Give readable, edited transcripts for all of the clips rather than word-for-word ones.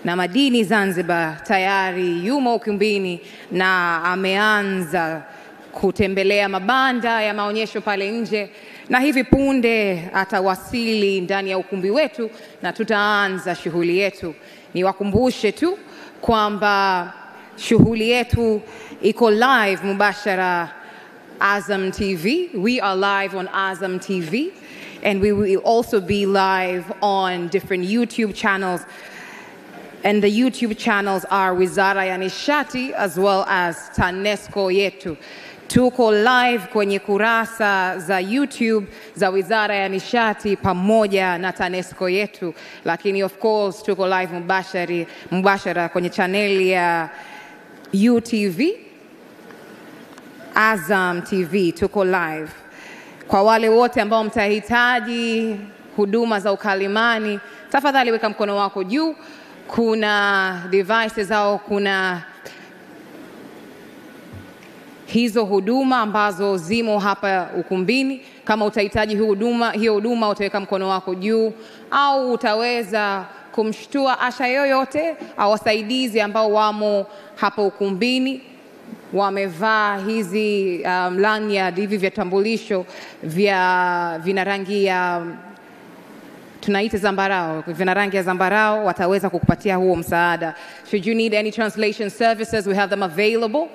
na madini Zanzibar tayari yumo ukumbini na ameanza kutembelea mabanda ya maonyesho pale nje, na hivi punde atawasili ndani ya ukumbi wetu na tutaanza shughuli yetu. Niwakumbushe tu kwamba shughuli yetu iko live mubashara Azam TV. We are live on Azam TV, and we will also be live on different YouTube channels. And the YouTube channels are Wizara ya Nishati as well as TANESCO yetu. Tuko live kwenye kurasa za YouTube za Wizara ya Nishati pamoja na TANESCO yetu. Lakini of course tuko live mubashara kwenye channel ya UTV, Azam TV, tuko live. Kwa wale wote ambao mtahitaji huduma za ukalimani, tafadhali weka mkono wako juu. Kuna devices au kuna hizo huduma ambazo zimo hapa ukumbini. Kama utahitaji hiyo huduma utaweka mkono wako juu, au utaweza kumshtua asha yoyote au wasaidizi ambao wamo hapa ukumbini. Wamevaa hizi lanyard hivi vya tambulisho vina rangi ya tunaita zambarao, vina rangi ya zambarao, wataweza kukupatia huo msaada. Should you need any translation services, we have them available.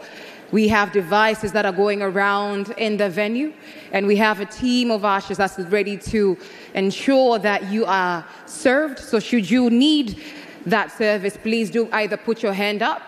We have devices that are going around in the venue, and we have a team of ushers that's ready to ensure that you are served. So should you need that service, please do either put your hand up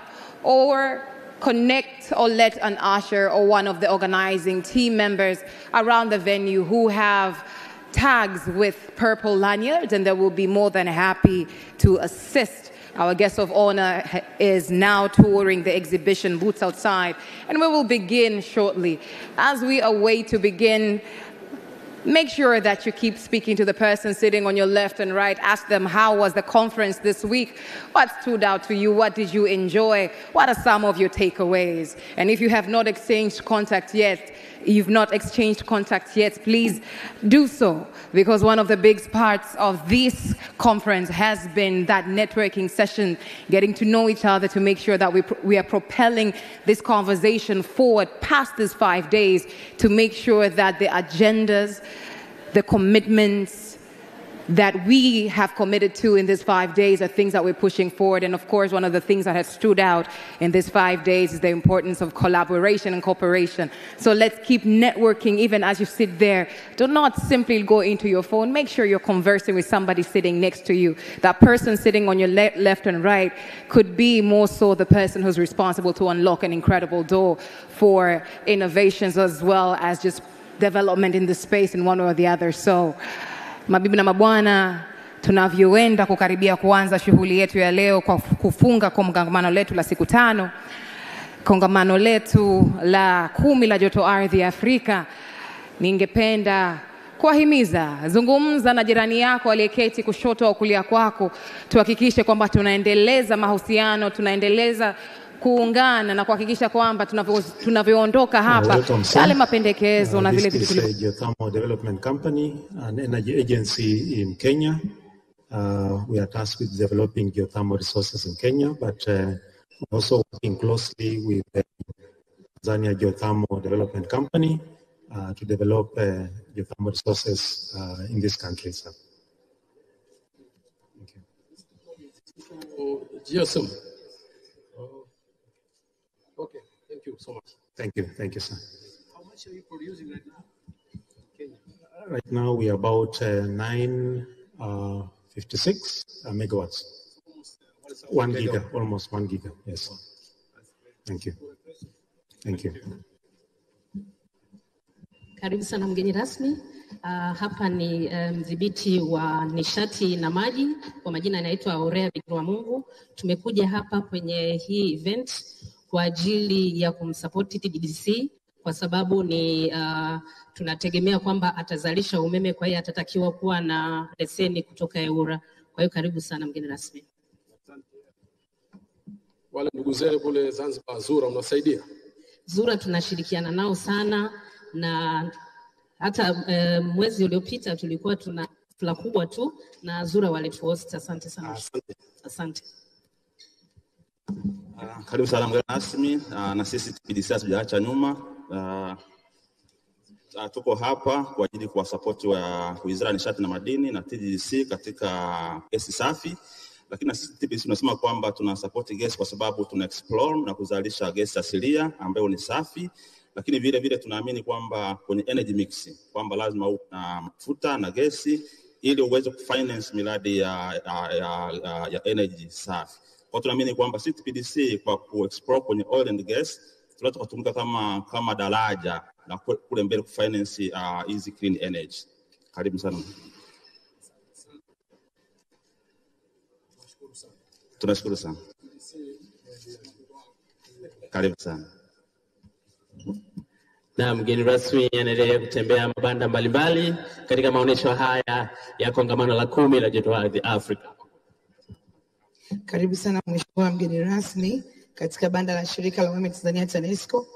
or connect or let an usher or one of the organizing team members around the venue who have tags with purple lanyards, and they will be more than happy to assist. Our guest of honor is now touring the exhibition booths outside, and we will begin shortly. As we await to begin, make sure that you keep speaking to the person sitting on your left and right. Ask them, how was the conference this week? What stood out to you? What did you enjoy? What are some of your takeaways? And if you have not exchanged contact yet, please do so, because one of the big parts of this conference has been that networking session, getting to know each other to make sure that we are propelling this conversation forward past these 5 days, to make sure that the agendas, the commitments that we have committed to in these 5 days are things that we're pushing forward. And of course, one of the things that has stood out in these 5 days is the importance of collaboration and cooperation. So let's keep networking even as you sit there. Do not simply go into your phone. Make sure you're conversing with somebody sitting next to you. That person sitting on your left and right could be more so the person who's responsible to unlock an incredible door for innovations as well as just development in the space in one or the other. So, mabibi na mabwana, tunavyoenda kukaribia kuanza shughuli yetu ya leo kwa kufunga kongamano letu la siku 5, kongamano letu la 10 la joto ardhi ya Afrika, ningependa kuwahimiza, zungumza na jirani yako aliyeketi kushoto au kulia kwako, tuhakikishe kwamba tunaendeleza mahusiano, tunaendeleza kuungana na kuhakikisha kwamba tunavyoondoka hapa yale mapendekezo na vile vitu tulivyo. Geothermal Development Company, an energy agency in Kenya. We are tasked with developing geothermal resources in Kenya, but also working closely with the Tanzania Geothermal Development Company to develop geothermal resources in this country. So. Thank you. Okay, thank you so much. Thank you, sir. How much are you producing right now? Kenya? Right now we are about 956 megawatts. Almost 1 giga, almost 1 giga. Yes. Thank you. Karibu sana mgeni rasmi. Hapa ni mdhibiti wa nishati na maji, kwa majina anaitwa Aurea Bikira Mungu. Tumekuja hapa kwenye hii event kwa ajili ya kumsupport TDDC kwa sababu ni tunategemea kwamba atazalisha umeme, kwa hiyo atatakiwa kuwa na leseni kutoka EWURA. Kwa hiyo karibu sana mgeni rasmi. Wale ndugu zetu kule Zanzibar Zura unasaidia? Zura tunashirikiana nao sana, na hata mwezi uliopita tulikuwa tuna hafla kubwa tu na Zura walituhost. Asante sana. Asante. Karibu sana mgeni rasmi, na sisi TPDC hatujaacha nyuma. Tuko hapa kwa ajili kwa support wa Wizara ya Nishati na Madini na TGC katika gesi safi. Lakini na sisi TPDC tunasema kwamba tuna support gesi kwa sababu tuna explore na kuzalisha gesi asilia ambayo ni safi. Lakini vile vile tunaamini kwamba kwenye energy mix kwamba lazima uwe na mafuta na gesi ili uweze kufinance miradi ya energy safi. Kwa tunaamini kwamba sisi TPDC kwa kuexplore kwenye oil and gas tunaweza kutumika kama daraja na kule mbele kufinance easy clean energy. Karibu sana. Tunashukuru sana. Karibu sana. Na mgeni rasmi anaendelea kutembea mabanda mbalimbali katika maonyesho haya ya kongamano la 10 la joto ardhi Afrika. Karibu sana mheshimiwa mgeni rasmi katika banda la shirika la umeme Tanzania TANESCO.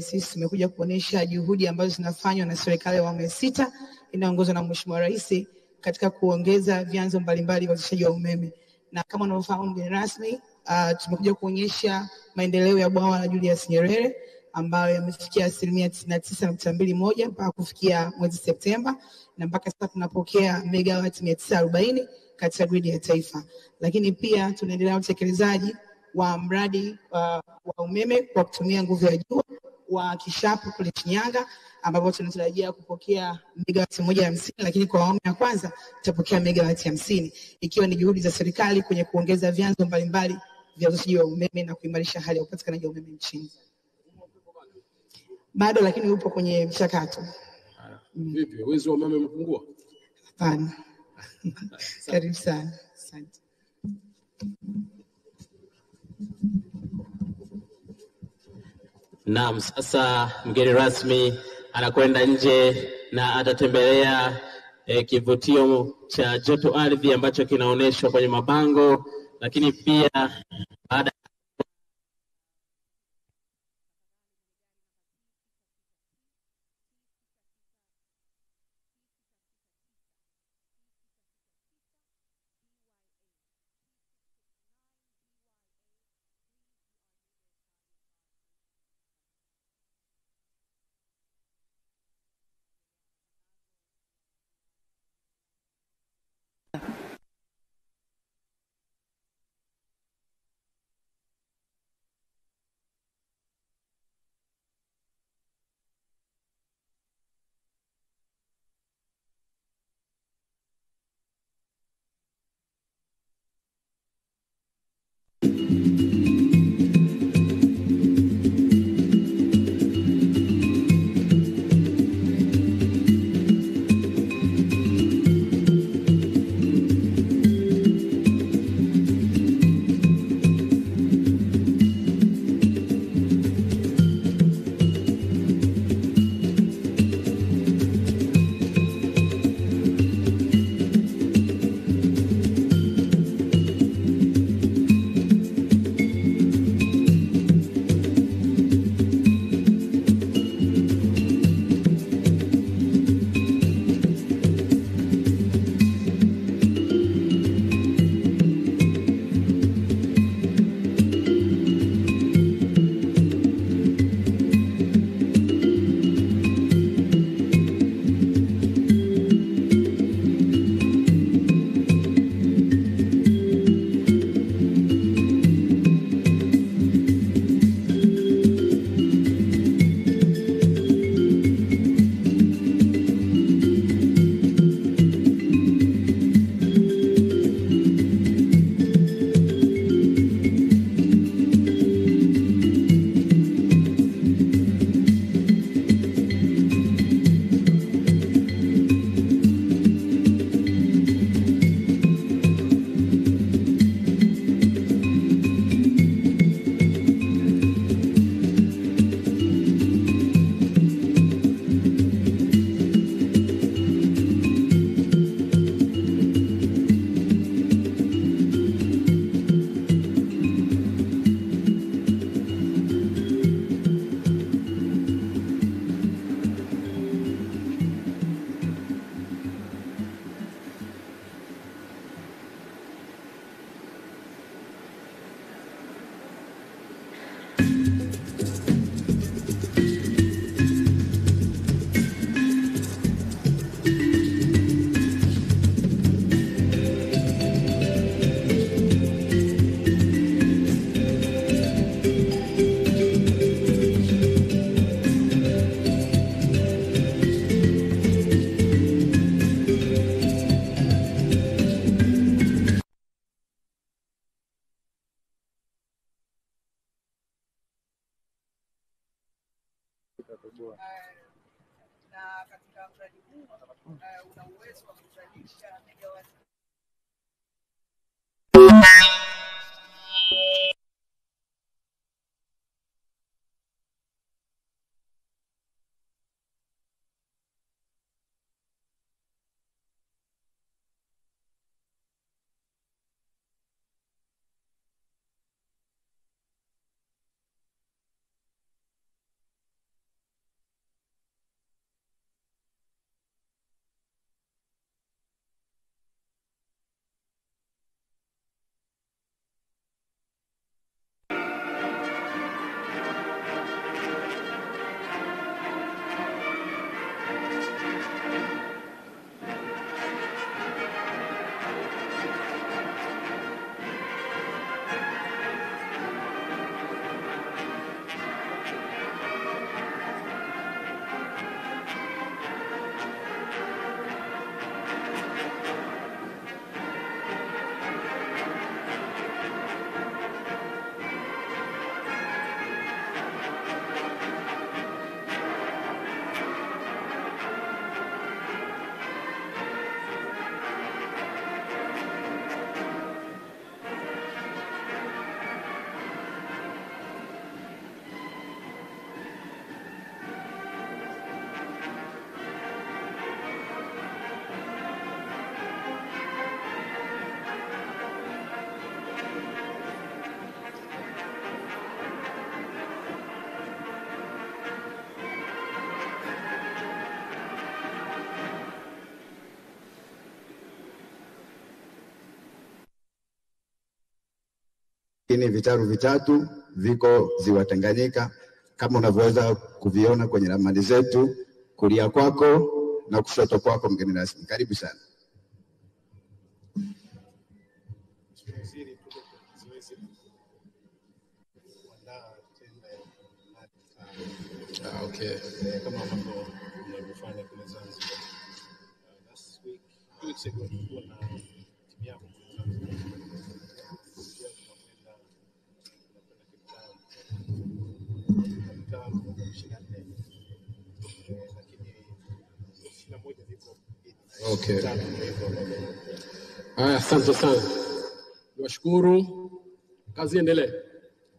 Sisi tumekuja kuonesha juhudi ambazo zinafanywa na serikali ya awamu ya 6 inayoongozwa na Mheshimiwa Rais katika kuongeza vyanzo mbalimbali vya uzalishaji wa umeme. Na kama unavyofahamu mgeni rasmi, tumekuja kuonyesha maendeleo ya bwawa la Julius Nyerere ambayo yamefikia 99.21 mpaka kufikia mwezi Septemba, na mpaka sasa tunapokea megawati 940 katika gridi ya taifa. Lakini pia tunaendelea utekelezaji wa mradi wa umeme kwa kutumia nguvu ya jua wa Kishapu kule Shinyanga, ambapo tunatarajia kupokea megawati 150, lakini kwa awamu ya kwanza tutapokea megawati 50, ikiwa ni juhudi za serikali kwenye kuongeza vyanzo mbalimbali vya uzalishaji wa umeme na kuimarisha hali ya upatikanaji wa umeme nchini. Bado lakini upo kwenye mchakato. Vipi, uwezo wa umeme umepungua? Hapana. Karibu sana. Asante. Naam, sasa mgeni rasmi anakwenda nje na atatembelea kivutio cha joto ardhi ambacho kinaonyeshwa kwenye mabango, lakini pia baada Na katika mradi huu una uwezo wa kuzalisha megawati Ini vitaru vitatu viko ziwa Tanganyika kama unavyoweza kuviona kwenye ramani zetu, kulia kwako na kushoto kwako, mgeni rasmi. Karibu sana. Okay. Kama ambavyo mnavyofanya kule Zanzibar. Last week, 2 weeks ago, tulikuwa na timu yangu Okay. Asante sana. Niwashukuru. Kazi endelee.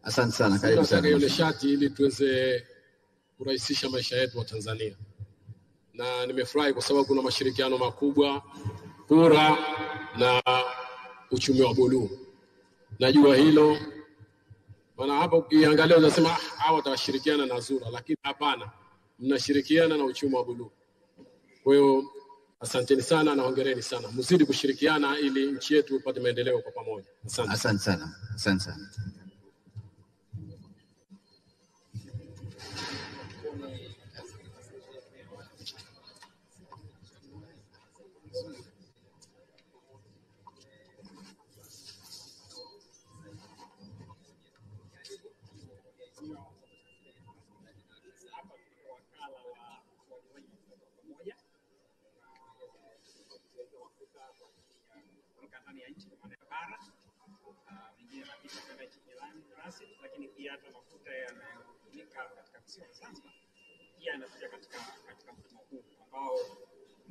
Asante sana. Karibu sana. Ile shati ili tuweze kurahisisha maisha yetu wa Tanzania. Na nimefurahi kwa sababu kuna mashirikiano makubwa Pura na uchumi wa buluu. Najua hilo. Maana hapa ukiangalia unasema hawa watashirikiana na Zura, lakini hapana. Mnashirikiana na uchumi wa buluu. Kwa hiyo asanteni sana na hongereni sana. Mzidi kushirikiana ili nchi yetu ipate maendeleo kwa pamoja. Asante. Asante sana. Asante sana. Lakini pia hata mafuta yanayotumika katika visiwa vya Zanzibar pia yanakuja katika mfumo huu ambao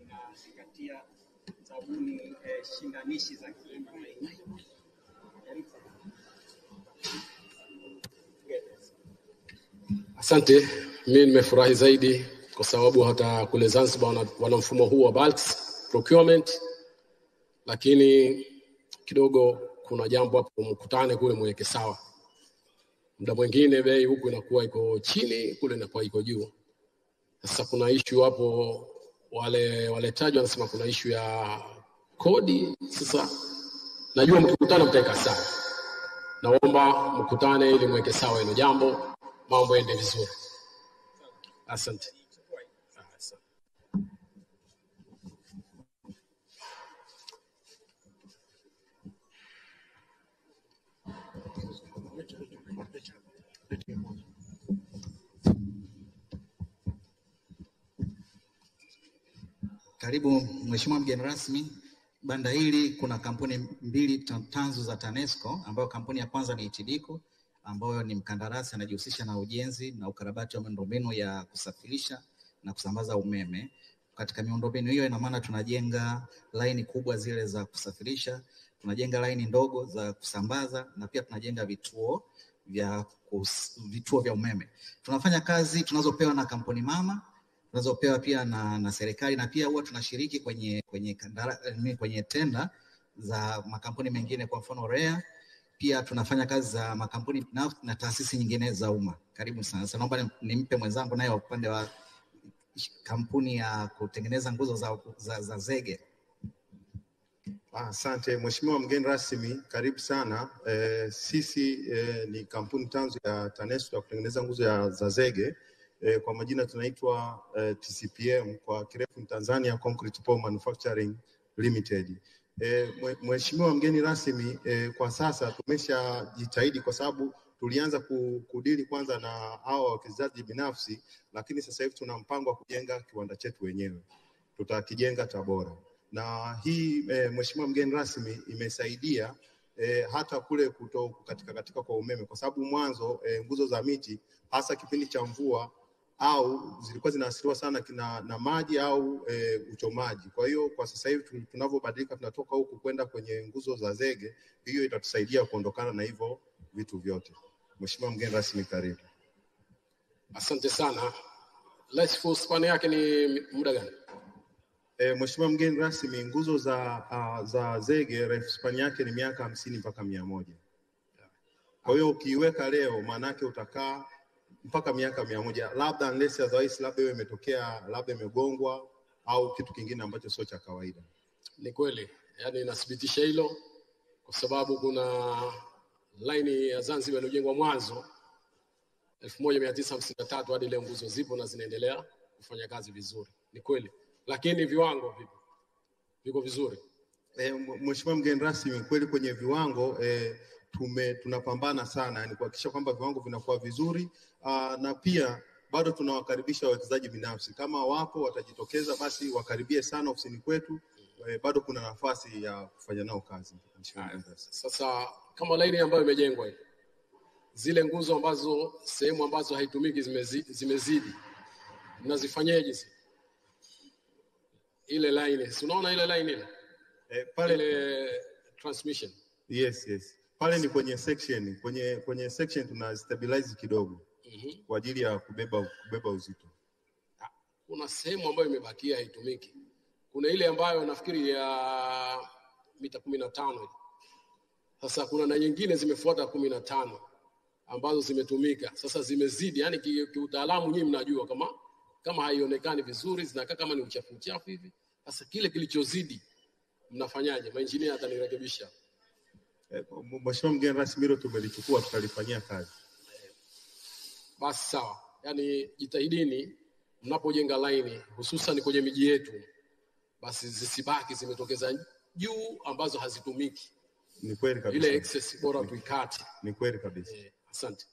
unazingatia zabuni shindanishi za kimataifa. Asante. Mimi nimefurahi zaidi kwa sababu hata kule Zanzibar wana mfumo huu wa bulks procurement, lakini kidogo kuna jambo hapo mkutane kule mweke sawa. Muda mwingine bei huku inakuwa iko chini, kule inakuwa iko juu. Sasa kuna issue hapo, wale taji wanasema kuna issue ya kodi. Sasa najua mkikutana mtaweka sawa. Naomba mkutane ili mweke sawa hilo jambo, mambo yaende vizuri. Asante. Karibu Mheshimiwa mgeni rasmi. Banda hili kuna kampuni mbili tanzu za TANESCO, ambayo kampuni ya kwanza ni TIDICO ambayo ni mkandarasi anajihusisha na ujenzi na ukarabati wa miundombinu ya kusafirisha na kusambaza umeme. Katika miundombinu hiyo ina maana tunajenga laini kubwa zile za kusafirisha, tunajenga laini ndogo za kusambaza na pia tunajenga vituo vya umeme. Tunafanya kazi tunazopewa na kampuni mama, tunazopewa pia na serikali, na pia huwa tunashiriki kwenye tenda za makampuni mengine, kwa mfano REA. Pia tunafanya kazi za makampuni binafsi na taasisi nyingine za umma. Karibu sana. Sasa naomba nimpe mwenzangu naye upande wa kampuni ya kutengeneza nguzo za zege. Asante Mheshimiwa mgeni rasmi, karibu sana. Sisi ni kampuni tanzu ya TANESCO ya kutengeneza nguzo za zege. Kwa majina tunaitwa TCPM, kwa kirefu Tanzania Concrete Pole Manufacturing Limited. Mheshimiwa mgeni rasmi, kwa sasa tumeshajitahidi kwa sababu tulianza kudili kwanza na hao wawekezaji binafsi, lakini sasa hivi tuna mpango wa kujenga kiwanda chetu wenyewe. Tutakijenga Tabora. Na hii Mheshimiwa mgeni rasmi imesaidia hata kule katika kwa umeme, kwa sababu mwanzo nguzo za miti hasa kipindi cha mvua au zilikuwa zinaathiriwa sana na maji au uchomaji. Kwa hiyo kwa sasa hivi tunavyobadilika, tunatoka huku kwenda kwenye nguzo za zege, hiyo itatusaidia kuondokana na hivyo vitu vyote. Mheshimiwa mgeni rasmi, karibu. Asante sana. Life full span yake ni muda gani? Mheshimiwa mgeni rasmi, nguzo za zege life span yake ni miaka 50 mpaka 100. Kwa hiyo ukiiweka leo maana yake utakaa mpaka miaka 100, labda unless otherwise labda iwe imetokea, labda imegongwa au kitu kingine ambacho sio cha kawaida. Ni kweli, yani inathibitisha hilo, kwa sababu kuna line ya Zanzibar iliyojengwa mwanzo 1953 hadi leo nguzo zipo na zinaendelea kufanya kazi vizuri. Ni kweli. Lakini viwango viko vizuri. Mheshimiwa mgeni rasmi, kweli kwenye viwango tunapambana sana, yani kuhakikisha kwamba viwango vinakuwa vizuri, na pia bado tunawakaribisha wawekezaji binafsi. Kama wapo watajitokeza, basi wakaribie sana ofisini kwetu. Bado kuna nafasi ya kufanya nao kazi. Sasa kama line ambayo imejengwa hii, zile nguzo ambazo sehemu ambazo haitumiki zimezidi, mnazifanyaje ile line? Unaona ile line ile? Pale ile transmission. Yes. Pale ni kwenye section. Kwenye section tuna stabilize kidogo. Kwa ajili ya kubeba uzito. Kuna sehemu ambayo imebakia haitumiki. Kuna ile ambayo nafikiri ya mita 15. Sasa kuna na nyingine zimefuata 15 ambazo zimetumika. Sasa zimezidi, yani kiutaalamu nyinyi mnajua kama haionekani vizuri, zinakaa kama ni uchafu hivi. Sasa kile kilichozidi mnafanyaje? Maengineer atanirekebisha. Mheshimiwa mgeni rasmi, hilo tumelichukua, tutalifanyia kazi. Basi sawa. Yani jitahidini mnapojenga line, hususan kwenye miji yetu, basi zisibaki zimetokeza juu ambazo hazitumiki. Ni kweli kabisa. Ile excess bora tuikate. Ni kweli kabisa. Asante.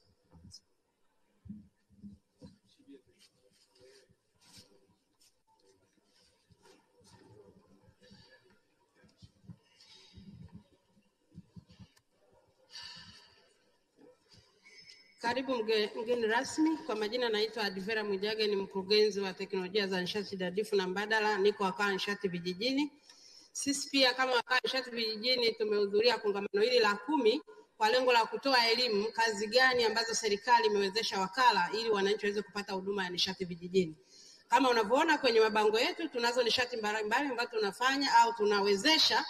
Karibu mgeni rasmi. Kwa majina naitwa Advera Mwijage, ni mkurugenzi wa teknolojia za nishati jadidifu na mbadala, niko wakala nishati vijijini. Sisi pia kama wakala nishati vijijini tumehudhuria kongamano hili la 10 kwa lengo la kutoa elimu kazi gani ambazo serikali imewezesha wakala ili wananchi waweze kupata huduma ya nishati vijijini. Kama unavyoona kwenye mabango yetu, tunazo nishati mbalimbali ambazo tunafanya au tunawezesha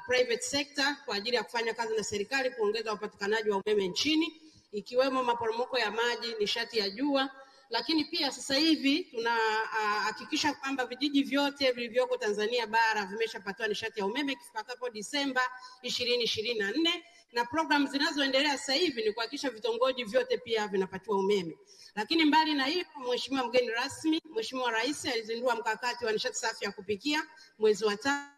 private sector kwa ajili ya kufanya kazi na serikali kuongeza upatikanaji wa umeme nchini, ikiwemo maporomoko ya maji, nishati ya jua. Lakini pia sasa hivi tunahakikisha kwamba vijiji vyote vilivyoko Tanzania bara vimeshapatiwa nishati ya umeme ifikapo Disemba 2024, na program zinazoendelea sasa hivi ni kuhakikisha vitongoji vyote pia vinapatiwa umeme. Lakini mbali na hiyo, Mheshimiwa mgeni rasmi, Mheshimiwa Rais alizindua mkakati wa nishati safi ya kupikia mwezi wa 5.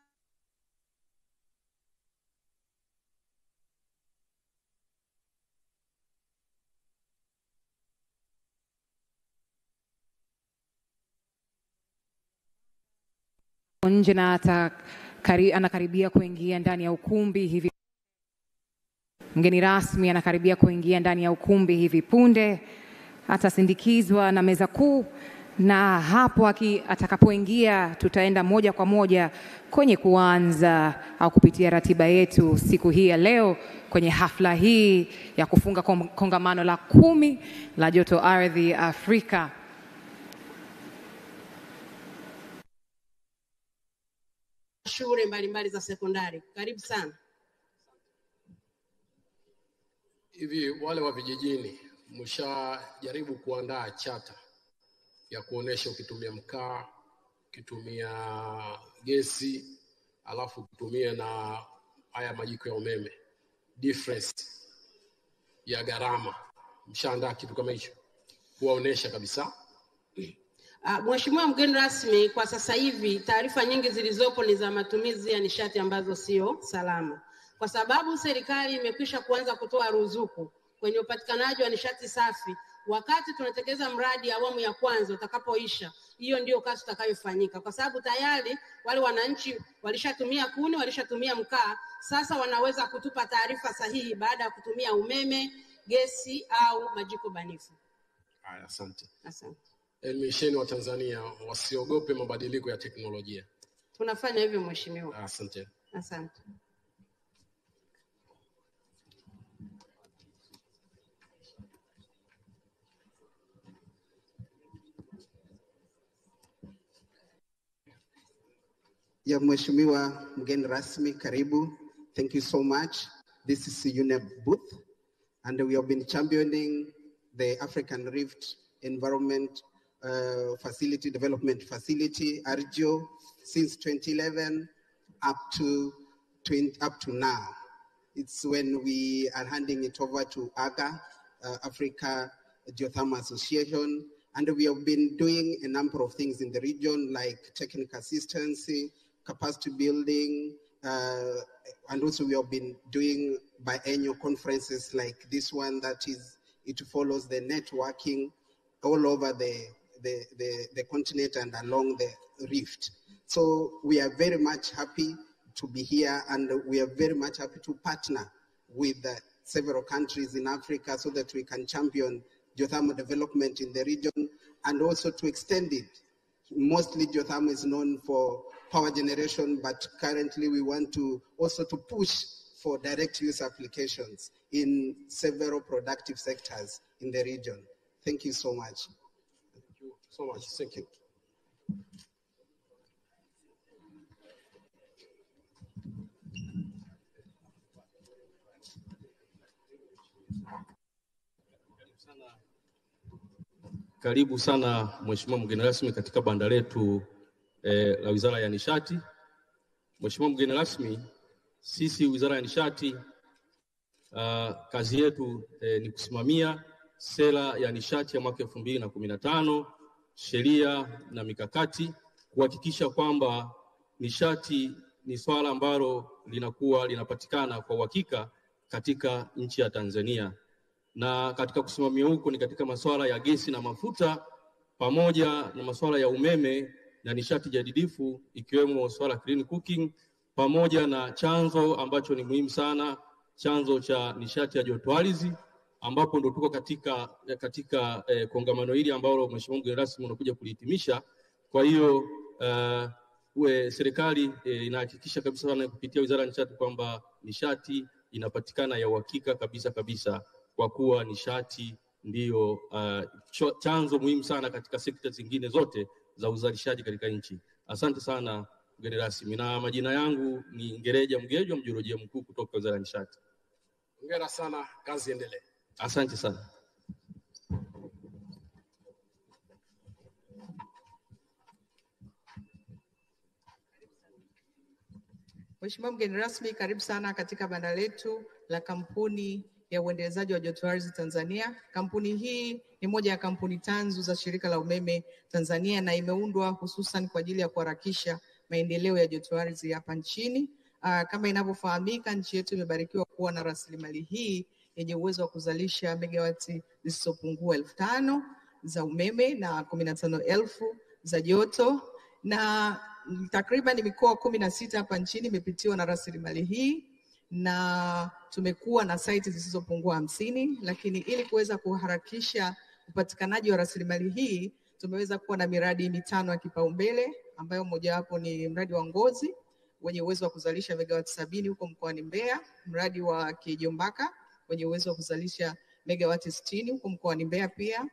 Nje na anakaribia kuingia ndani ya ukumbi hivi. Mgeni rasmi anakaribia kuingia ndani ya ukumbi hivi punde, atasindikizwa na meza kuu, na hapo atakapoingia tutaenda moja kwa moja kwenye kuanza au kupitia ratiba yetu siku hii ya leo kwenye hafla hii ya kufunga kongamano la 10 la joto ardhi Afrika. Shule mbalimbali za sekondari. Karibu sana. Hivi wale wa vijijini mshajaribu kuandaa chata ya kuonesha ukitumia mkaa, ukitumia gesi, alafu ukitumia na haya majiko ya umeme, difference ya gharama? Mshaandaa kitu kama hicho kuwaonesha kabisa? Mheshimiwa mgeni rasmi, kwa sasa hivi taarifa nyingi zilizopo ni za matumizi ya nishati ambazo sio salama. Kwa sababu serikali imekwisha kuanza kutoa ruzuku kwenye upatikanaji wa nishati safi, wakati tunatekeleza mradi awamu ya kwanza utakapoisha, hiyo ndio kazi itakayofanyika. Kwa sababu tayari wale wananchi walishatumia kuni, walishatumia mkaa, sasa wanaweza kutupa taarifa sahihi baada ya kutumia umeme, gesi au majiko banifu. Haya, asante. Asante. Elimisheni wa Tanzania wasiogope mabadiliko ya teknolojia. Tunafanya hivyo mheshimiwa. Asante. Asante. Ya mheshimiwa mgeni rasmi, karibu. Thank you so much. This is UNEP booth, and we have been championing the African Rift Environment Facility Development Facility, ARGeo, since 2011 up to now. It's when we are handing it over to AGA, Africa Geothermal Association, and we have been doing a number of things in the region, like technical assistance, capacity building, and also we have been doing biannual conferences like this one, it follows the networking all over the continent and along the rift. So we are very much happy to be here, and we are very much happy to partner with several countries in Africa so that we can champion geothermal development in the region and also to extend it. Mostly geothermal is known for power generation, but currently we want to also to push for direct use applications in several productive sectors in the region. Thank you so much. Thank you so much. Thank you. Karibu sana Mheshimiwa mgeni rasmi katika banda letu la Wizara ya Nishati. Mheshimiwa mgeni rasmi, sisi Wizara ya Nishati kazi yetu ni kusimamia sera ya nishati ya mwaka 2015, sheria na mikakati, kuhakikisha kwamba nishati ni swala ambalo linapatikana kwa uhakika katika nchi ya Tanzania. Na katika kusimamia huko ni katika masuala ya gesi na mafuta pamoja na masuala ya umeme na nishati jadidifu, ikiwemo swala clean cooking, pamoja na chanzo ambacho ni muhimu sana, chanzo cha nishati ya joto ardhi, ambapo ndo tuko katika kongamano hili ambalo Mheshimiwa mgeni rasmi unakuja kulihitimisha. Kwa hiyo serikali inahakikisha kabisa sana kupitia Wizara ya Nishati kwamba nishati inapatikana ya uhakika kabisa, kwa kuwa nishati ndiyo chanzo muhimu sana katika sekta zingine zote za uzalishaji katika nchi. Asante sana mgeni rasmi, na majina yangu ni Ngereja Mgejwa, mjiolojia mkuu kutoka Wizara ya Nishati. Hongera sana, kazi endelee. Asante sana. Mheshimiwa mgeni rasmi, karibu sana katika banda letu la kampuni ya uendelezaji wa joto ardhi Tanzania. Kampuni hii ni moja ya kampuni tanzu za shirika la umeme Tanzania na imeundwa hususan kwa ajili ya kuharakisha maendeleo ya joto ardhi hapa nchini. Kama inavyofahamika, nchi yetu imebarikiwa kuwa na rasilimali hii yenye uwezo wa kuzalisha megawati zisizopungua 5,000 za umeme na 15,000 za joto, na takriban mikoa 16 hapa nchini imepitiwa na rasilimali hii, na tumekuwa na site zisizopungua 50, lakini ili kuweza kuharakisha upatikanaji wa rasilimali hii tumeweza kuwa na miradi 5 ya kipaumbele, ambayo mojawapo ni mradi wa Ngozi wenye uwezo wa kuzalisha megawati 70 huko mkoani Mbeya, mradi wa Kijombaka wenye uwezo wa kuzalisha megawati 60 huko mkoani Mbeya pia,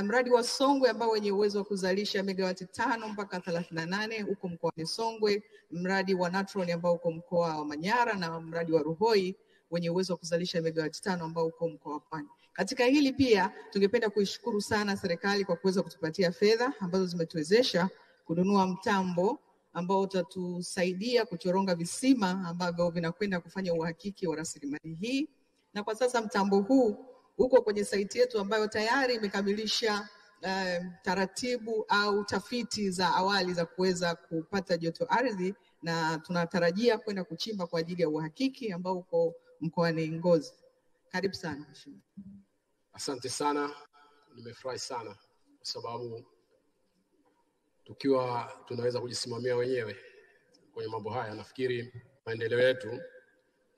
mradi wa Songwe ambao wenye uwezo wa kuzalisha megawati 5 mpaka 38 huko mkoani Songwe, mradi wa Natron ambao uko mkoa wa Manyara, na mradi wa Ruhoi wenye uwezo wa kuzalisha megawati 5 ambao uko mkoa wa Pwani. Katika hili pia tungependa kuishukuru sana serikali kwa kuweza kutupatia fedha ambazo zimetuwezesha kununua mtambo ambao utatusaidia kuchoronga visima ambavyo vinakwenda kufanya uhakiki wa rasilimali hii. Na kwa sasa mtambo huu uko kwenye site yetu ambayo tayari imekamilisha taratibu au tafiti za awali za kuweza kupata joto ardhi, na tunatarajia kwenda kuchimba kwa ajili ya uhakiki ambao uko mkoani Ngozi. Karibu sana. Asante sana, nimefurahi sana kwa sababu tukiwa tunaweza kujisimamia wenyewe kwenye mambo haya, nafikiri maendeleo yetu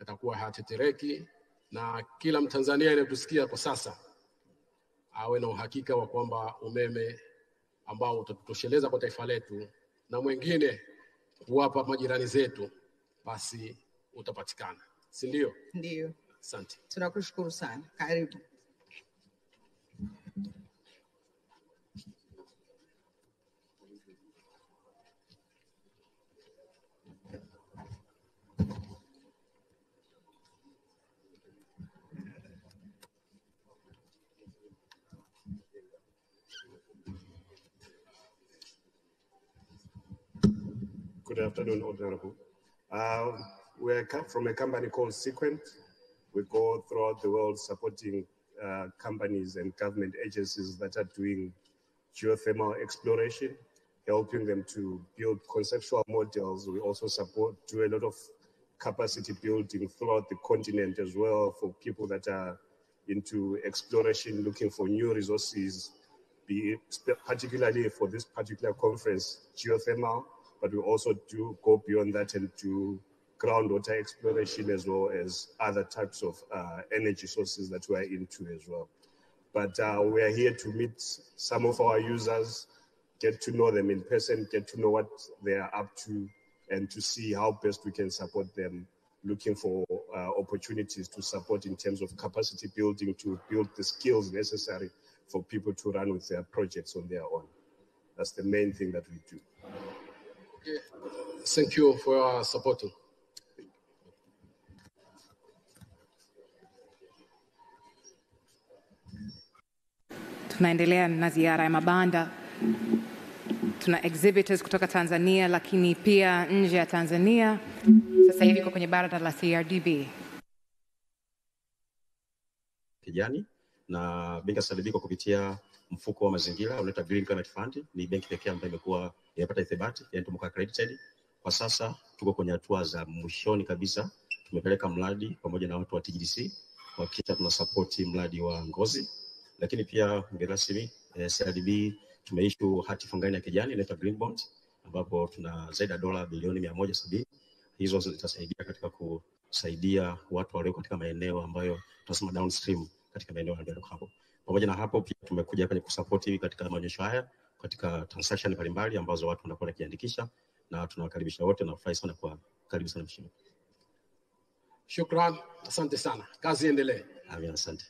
yatakuwa hayatetereki, na kila Mtanzania anayetusikia kwa sasa awe na uhakika wa kwamba umeme ambao utatosheleza kwa taifa letu na mwingine kuwapa majirani zetu basi utapatikana, si ndio? Ndio. Asante. Tunakushukuru sana. Karibu. Good afternoon, Honorable. We're from a company called Sequent. We go throughout the world supporting companies and government agencies that are doing geothermal exploration, helping them to build conceptual models. We also do a lot of capacity building throughout the continent as well for people that are into exploration, looking for new resources, particularly for this particular conference, geothermal. But we also do go beyond that and do groundwater exploration as well as other types of energy sources that we're into as well. But we are here to meet some of our users, get to know them in person, get to know what they are up to, and to see how best we can support them, looking for opportunities to support in terms of capacity building, to build the skills necessary for people to run with their projects on their own. That's the main thing that we do. Okay. Thank you for your support. Tunaendelea na ziara ya mabanda. Tuna exhibitors kutoka Tanzania lakini pia nje ya Tanzania. Sasa hivi kwa kwenye banda la CRDB. Kijani na benki ya CRDB kwa kupitia mfuko wa mazingira unaitwa Green Climate Fund, ni benki pekee ambayo imekuwa imepata ithibati, yani tumekuwa accredited. Kwa sasa tuko kwenye hatua za mwishoni kabisa. Tumepeleka mradi pamoja na watu wa TGDC kuhakikisha tuna support mradi wa Ngozi. Lakini pia mgeni rasmi CRDB tumeissue hati fungani ya kijani inaitwa Green Bond, ambapo tuna zaidi ya dola bilioni 170. Hizo zitasaidia katika kusaidia watu walio katika maeneo ambayo tunasema downstream katika maeneo ya hapo. Pamoja na hapo pia tumekuja kwenye kusupport hivi katika maonyesho haya katika transaction mbalimbali ambazo watu wanakuwa wakiandikisha, na tunawakaribisha wote na furahi sana kwa karibu sana mheshimiwa. Shukran, asante sana. Kazi endelee. Amina, asante.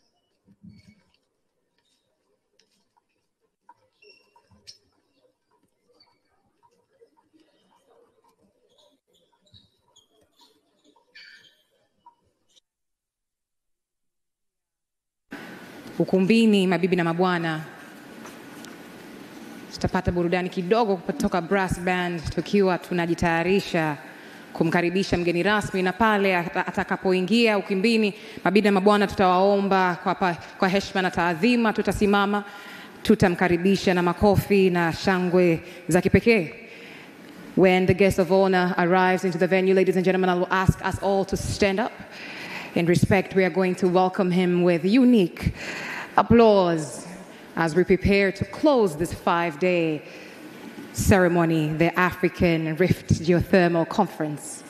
Ukumbini, mabibi na mabwana, tutapata burudani kidogo kutoka brass band tukiwa tunajitayarisha kumkaribisha mgeni rasmi, na pale atakapoingia ukumbini, mabibi na mabwana, tutawaomba kwa heshima na taadhima, tutasimama, tutamkaribisha na makofi na shangwe za kipekee. When the guest of honor arrives into the venue, ladies and gentlemen, I will ask us all to stand up. In respect, we are going to welcome him with unique applause as we prepare to close this 5-day ceremony, the African Rift Geothermal Conference.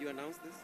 you announce this?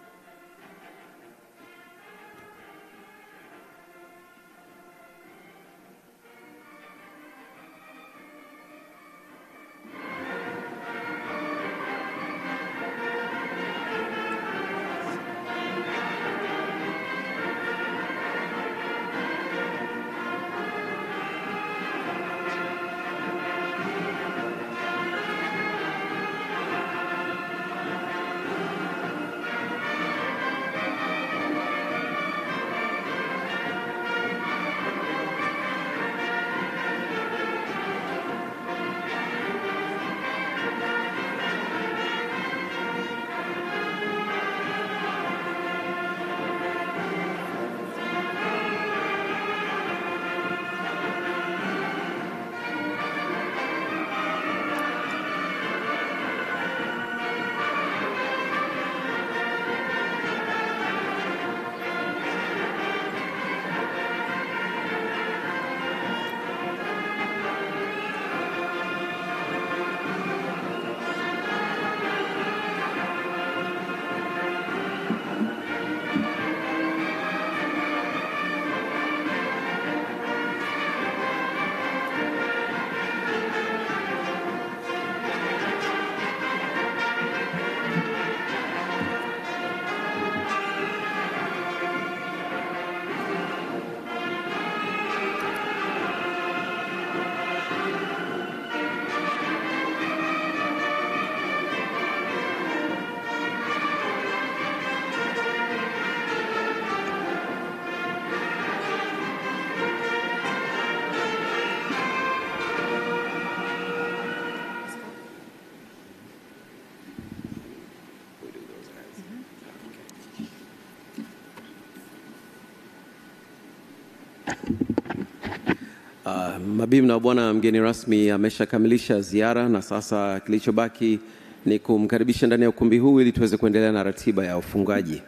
Mabibi na bwana, mgeni rasmi ameshakamilisha ziara na sasa kilichobaki ni kumkaribisha ndani ya ukumbi huu ili tuweze kuendelea na ratiba ya ufungaji.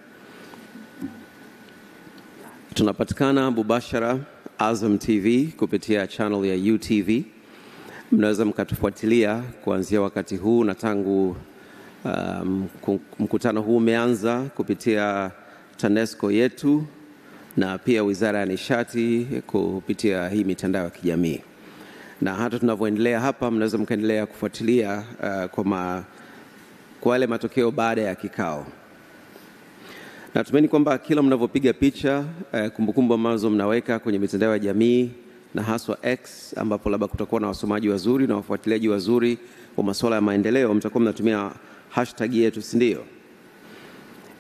Tunapatikana mubashara Azam TV kupitia channel ya UTV. Mnaweza mkatufuatilia kuanzia wakati huu na tangu mkutano huu umeanza kupitia TANESCO yetu na pia Wizara ya Nishati kupitia hii mitandao ya kijamii. Na hata tunavyoendelea hapa mnaweza mkaendelea kufuatilia kwa yale matokeo baada ya kikao. Natumaini kwamba kila mnavyopiga picha kumbukumbu ambazo mnaweka kwenye mitandao ya jamii na haswa X ambapo labda kutakuwa na wasomaji wazuri na wafuatiliaji wazuri wa masuala ya maendeleo, mtakuwa mnatumia hashtag yetu, si ndio?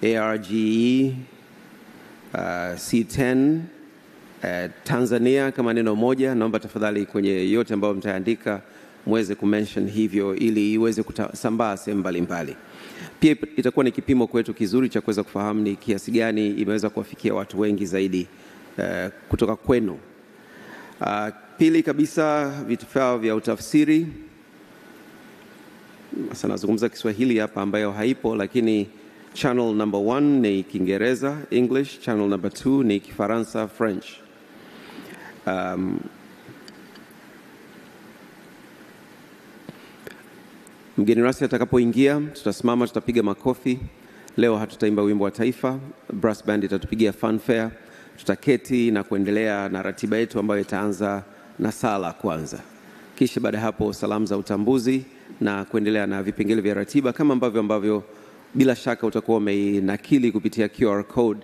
ARGE-C10 Tanzania kama neno moja. Naomba tafadhali kwenye yote ambayo mtaandika muweze kumention hivyo ili iweze kusambaa sehemu mbalimbali. Pia itakuwa ni kipimo kwetu kizuri cha kuweza kufahamu ni kiasi gani imeweza kuwafikia watu wengi zaidi kutoka kwenu. Pili kabisa, vifaa vya utafsiri. Sasa nazungumza Kiswahili hapa ambayo haipo, lakini channel number 1 ni Kiingereza English, channel number 2 ni Kifaransa French. Mgeni rasmi atakapoingia tutasimama, tutapiga makofi. Leo hatutaimba wimbo wa taifa, brass band itatupigia fanfare. Tutaketi na kuendelea na ratiba yetu ambayo itaanza na sala kwanza. Kisha baada hapo salamu za utambuzi na kuendelea na vipengele vya ratiba kama ambavyo bila shaka utakuwa umeinakili kupitia QR code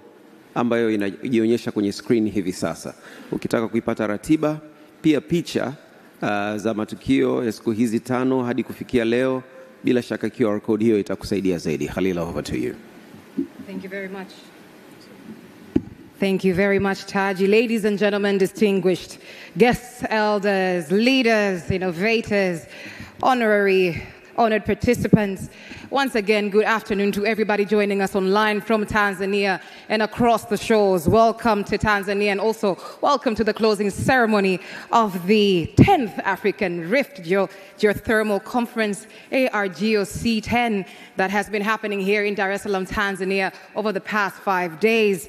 ambayo inajionyesha kwenye screen hivi sasa. Ukitaka kuipata ratiba, pia picha za matukio ya siku hizi 5 hadi kufikia leo, bila shaka QR code hiyo itakusaidia zaidi. Khalila, over to you. Thank you very much. Thank you very much, Taji. Ladies and gentlemen, distinguished guests, elders, leaders, innovators, honored participants. Once again, good afternoon to everybody joining us online from Tanzania and across the shores. Welcome to Tanzania and also welcome to the closing ceremony of the 10th African Rift Geothermal Conference, ARGeo-C10, that has been happening here in Dar es Salaam, Tanzania over the past 5 days.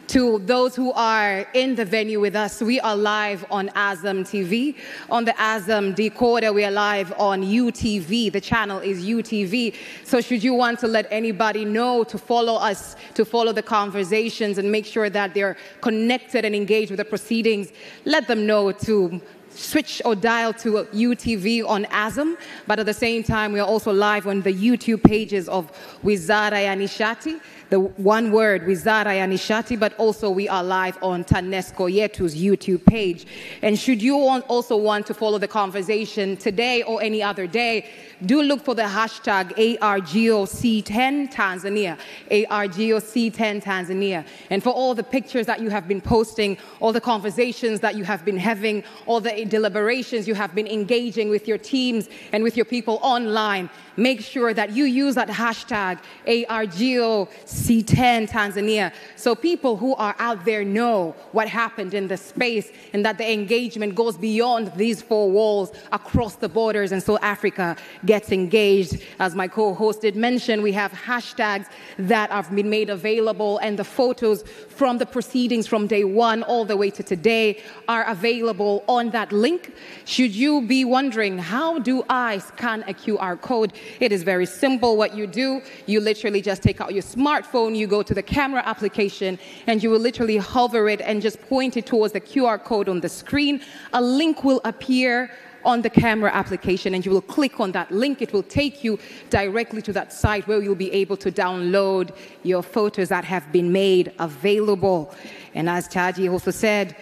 To those who are in the venue with us, we are live on ASAM TV. On the ASAM decoder, we are live on UTV. The channel is UTV. So should you want to let anybody know to follow us, to follow the conversations and make sure that they're connected and engaged with the proceedings, let them know to switch or dial to UTV on ASAM. But at the same time, we are also live on the YouTube pages of Wizara ya Nishati, the one word, Wizara ya Nishati, but also we are live on TANESCO Yetu's YouTube page. And should you also want to follow the conversation today or any other day, do look for the hashtag ARGeo-C10 Tanzania, ARGeo-C10 Tanzania. And for all the pictures that you have been posting, all the conversations that you have been having, all the deliberations you have been engaging with your teams and with your people online, make sure that you use that hashtag ARGeo-C10 Tanzania so people who are out there know what happened in the space and that the engagement goes beyond these four walls across the borders, and so Africa gets engaged. As my co-host did mention, we have hashtags that have been made available, and the photos from the proceedings from day one all the way to today are available on that link. Should you be wondering, how do I scan a QR code? It is very simple. What you do, you literally just take out your smartphone, you go to the camera application, and you will literally hover it and just point it towards the QR code on the screen. A link will appear on the camera application, and you will click on that link. It will take you directly to that site where you'll be able to download your photos that have been made available. And as Chaji also said,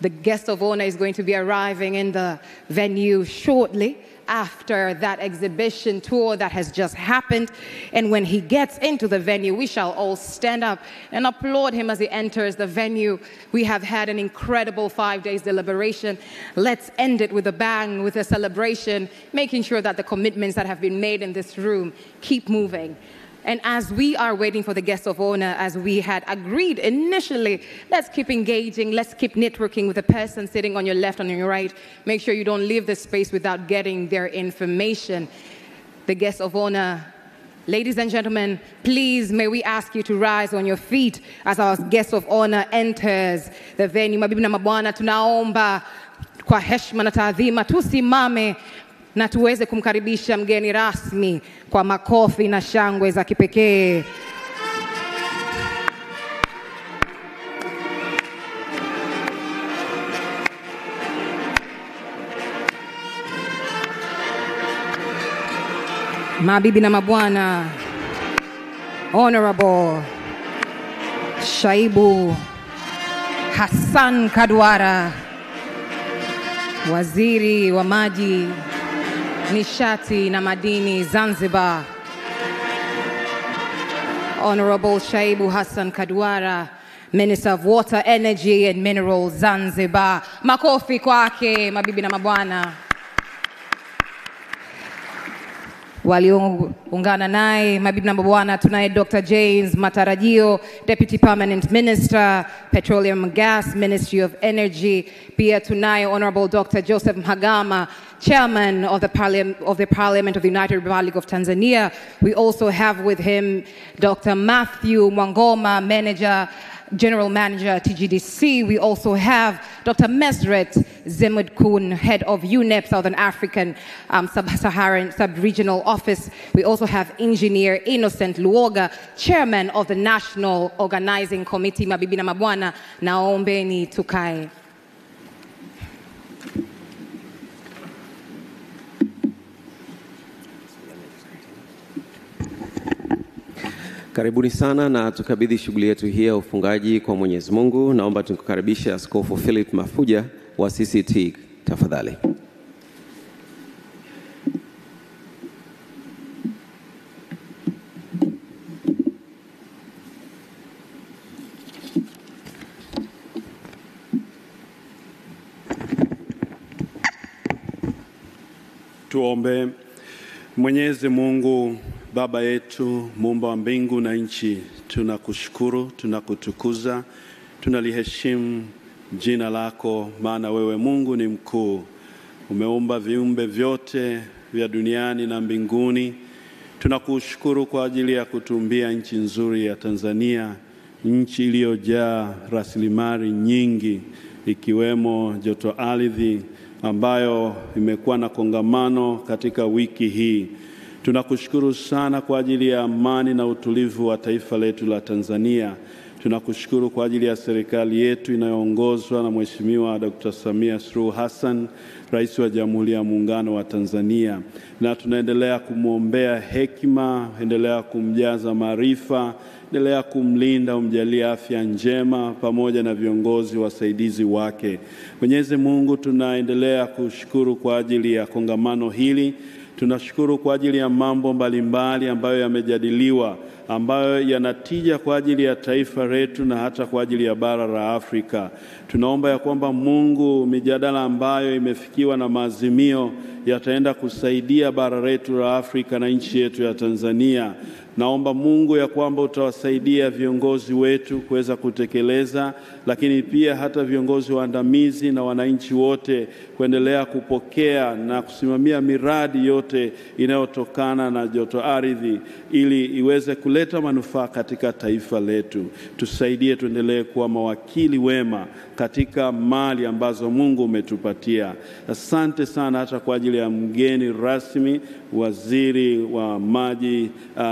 the guest of honor is going to be arriving in the venue shortly after that exhibition tour that has just happened. And when he gets into the venue, we shall all stand up and applaud him as he enters the venue. We have had an incredible 5 days deliberation. Let's end it with a bang, with a celebration, making sure that the commitments that have been made in this room keep moving. And as we are waiting for the guest of honor, as we had agreed initially, let's keep engaging, let's keep networking with the person sitting on your left and on your right. Make sure you don't leave this space without getting their information. The guest of honor, ladies and gentlemen, please may we ask you to rise on your feet as our guest of honor enters the venue. Mabibi na mabwana, tunaomba kwa heshima na taadhima tusimame na tuweze kumkaribisha mgeni rasmi kwa makofi na shangwe za kipekee. Mabibi na mabwana, Honorable Shaibu Hassan Kadwara, Waziri wa Maji, Nishati na Madini Zanzibar. Honorable Shaibu Hassan Kadwara, Minister of Water, Energy and Minerals Zanzibar. Makofi kwake, mabibi na mabwana. Waliungana naye, mabibi na mabwana, tunaye Dr. James Matarajio, Deputy Permanent Minister, Petroleum and Gas, Ministry of Energy. Pia tunaye Honorable Dr. Joseph Mhagama, Chairman of the Parliament of the United Republic of Tanzania. We also have with him Dr. Matthew Mwangoma, General Manager TGDC. We also have Dr. Mesret Zemudkun, Head of UNEP, Southern African Sub-Saharan Sub-Regional Office. We also have Engineer Innocent Luoga, Chairman of the National Organizing Committee. Mabibi na mabwana, naombeni tukae. Karibuni sana na tukabidhi shughuli yetu hii ya ufungaji kwa Mwenyezi Mungu. Naomba tukukaribishe Askofu Philip Mafuja wa CCT tafadhali. Tuombe. Mwenyezi Mungu, Baba yetu, Muumba wa mbingu na nchi, tunakushukuru, tunakutukuza, tunaliheshimu jina lako, maana wewe Mungu ni mkuu. Umeumba viumbe vyote vya duniani na mbinguni. Tunakushukuru kwa ajili ya kutumbia nchi nzuri ya Tanzania, nchi iliyojaa rasilimali nyingi ikiwemo joto ardhi ambayo imekuwa na kongamano katika wiki hii. Tunakushukuru sana kwa ajili ya amani na utulivu wa taifa letu la Tanzania. Tunakushukuru kwa ajili ya serikali yetu inayoongozwa na Mheshimiwa Dr. Samia Suluhu Hassan, Rais wa Jamhuri ya Muungano wa Tanzania. Na tunaendelea kumwombea hekima, endelea kumjaza maarifa, endelea kumlinda, umjalie afya njema pamoja na viongozi wasaidizi wake. Mwenyezi Mungu, tunaendelea kushukuru kwa ajili ya kongamano hili. Tunashukuru kwa ajili ya mambo mbalimbali ambayo yamejadiliwa, ambayo yanatija kwa ajili ya taifa letu na hata kwa ajili ya bara la Afrika. Tunaomba ya kwamba Mungu, mijadala ambayo imefikiwa na maazimio yataenda kusaidia bara letu la Afrika na nchi yetu ya Tanzania. Naomba Mungu ya kwamba utawasaidia viongozi wetu kuweza kutekeleza, lakini pia hata viongozi waandamizi na wananchi wote kuendelea kupokea na kusimamia miradi yote inayotokana na joto ardhi ili iweze kuleta manufaa katika taifa letu. Tusaidie tuendelee kuwa mawakili wema katika mali ambazo Mungu umetupatia. Asante sana hata kwa ajili ya mgeni rasmi, Waziri wa Maji,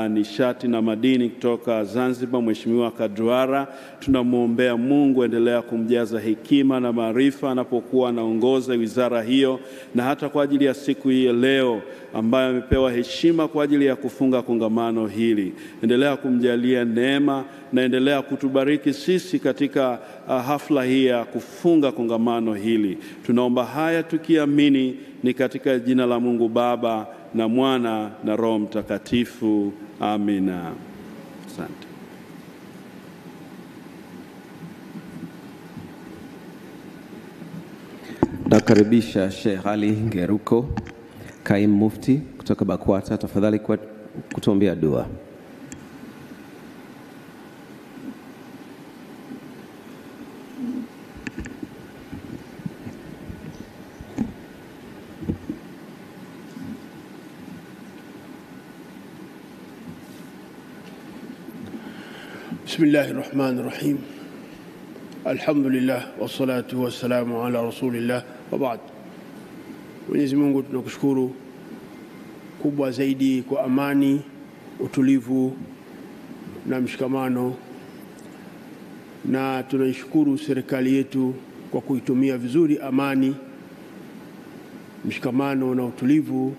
Nishati na Madini kutoka Zanzibar, Mheshimiwa Kaduara. Tunamwombea Mungu endelea kumjaza hekima na maarifa anapokuwa anaongoza wizara hiyo, na hata kwa ajili ya siku hii leo ambayo amepewa heshima kwa ajili ya kufunga kongamano hili. Endelea kumjalia neema na endelea kutubariki sisi katika hafla hii ya kufunga kongamano hili. Tunaomba haya tukiamini ni katika jina la Mungu Baba na Mwana na Roho Mtakatifu. Amina. Asante. Nakaribisha Sheikh Ali Ngeruko, Kaimu Mufti kutoka BAKWATA, tafadhali kwa kutuombea dua. بسم الله الرحمن الرحيم الحمد لله والصلاة والسلام على رسول الله وبعد. Mwenyezi Mungu tunakushukuru kubwa zaidi kwa amani, utulivu na mshikamano, na tunaishukuru serikali yetu kwa kuitumia vizuri amani, mshikamano na utulivu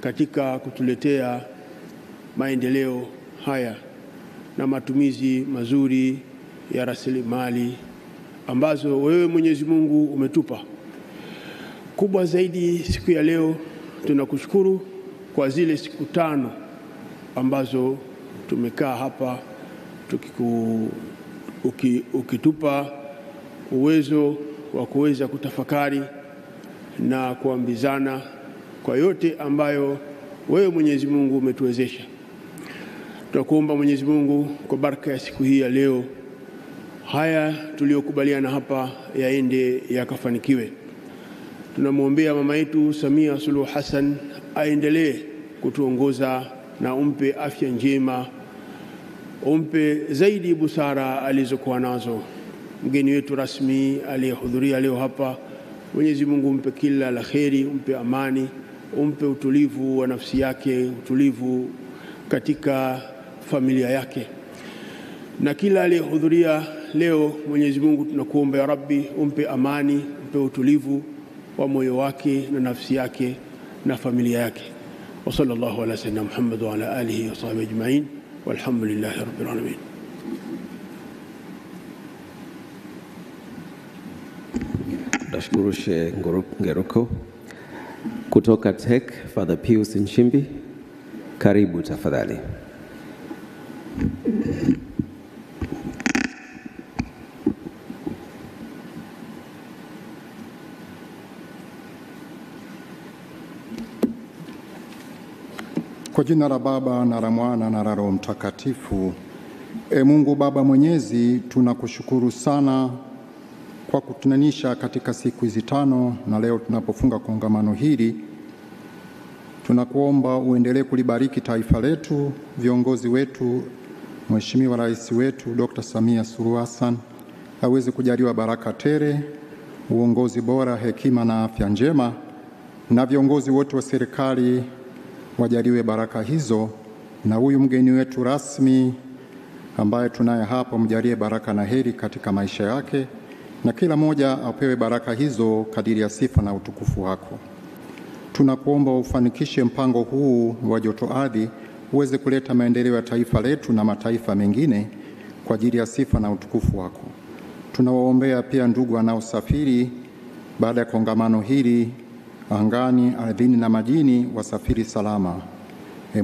katika kutuletea maendeleo haya na matumizi mazuri ya rasilimali ambazo wewe Mwenyezi Mungu umetupa. Kubwa zaidi siku ya leo tunakushukuru kwa zile siku 5 ambazo tumekaa hapa ukitupa uwezo wa kuweza kutafakari na kuambizana kwa yote ambayo wewe Mwenyezi Mungu umetuwezesha. Tunakuomba Mwenyezi Mungu kwa baraka ya siku hii ya leo, haya tuliyokubaliana hapa yaende yakafanikiwe. Tunamwombea mama yetu Samia Suluhu Hassan aendelee kutuongoza na umpe afya njema, umpe zaidi busara alizokuwa nazo. Mgeni wetu rasmi aliyehudhuria leo hapa, Mwenyezi Mungu umpe kila la kheri, umpe amani, umpe utulivu wa nafsi yake, utulivu katika familia yake. Na kila aliyehudhuria leo, Mwenyezi Mungu tunakuomba ya Rabbi umpe amani, umpe utulivu wa moyo wake na nafsi yake na familia yake. Wa sallallahu ala sayyidina Muhammad wa ala alihi wa sahbihi ajma'in walhamdulillahi rabbil alamin. Nashukuru Sheikh Ngeruko. Kutoka TEC, Father Pius Nchimbi, karibu tafadhali. Kwa jina la Baba na la Mwana na la Roho Mtakatifu. Mungu Baba Mwenyezi, tunakushukuru sana kwa kutunanisha katika siku hizi 5, na leo tunapofunga kongamano hili. Tunakuomba uendelee kulibariki taifa letu, viongozi wetu Mheshimiwa Rais wetu Dr. Samia Suluhu Hassan aweze kujaliwa baraka tele, uongozi bora, hekima na afya njema, na viongozi wote wa serikali wajaliwe baraka hizo, na huyu mgeni wetu rasmi ambaye tunaye hapa mjalie baraka na heri katika maisha yake, na kila moja apewe baraka hizo kadiri ya sifa na utukufu wako. Tunakuomba ufanikishe mpango huu wa joto ardhi uweze kuleta maendeleo ya taifa letu na mataifa mengine kwa ajili ya sifa na utukufu wako. Tunawaombea pia ndugu wanaosafiri baada ya kongamano hili angani, ardhini na majini, wasafiri salama.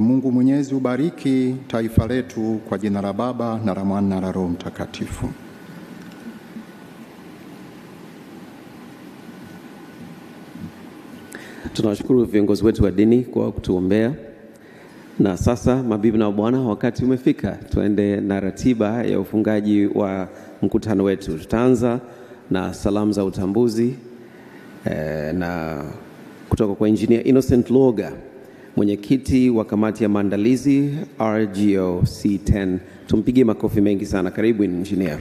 Mungu Mwenyezi ubariki taifa letu kwa jina la Baba na la Mwana na la Roho Mtakatifu. Tunawashukuru viongozi wetu wa dini kwa kutuombea. Na sasa mabibi na bwana, wakati umefika tuende na ratiba ya ufungaji wa mkutano wetu. Tutaanza na salamu za utambuzi na kutoka kwa Engineer Innocent Loga, mwenyekiti wa kamati ya maandalizi ARGeo-C10. Tumpigie makofi mengi sana. Karibu engineer.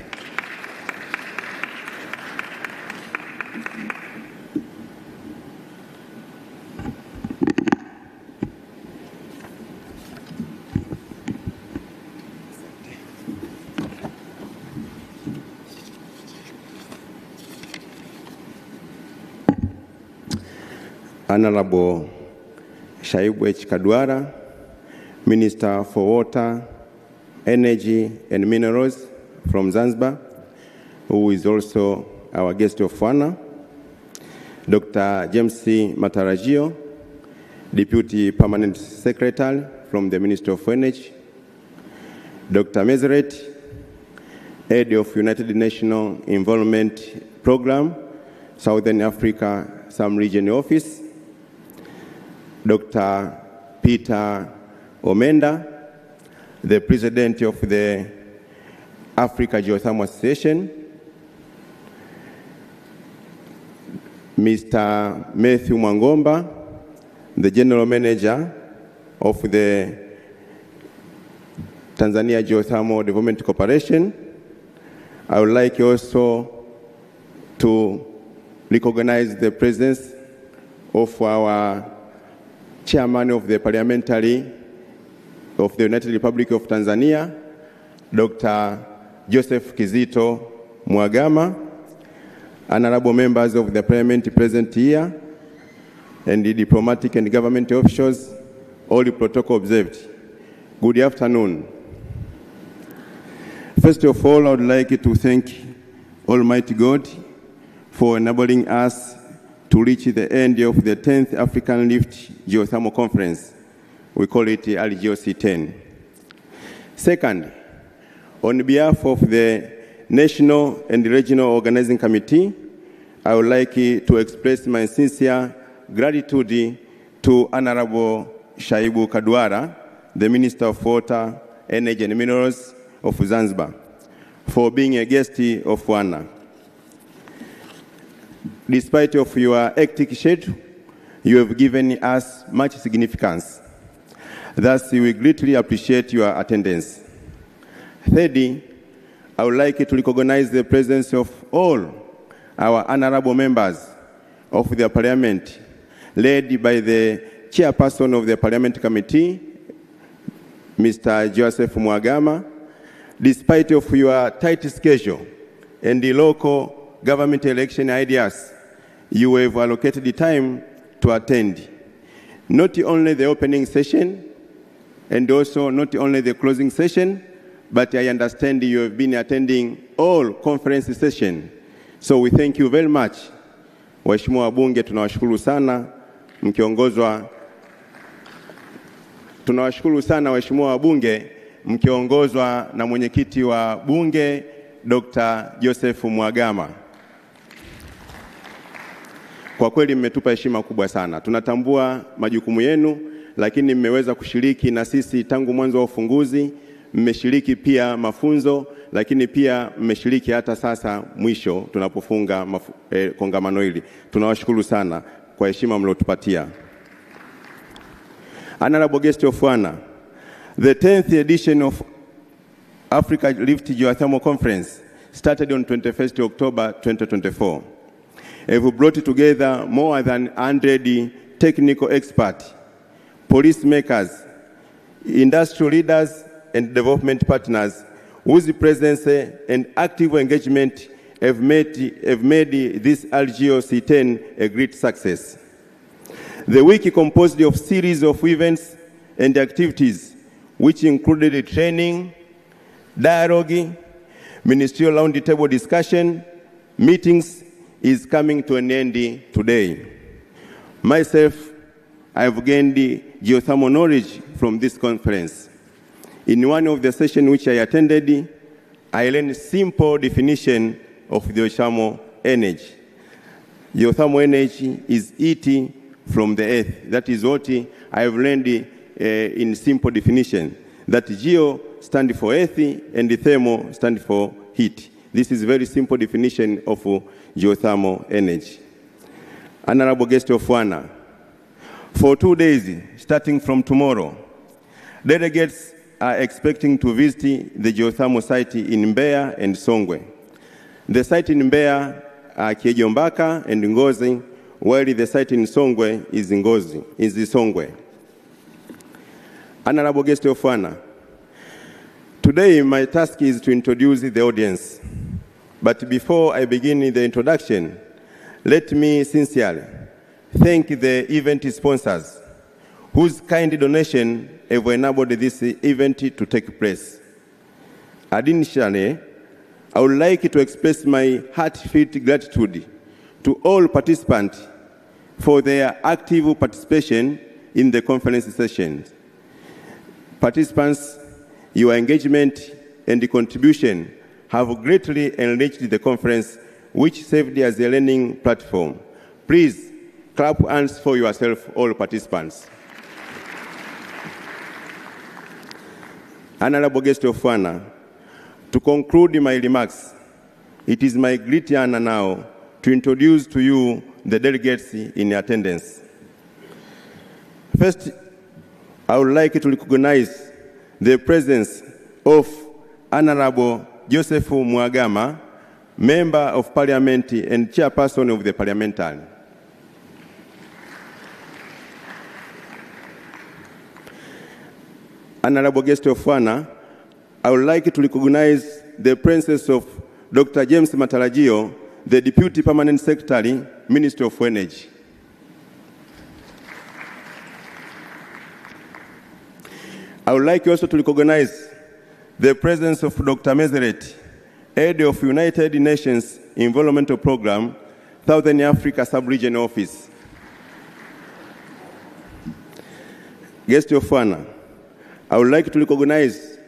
Honorable Shaibu H. Kadwara, Minister for Water, Energy and Minerals from Zanzibar, who is also our guest of honor. Dr. James C. Matarajio, Deputy Permanent Secretary from the Ministry of Energy. Dr. Mezeret, Head of United Nations Environment Program, Southern Africa, Sam Region Office. Dr. Peter Omenda, the President of the Africa Geothermal Association. Mr. Matthew Mwangomba, the General Manager of the Tanzania Geothermal Development Corporation. I would like also to recognize the presence of our Chairman of the Parliamentary of the United Republic of Tanzania, Dr. Joseph Kizito Mwagama, honorable members of the Parliament present here, and the diplomatic and government officials, all the protocol observed. Good afternoon. First of all, I would like to thank Almighty God for enabling us to reach the end of the 10th African Rift Geothermal Conference. We call it ARGeo-C10. Second, on behalf of the National and Regional Organizing Committee, I would like to express my sincere gratitude to Honorable Shaibu Kadwara, the Minister of Water, Energy and Minerals of Zanzibar, for being a guest of honor. Despite of your hectic schedule, you have given us much significance. Thus, we greatly appreciate your attendance. Thirdly, I would like to recognize the presence of all our honorable members of the Parliament, led by the Chairperson of the Parliament Committee, Mr. Joseph Mwagama. Despite of your tight schedule and the local government election ideas, you have allocated the time to attend not only the opening session and also not only the closing session, but I understand you have been attending all conference sessions. So we thank you very much. Waheshimiwa wabunge, tunawashukuru sana mkiongozwa. Tunawashukuru sana waheshimiwa wabunge mkiongozwa na mwenyekiti wa bunge Dr. Joseph Mwagama. Kwa kweli mmetupa heshima kubwa sana. Tunatambua majukumu yenu, lakini mmeweza kushiriki na sisi tangu mwanzo wa ufunguzi, mmeshiriki pia mafunzo, lakini pia mmeshiriki hata sasa mwisho tunapofunga kongamano hili. Tunawashukuru sana kwa heshima mliotupatia. Honorable guest of honor, the 10th edition of Africa Rift Geothermal Conference started on 21st October 2024. Have brought together more than 100 technical experts, policymakers, industrial leaders, and development partners whose presence and active engagement have made this ARGeo-C10 a great success. The week composed of series of events and activities which included training, dialogue, ministerial roundtable discussion, meetings, is coming to an end today. Myself, I have gained geothermal knowledge from this conference. In one of the sessions which I attended, I learned simple definition of geothermal energy. Geothermal energy is heat from the earth. That is what I have learned in simple definition. That geo stands for earth and the thermal stands for heat. This is a very simple definition of geothermal energy. Honorable guest of honor, for 2 days, starting from tomorrow, delegates are expecting to visit the geothermal site in Mbeya and Songwe. The site in Mbeya are Kiejombaka and Ngozi, while the site in Songwe is Songwe. Honorable guest of honor, today my task is to introduce the audience. But before I begin the introduction, let me sincerely thank the event sponsors whose kind donation have enabled this event to take place. Additionally, I would like to express my heartfelt gratitude to all participants for their active participation in the conference sessions. Participants, your engagement and contribution have greatly enriched the conference, which served as a learning platform. Please clap hands for yourself, all participants. Honorable guest of honor, to conclude my remarks, it is my great honor now to introduce to you the delegates in attendance. First, I would like to recognize the presence of Honorable Joseph Mwagama, Member of Parliament and Chairperson of the Parliamentary. Honorable guest of honor, I would like to recognize the presence of Dr. James Matarajio, the Deputy Permanent Secretary, Minister of Energy. I would like also to recognize the presence of Dr. Mezeret, Head of United Nations Environmental Program, Southern Africa Sub-Regional Office. Guest of honor, I would like to recognize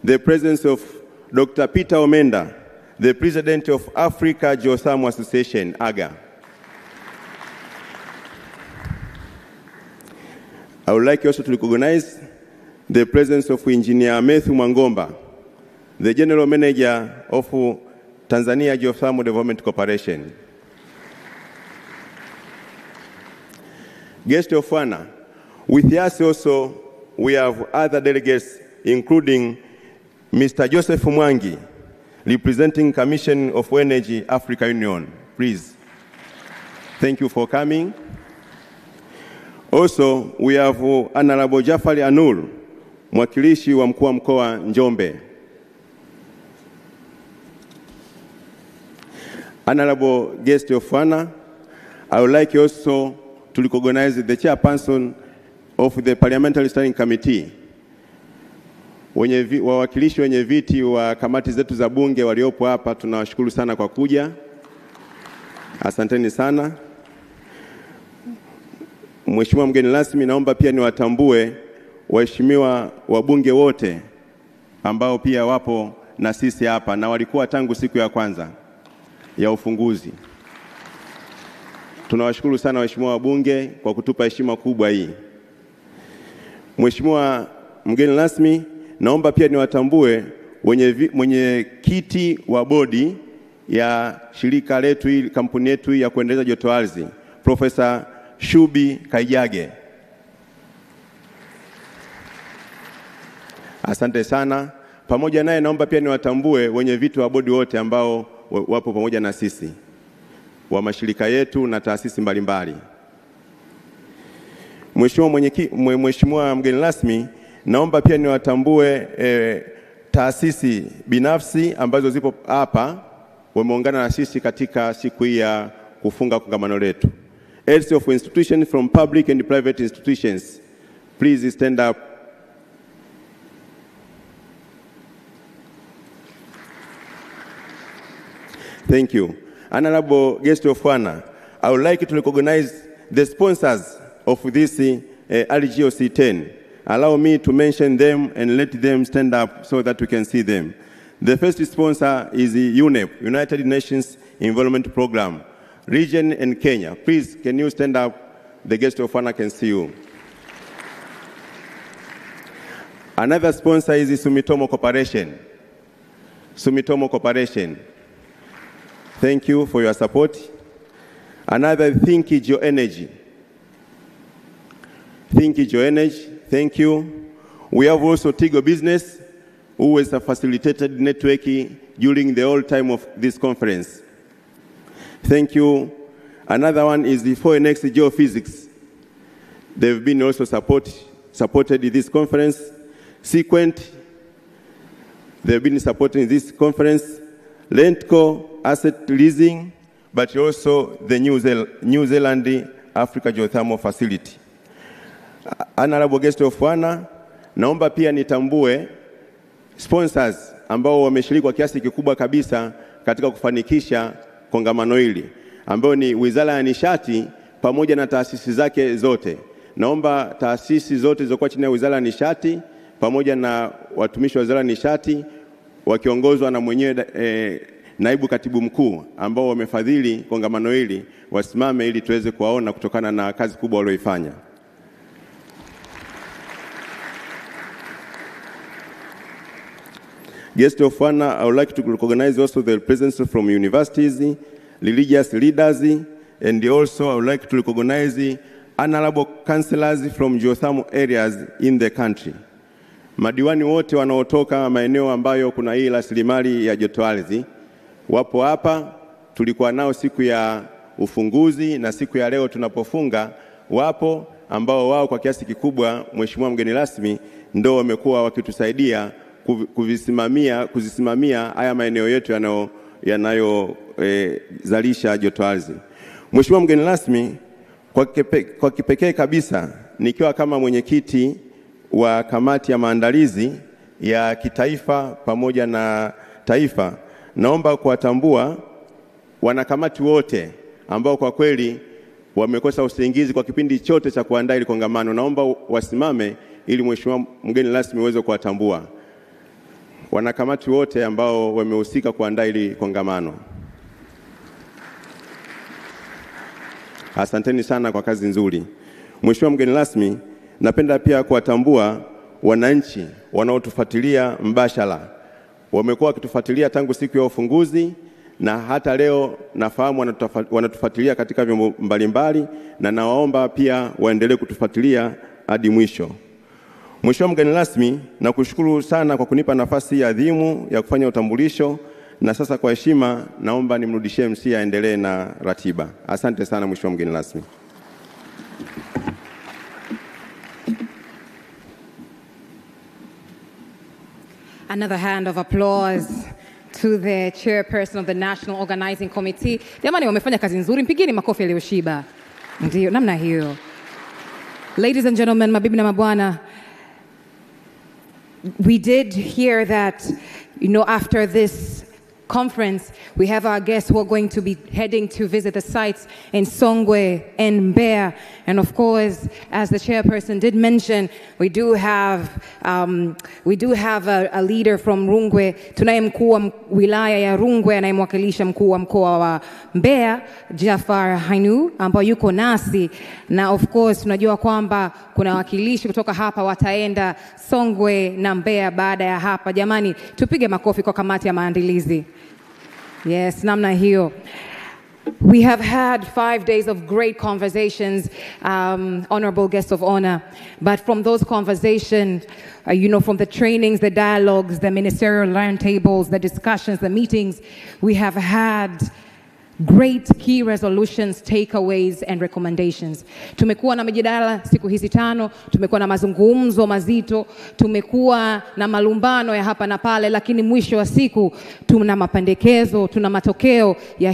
the presence of Dr. Peter Omenda, the President of Africa Geothermal Association, AGA. I would like also to recognize the presence of Engineer Matthew Mwangomba, the General Manager of Tanzania Geothermal Development Corporation. Guest of honor, with us also we have other delegates, including Mr. Joseph Mwangi, representing Commission of Energy Africa Union. Please. Thank you for coming. Also, we have Honorable Jafari Anur, mwakilishi wa mkuu wa mkoa Njombe. Honorable guest of honor, I would like also to recognize the chairperson of the Parliamentary Standing Committee, wawakilishi wenye viti wa kamati zetu za bunge waliopo hapa, tunawashukuru sana kwa kuja. Asanteni sana. Mheshimiwa mgeni rasmi, naomba pia niwatambue waheshimiwa wabunge wote ambao pia wapo na sisi hapa na walikuwa tangu siku ya kwanza ya ufunguzi. Tunawashukuru sana waheshimiwa wabunge kwa kutupa heshima kubwa hii. Mheshimiwa mgeni rasmi, naomba pia niwatambue mwenye kiti wa bodi ya shirika letu hili, kampuni yetu ya kuendeleza joto ardhi, Profesa Shubi Kaijage. Asante sana. pamoja naye naomba pia niwatambue wenye viti wa bodi wote ambao wapo pamoja na sisi wa mashirika yetu na taasisi mbalimbali. Mheshimiwa mgeni rasmi, naomba pia niwatambue taasisi binafsi ambazo zipo hapa wameungana na sisi katika siku hii ya kufunga kongamano letu. Heads of institutions from public and private institutions, please stand up. Thank you. Honorable guest of honor, I would like to recognize the sponsors of this ARGeo-C10. Allow me to mention them and let them stand up so that we can see them. The first sponsor is the UNEP, United Nations Environment Program, region and Kenya. Please, can you stand up? The guest of honor can see you. Another sponsor is the Sumitomo Corporation. Sumitomo Corporation. Thank you for your support. Another, GEOEnergy. GEOEnergy, thank you. We have also Tigo Business, who has facilitated networking during the whole time of this conference. Thank you. Another one is the 4NX Geophysics. They've been also supported in this conference. Sequent, they've been supporting this conference. Lentco Asset Leasing, but also the New Zealand Africa Geothermal Facility. Honorable guest of honor, naomba pia nitambue sponsors ambao wameshiriki kwa kiasi kikubwa kabisa katika kufanikisha kongamano hili, ambao ni Wizara ya Nishati pamoja na taasisi zake zote. Naomba taasisi zote zilizokuwa chini ya Wizara ya Nishati pamoja na watumishi wa Wizara ya Nishati wakiongozwa na mwenyewe naibu katibu mkuu ambao wamefadhili kongamano hili wasimame ili tuweze kuwaona kutokana na kazi kubwa walioifanya. Guest of honor, I would like to recognize also the presence from universities, religious leaders, and also I would like to recognize the honorable councillors from geothermal areas in the country. Madiwani wote wanaotoka maeneo ambayo kuna hii rasilimali ya joto ardhi wapo hapa. Tulikuwa nao siku ya ufunguzi na siku ya leo tunapofunga wapo, ambao wao kwa kiasi kikubwa Mheshimiwa mgeni rasmi ndio wamekuwa wakitusaidia kuzisimamia haya maeneo yetu yanayozalisha joto ardhi. Mheshimiwa mgeni rasmi, kwa kipekee kabisa nikiwa kama mwenyekiti wa kamati ya maandalizi ya kitaifa pamoja na taifa, naomba kuwatambua wanakamati wote ambao kwa kweli wamekosa usingizi kwa kipindi chote cha kuandaa ile kongamano. Naomba wasimame ili Mheshimiwa mgeni rasmi uweze kuwatambua wanakamati wote ambao wamehusika kuandaa ile kongamano. Asanteni sana kwa kazi nzuri. Mheshimiwa mgeni rasmi, napenda pia kuwatambua wananchi wanaotufuatilia mbashara. Wamekuwa wakitufuatilia tangu siku ya ufunguzi na hata leo nafahamu wanatufuatilia katika vyombo mbalimbali, na nawaomba pia waendelee kutufuatilia hadi mwisho. Mheshimiwa mgeni rasmi, nakushukuru sana kwa kunipa nafasi ya adhimu ya kufanya utambulisho, na sasa kwa heshima naomba nimrudishie MC aendelee na ratiba. Asante sana Mheshimiwa mgeni rasmi. Another hand of applause to the chairperson of the National Organizing Committee. Jamani, wamefanya kazi nzuri, mpigeni makofi yaliyoshiba. Ndio, namna hiyo. Ladies and gentlemen, mabibi na mabwana, we did hear that, after this conference, we have our guests who are going to be heading to visit the sites in Songwe and Mbeya. And of course, as the chairperson did mention, we do have a leader from Rungwe. Tunaye mkuu wa wilaya ya Rungwe anayemwakilisha mkuu wa mkoa wa Mbeya, Jafar Hainu, ambao yuko nasi. Na of course, tunajua kwamba kuna wakilishi kutoka hapa wataenda Songwe na Mbeya baada ya hapa. Jamani, tupige makofi kwa kamati ya maandalizi. Yes, namna hiyo. We have had 5 days of great conversations, honorable guests of honor. But from those conversations, from the trainings, the dialogues, the ministerial roundtables, the discussions, the meetings, we have had great key resolutions, takeaways and recommendations. Tumekuwa na mijadala siku hizi 5, tumekuwa na mazungumzo mazito, tumekuwa na malumbano ya hapa na pale, lakini mwisho wa siku tuna mapendekezo, tuna matokeo ya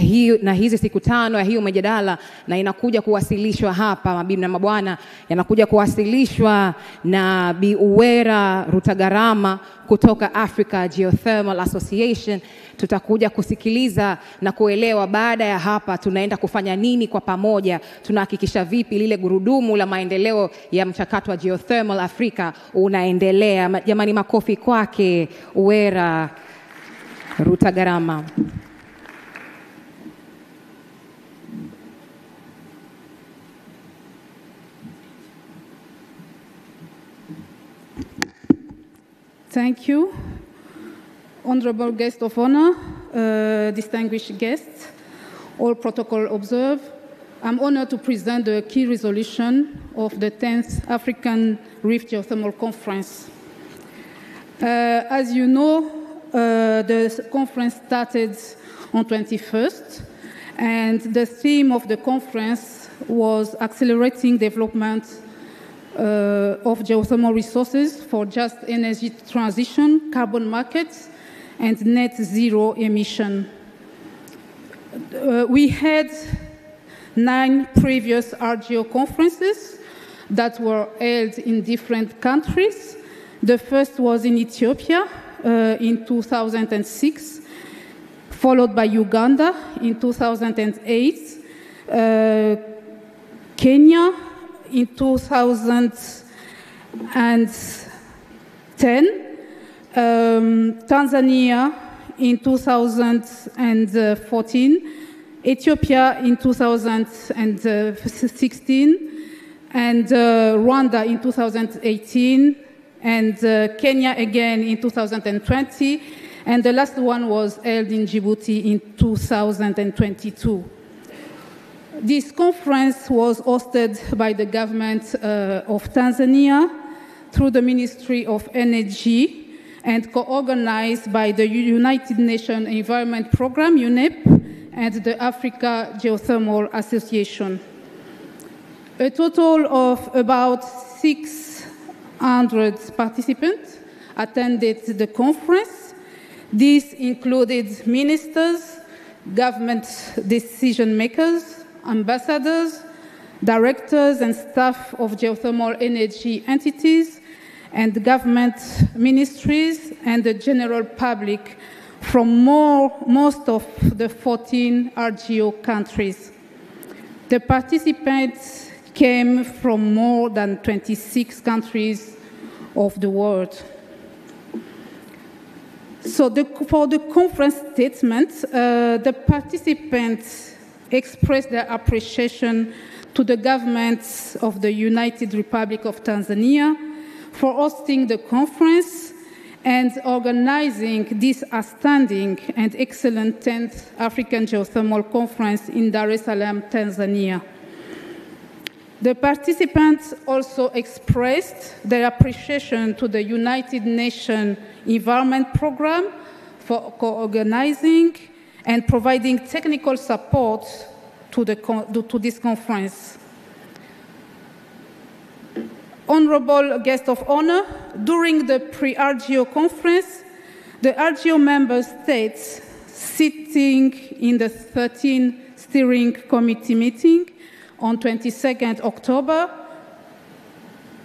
hizi siku 5 ya hiyo mijadala, na inakuja kuwasilishwa hapa, mabibi na mabwana, yanakuja kuwasilishwa na Bi Uwera Rutagarama kutoka Africa Geothermal Association. Tutakuja kusikiliza na kuelewa baada ya hapa tunaenda kufanya nini kwa pamoja, tunahakikisha vipi lile gurudumu la maendeleo ya mchakato wa geothermal Afrika unaendelea. Jamani, makofi kwake Uwera Rutagarama. Thank you. Honorable guest of honor, distinguished guests, all protocol observed. I'm honored to present the key resolution of the 10th African Rift Geothermal Conference. As you know, the conference started on 21st, and the theme of the conference was accelerating development of geothermal resources for just energy transition, carbon markets, and net zero emission. We had 9 previous ARGeo conferences that were held in different countries. The first was in Ethiopia in 2006, followed by Uganda in 2008, Kenya in 2010, Tanzania in 2014, Ethiopia in 2016, and Rwanda in 2018, and Kenya again in 2020, and the last one was held in Djibouti in 2022. This conference was hosted by the government of Tanzania through the Ministry of Energy and co-organized by the United Nations Environment Programme, UNEP, and the Africa Geothermal Association. A total of about 600 participants attended the conference. This included ministers, government decision makers, ambassadors, directors and staff of geothermal energy entities, and government ministries, and the general public from most of the 14 ARGeo countries. The participants came from more than 26 countries of the world. So for the conference statement, the participants expressed their appreciation to the governments of the United Republic of Tanzania for hosting the conference and organizing this outstanding and excellent 10th African Geothermal Conference in Dar es Salaam, Tanzania. The participants also expressed their appreciation to the United Nations Environment Programme for co-organizing and providing technical support to this conference. Honorable guest of honor, during the pre-ARGeo conference, the ARGeo member states sitting in the 13th steering committee meeting on 22nd October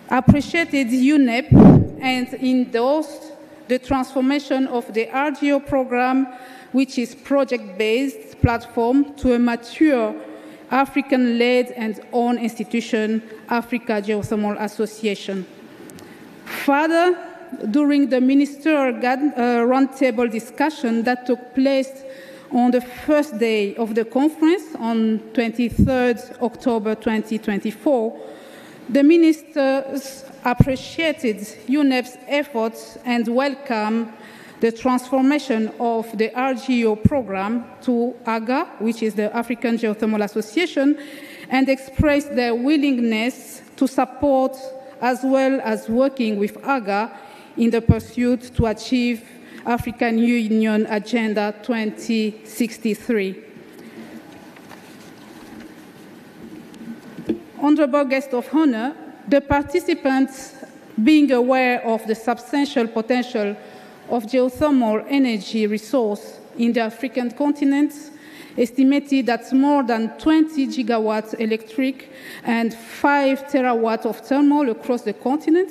appreciated UNEP and endorsed the transformation of the ARGeo program, which is project-based platform, to a mature African-led and owned institution, Africa Geothermal Association. Further, during the ministerial roundtable discussion that took place on the first day of the conference on 23rd October 2024, the ministers appreciated UNEP's efforts and welcomed the transformation of the ARGeo program to AGA, which is the African Geothermal Association, and expressed their willingness to support as well as working with AGA in the pursuit to achieve African Union Agenda 2063. Honorable guest of honor, the participants, being aware of the substantial potential of geothermal energy resource in the African continent, estimated that more than 20 gigawatts electric and 5 terawatts of thermal across the continent,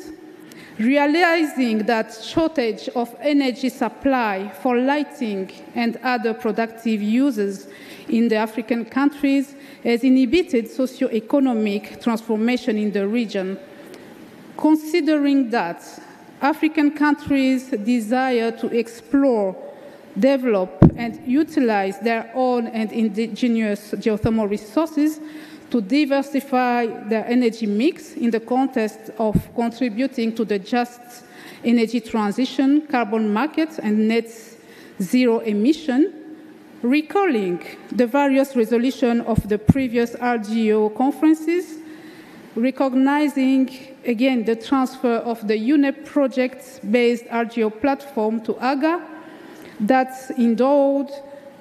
realizing that shortage of energy supply for lighting and other productive uses in the African countries has inhibited socio-economic transformation in the region. Considering that African countries desire to explore, develop, and utilize their own and indigenous geothermal resources to diversify their energy mix in the context of contributing to the just energy transition, carbon market, and net zero emission, recalling the various resolutions of the previous ARGeo conferences, recognizing again the transfer of the UNEP project-based ARGeo platform to AGA that endowed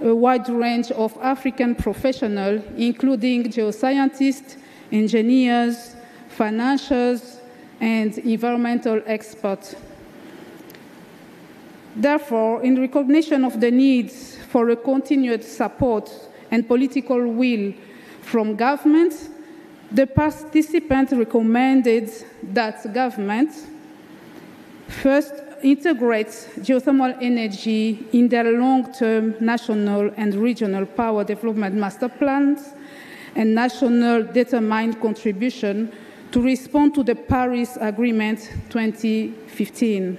a wide range of African professionals, including geoscientists, engineers, financiers, and environmental experts. Therefore, in recognition of the needs for a continued support and political will from governments, the participants recommended that government first integrate geothermal energy in their long-term national and regional power development master plans and national determined contribution to respond to the Paris Agreement 2015.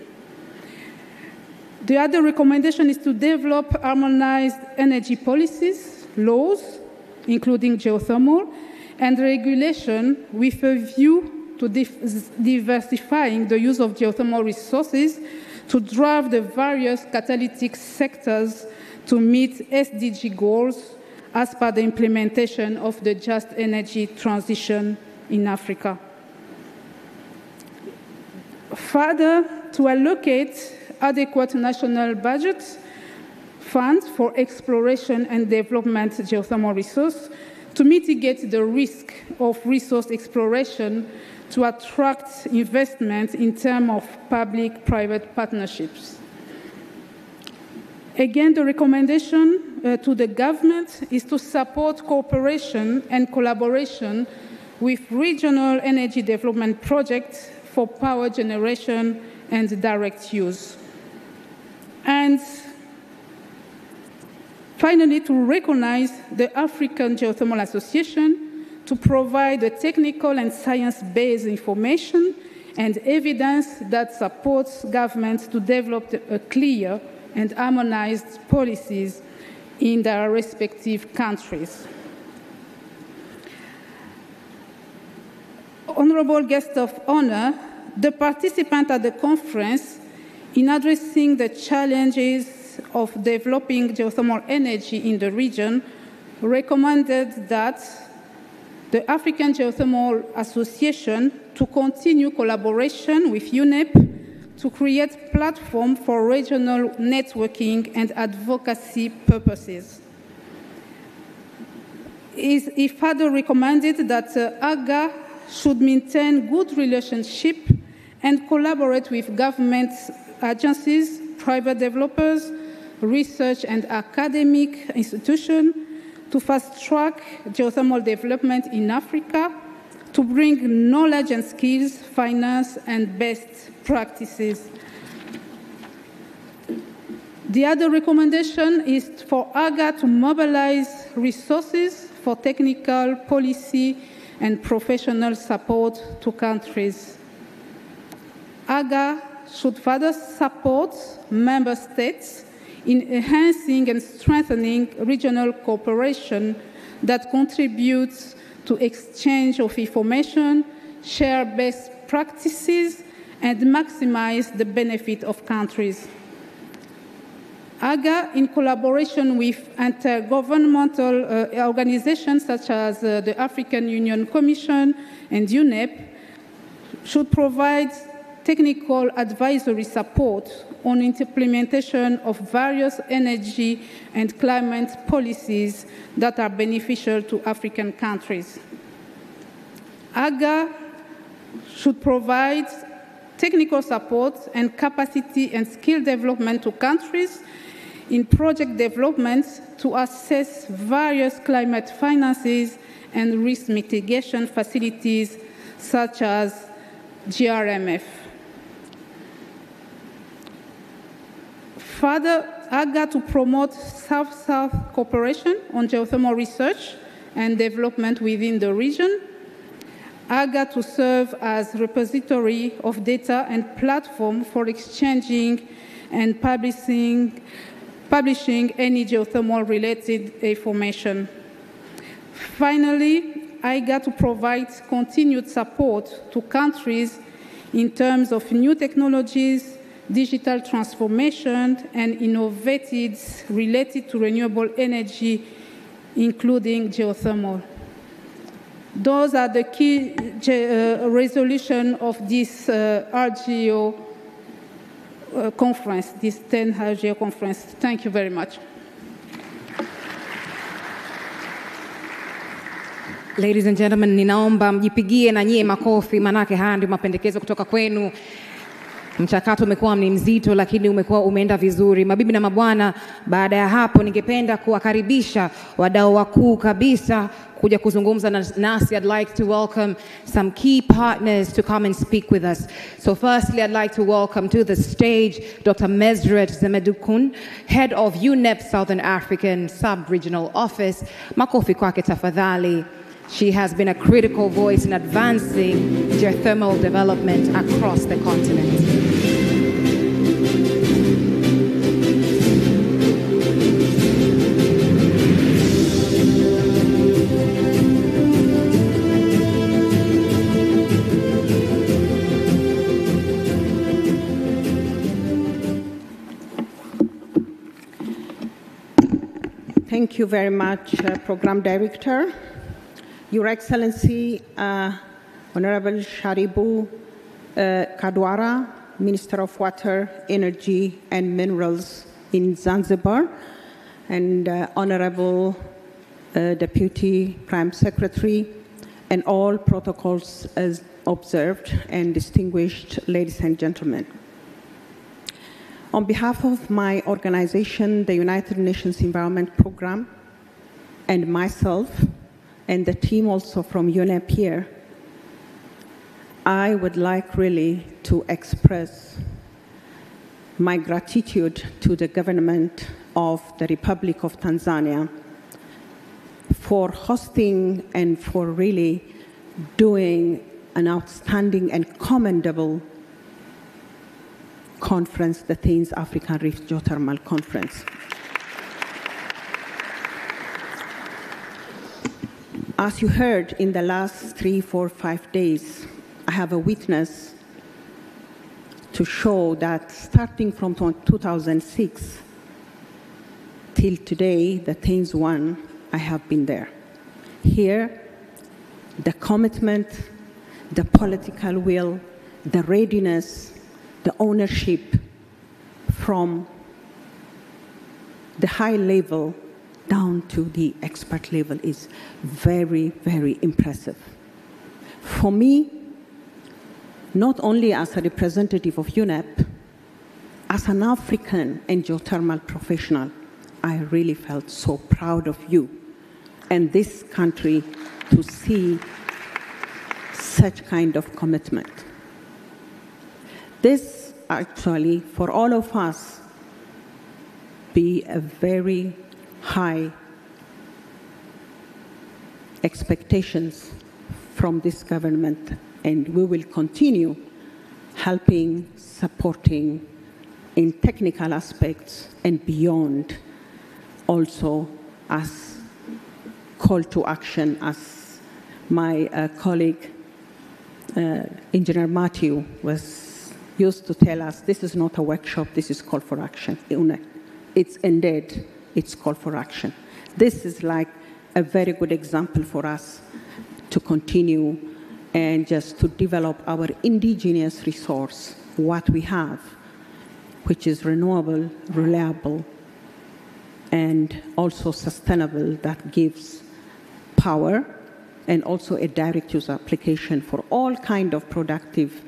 The other recommendation is to develop harmonized energy policies, laws, including geothermal, and regulation with a view to diversifying the use of geothermal resources to drive the various catalytic sectors to meet SDG goals as per the implementation of the just energy transition in Africa. Further, to allocate adequate national budget funds for exploration and development geothermal resource to mitigate the risk of resource exploration to attract investment in terms of public-private partnerships. Again, the recommendation to the government is to support cooperation and collaboration with regional energy development projects for power generation and direct use. And finally, to recognize the African Geothermal Association to provide the technical and science-based information and evidence that supports governments to develop a clear and harmonized policies in their respective countries. Honorable guest of honor, the participant at the conference, in addressing the challenges of developing geothermal energy in the region, recommended that the African Geothermal Association to continue collaboration with UNEP to create platform for regional networking and advocacy purposes. He further recommended that AGA should maintain good relationship and collaborate with government agencies, private developers, research and academic institutions to fast-track geothermal development in Africa, to bring knowledge and skills, finance, and best practices. The other recommendation is for AGA to mobilize resources for technical, policy, and professional support to countries. AGA should further support member states in enhancing and strengthening regional cooperation that contributes to exchange of information, share best practices, and maximize the benefit of countries. ARGA, in collaboration with intergovernmental organizations such as the African Union Commission and UNEP, should provide technical advisory support on implementation of various energy and climate policies that are beneficial to African countries. ARGA should provide technical support and capacity and skill development to countries in project development to assess various climate finances and risk mitigation facilities such as GRMF. Further, ARGA to promote South-South cooperation on geothermal research and development within the region. ARGA to serve as repository of data and platform for exchanging and publishing any geothermal-related information. Finally, ARGA to provide continued support to countries in terms of new technologies, digital transformation, and innovatives related to renewable energy, including geothermal. Those are the key resolutions of this ARGeo conference, this 10th ARGeo conference. Thank you very much. Ladies and gentlemen, ninaomba mjipigie na nyie makofi, manake haya ndio mapendekezo kutoka kwenu. Mchakato umekuwa ni mzito, lakini umeenda vizuri. Mabibi na mabwana, baada ya hapo ningependa kuwakaribisha wadau wakuu kabisa kuja kuzungumza nasi. I'd like to welcome some key partners to come and speak with us. So firstly, I'd like to welcome to the stage Dr. Mesret Zemedukun, Head of UNEP Southern African Sub-Regional Office. Makofi kwake tafadhali. She has been a critical voice in advancing geothermal development across the continent. Thank you very much, Program Director. Your Excellency, Honorable Sharibu Kadwara, Minister of Water, Energy and Minerals in Zanzibar, and Honorable Deputy Prime Secretary, and all protocols as observed, and distinguished ladies and gentlemen. On behalf of my organization, the United Nations Environment Programme, and myself, and the team also from UNEP here, I would like really to express my gratitude to the government of the Republic of Tanzania for hosting and for really doing an outstanding and commendable conference, the 10th African Rift Geothermal Conference. As you heard in the last 3, 4, 5 days, I have a witness to show that starting from 2006 till today, the 10th one, I have been there. Here, the commitment, the political will, the readiness, the ownership from the high level down to the expert level is very, very impressive. For me, not only as a representative of UNEP, as an African and geothermal professional, I really felt so proud of you and this country to see such kind of commitment. This actually, for all of us, be a very high expectations from this government, and we will continue helping, supporting in technical aspects and beyond, also as call to action, as my colleague, Engineer Matthew, used to tell us, this is not a workshop, this is call for action. it's ended its call for action. This is like a very good example for us to continue and just to develop our indigenous resource, what we have, which is renewable, reliable, and also sustainable, that gives power and also a direct use application for all kind of productive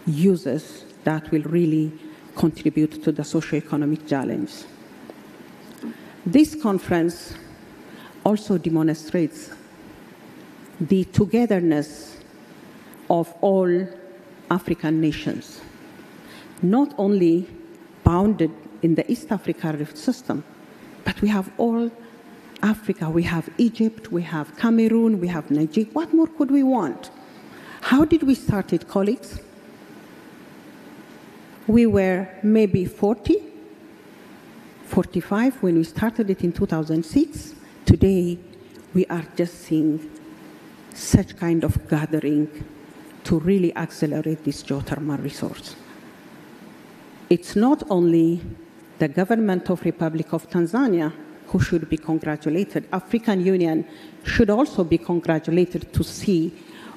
uses that will really contribute to the socio-economic challenge. This conference also demonstrates the togetherness of all African nations, not only bounded in the East Africa Rift system, but we have all Africa. We have Egypt, we have Cameroon, we have Nigeria. What more could we want? How did we start it, colleagues? We were maybe 40, 45 when we started it in 2006. Today, we are just seeing such kind of gathering to really accelerate this geothermal resource. It's not only the government of Republic of Tanzania who should be congratulated. African Union should also be congratulated to see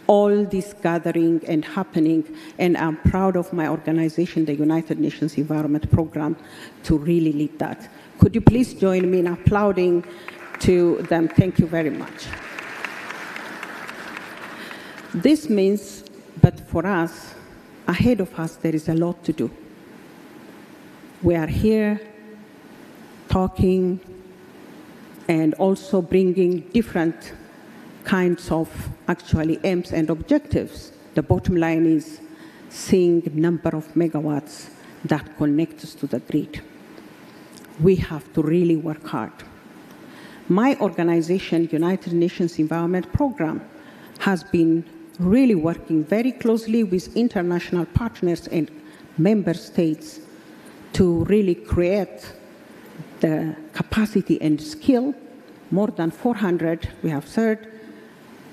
all this gathering and happening, and I'm proud of my organization, the United Nations Environment Program, to really lead that. Could you please join me in applauding to them? Thank you very much. This means, but for us, ahead of us, there is a lot to do. We are here talking and also bringing different kinds of actually aims and objectives. The bottom line is seeing number of megawatts that connect us to the grid. We have to really work hard. My organization, United Nations Environment Program, has been really working very closely with international partners and member states to really create the capacity and skill. More than 400 we have served,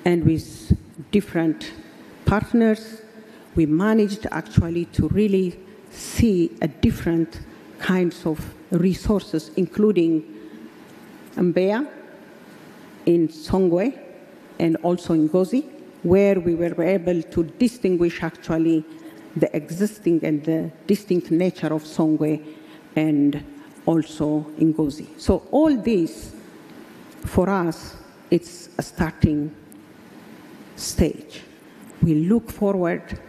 and with different partners, we managed actually to really see a different kinds of resources, including Mbeya, in Songwe, and also in Ngozi, where we were able to distinguish actually the existing and the distinct nature of Songwe and also in Ngozi. So all this, for us, it's a starting stage. We look forward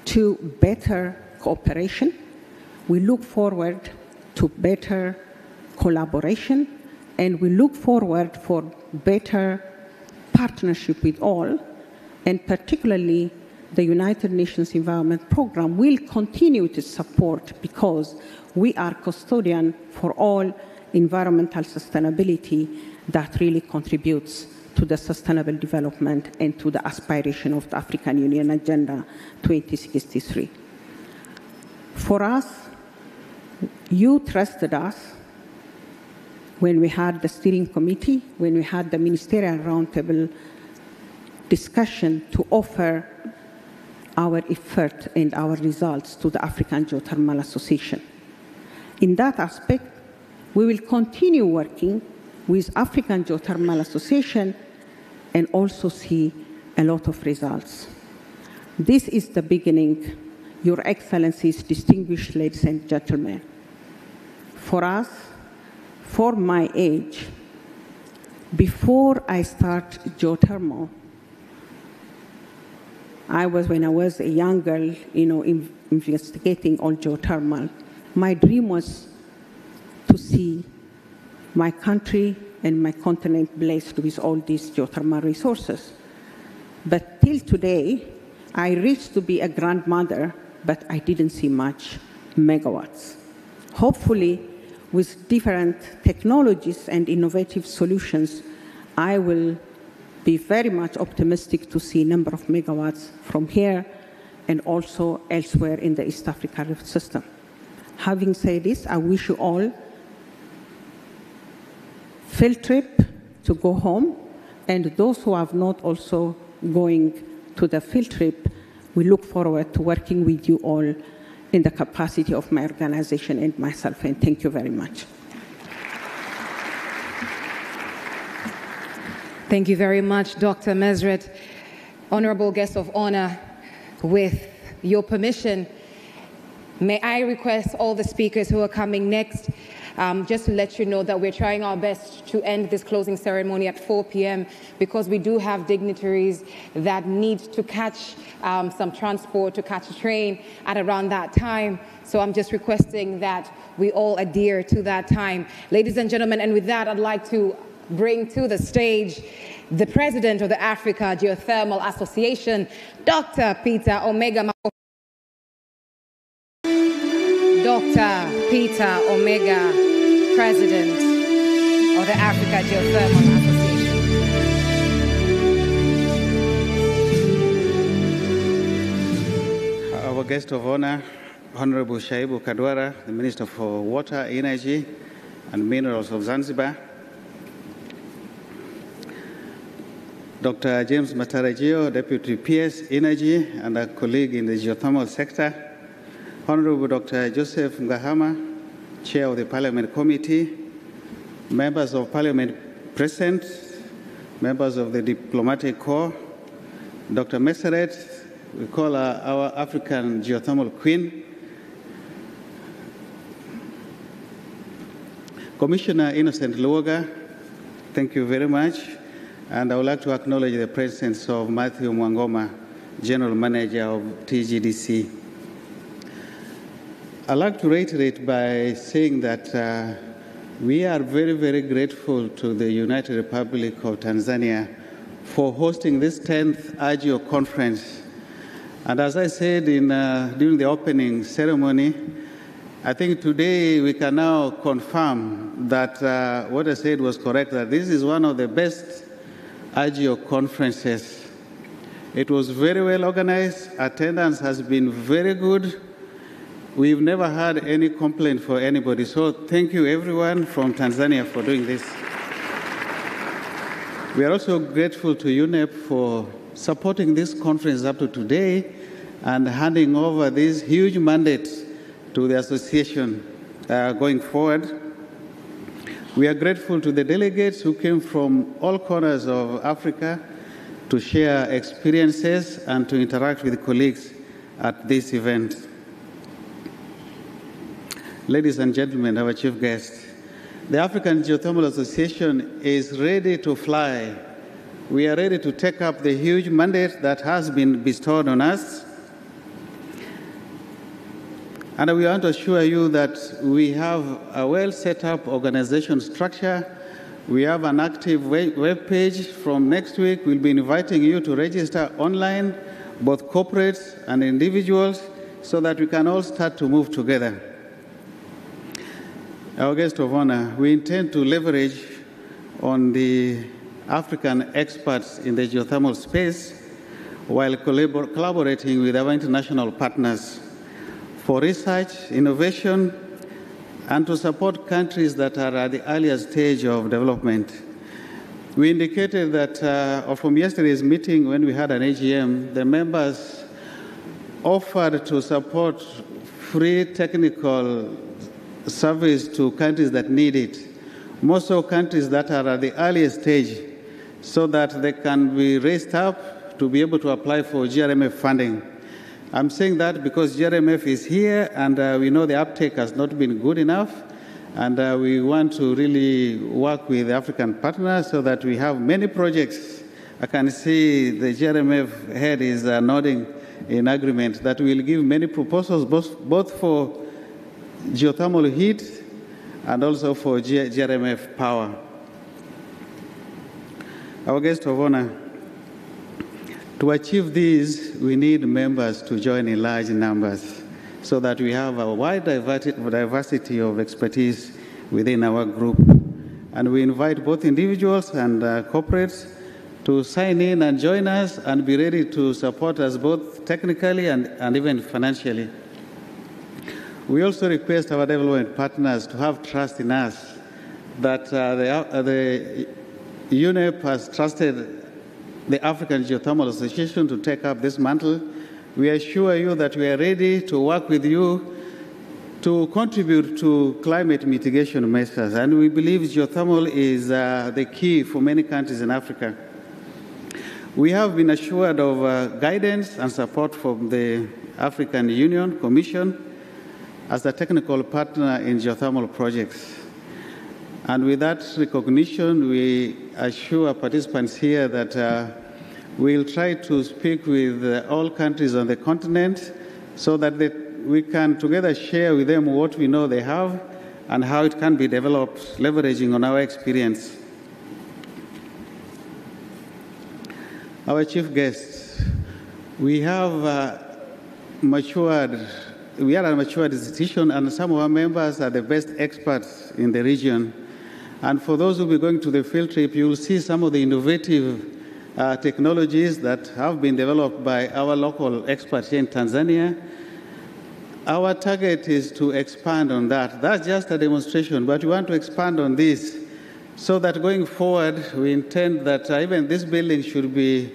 to better cooperation. We look forward to better collaboration, and we look forward for better partnership with all, and particularly the United Nations Environment Program will continue to support, because we are custodian for all environmental sustainability that really contributes to the sustainable development and to the aspiration of the African Union Agenda 2063. For us, you trusted us when we had the steering committee, when we had the ministerial roundtable discussion to offer our effort and our results to the African Geothermal Association. In that aspect, we will continue working with African Geothermal Association and also see a lot of results. This is the beginning, Your Excellencies, distinguished ladies and gentlemen. For us, for my age, before I start geothermal, when I was a young girl, investigating all geothermal, my dream was to see my country and my continent blessed with all these geothermal resources. But till today, I reached to be a grandmother, but I didn't see much megawatts. Hopefully, with different technologies and innovative solutions, I will be very much optimistic to see number of megawatts from here and also elsewhere in the East Africa Rift system. Having said this, I wish you all field trip to go home, and those who have not also going to the field trip, we look forward to working with you all in the capacity of my organization and myself, and thank you very much. Thank you very much, Dr. Mesret. Honorable guest of honor, with your permission, may I request all the speakers who are coming next, just to let you know that we're trying our best to end this closing ceremony at 4 p.m. because we do have dignitaries that need to catch some transport, to catch a train at around that time. So I'm just requesting that we all adhere to that time. Ladies and gentlemen, and with that, I'd like to bring to the stage the president of the Africa Geothermal Association, Dr. Peter Omega. Dr. Peter Omega, president of the Africa Geothermal Association. Our guest of honor, Honorable Shaibu Kadwara, the Minister for Water, Energy and Minerals of Zanzibar. Dr. James Matarajio, Deputy PS, Energy and a colleague in the geothermal sector. Honorable Dr. Joseph Ngahama, Chair of the Parliament Committee, members of Parliament present, members of the Diplomatic Corps, Dr. Meseret, we call her our African Geothermal Queen, Commissioner Innocent Luoga, thank you very much. And I would like to acknowledge the presence of Matthew Mwangoma, General Manager of TGDC. I'd like to reiterate by saying that we are very, very grateful to the United Republic of Tanzania for hosting this 10th ARGeo conference. And as I said during the opening ceremony, I think today we can now confirm that what I said was correct, that this is one of the best ARGeo conferences. It was very well organized. Attendance has been very good. We've never had any complaint for anybody. So thank you everyone from Tanzania for doing this. We are also grateful to UNEP for supporting this conference up to today and handing over this huge mandate to the association going forward. We are grateful to the delegates who came from all corners of Africa to share experiences and to interact with colleagues at this event. Ladies and gentlemen, our chief guest, the African Geothermal Association is ready to fly. We are ready to take up the huge mandate that has been bestowed on us. And we want to assure you that we have a well set up organization structure. We have an active web page. From next week, we'll be inviting you to register online, both corporates and individuals, so that we can all start to move together. Our guest of honor, we intend to leverage on the African experts in the geothermal space while collaborating with our international partners for research, innovation, and to support countries that are at the earlier stage of development. We indicated that from yesterday's meeting when we had an AGM, the members offered to support free technical service to countries that need it, more so countries that are at the earliest stage, so that they can be raised up to be able to apply for GRMF funding. I'm saying that because GRMF is here and we know the uptake has not been good enough, and we want to really work with African partners so that we have many projects. I can see the GRMF head is nodding in agreement that we'll give many proposals both for geothermal heat and also for GRMF power. Our guest of honor, to achieve this, we need members to join in large numbers so that we have a wide diversity of expertise within our group. And we invite both individuals and corporates to sign in and join us and be ready to support us both technically and even financially. We also request our development partners to have trust in us that the UNEP has trusted the African Geothermal Association to take up this mantle. We assure you that we are ready to work with you to contribute to climate mitigation measures, and we believe geothermal is the key for many countries in Africa. We have been assured of guidance and support from the African Union Commission as a technical partner in geothermal projects. And with that recognition, we assure participants here that we'll try to speak with all countries on the continent so that we can together share with them what we know they have and how it can be developed, leveraging on our experience. Our chief guests, we have matured. We are a mature institution, and some of our members are the best experts in the region. And for those who will be going to the field trip, you will see some of the innovative technologies that have been developed by our local experts here in Tanzania. Our target is to expand on that. That's just a demonstration, but we want to expand on this so that going forward, we intend that even this building should be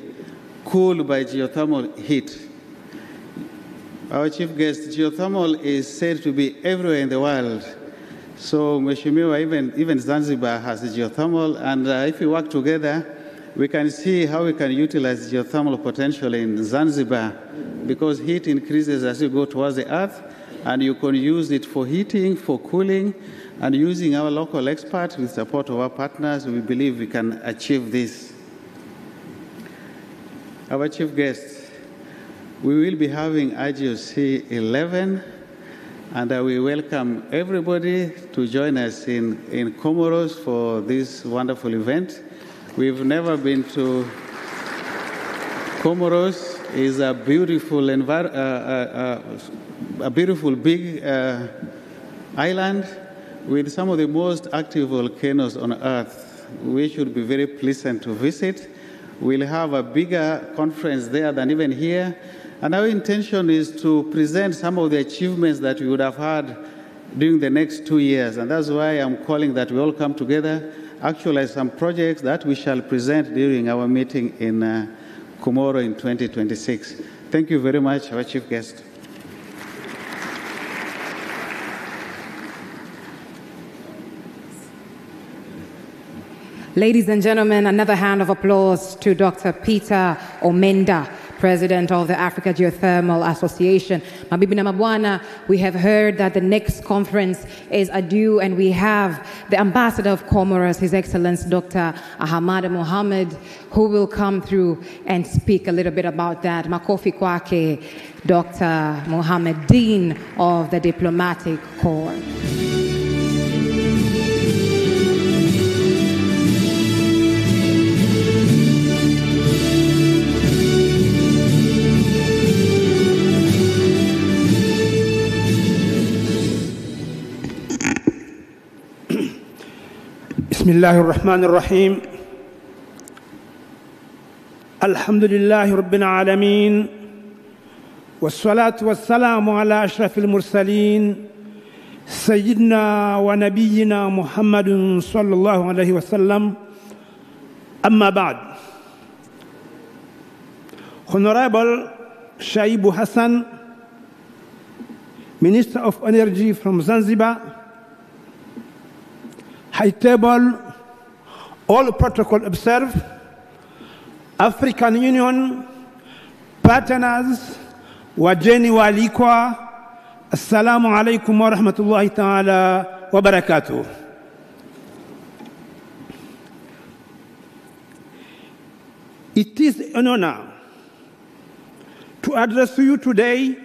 cooled by geothermal heat. Our chief guest, geothermal is said to be everywhere in the world. So, Mheshimiwa, even Zanzibar has a geothermal, and if we work together, we can see how we can utilize geothermal potential in Zanzibar, because heat increases as you go towards the earth, and you can use it for heating, for cooling, and using our local experts with support of our partners, we believe we can achieve this. Our chief guest, we will be having ARGeo-C10, and we welcome everybody to join us in Comoros for this wonderful event. We've never been to Comoros. It's a beautiful big island with some of the most active volcanoes on earth. We should be very pleasant to visit. We'll have a bigger conference there than even here. And our intention is to present some of the achievements that we would have had during the next 2 years. And that's why I'm calling that we all come together, actualize some projects that we shall present during our meeting in Komoro in 2026. Thank you very much, our chief guest. Ladies and gentlemen, another hand of applause to Dr. Peter Omenda, President of the Africa Geothermal Association. Mabibi na mabwana, we have heard that the next conference is due, and we have the Ambassador of Comoros, His Excellency Dr. Ahmad Mohamed, who will come through and speak a little bit about that. Makofi kwake, Dr. Mohamed, Dean of the Diplomatic Corps. بسم الله الرحمن الرحيم الحمد لله رب العالمين والصلاة والسلام على أشرف المرسلين سيدنا ونبينا محمد صلى الله عليه وسلم أما بعد. Honorable Shaibu Hassan, Minister of Energy from Zanzibar, High table, all protocol observed, African Union, partners, wageni waalikwa, assalamu alaikum wa rahmatullahi ta'ala wa barakatuh. It is an honor to address you today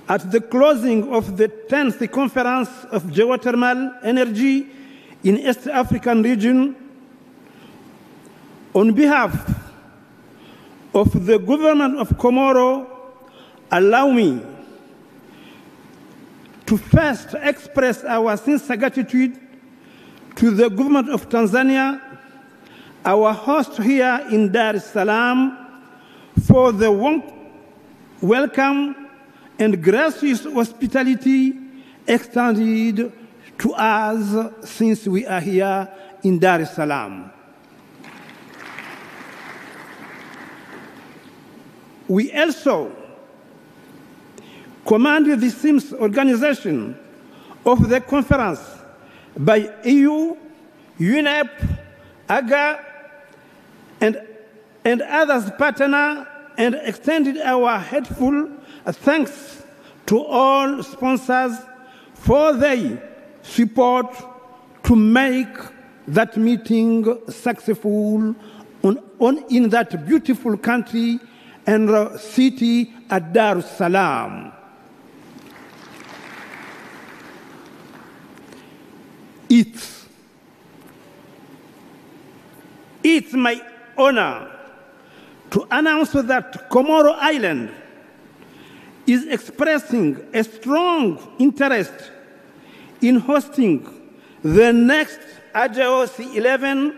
at the closing of the 10th Conference of Geothermal Energy in East African region. On behalf of the government of Comoro, allow me to first express our sincere gratitude to the government of Tanzania, our host here in Dar es Salaam, for the warm welcome and gracious hospitality extended to us since we are here in Dar es Salaam. We also commend the SIMS organization of the conference by EU, UNEP, ARGeo, and others partner, and extended our heartfelt thanks to all sponsors for their support to make that meeting successful in that beautiful country and city at Dar es Salaam. It's my honor to announce that Comoro Island is expressing a strong interest in hosting the next ARGeo-C10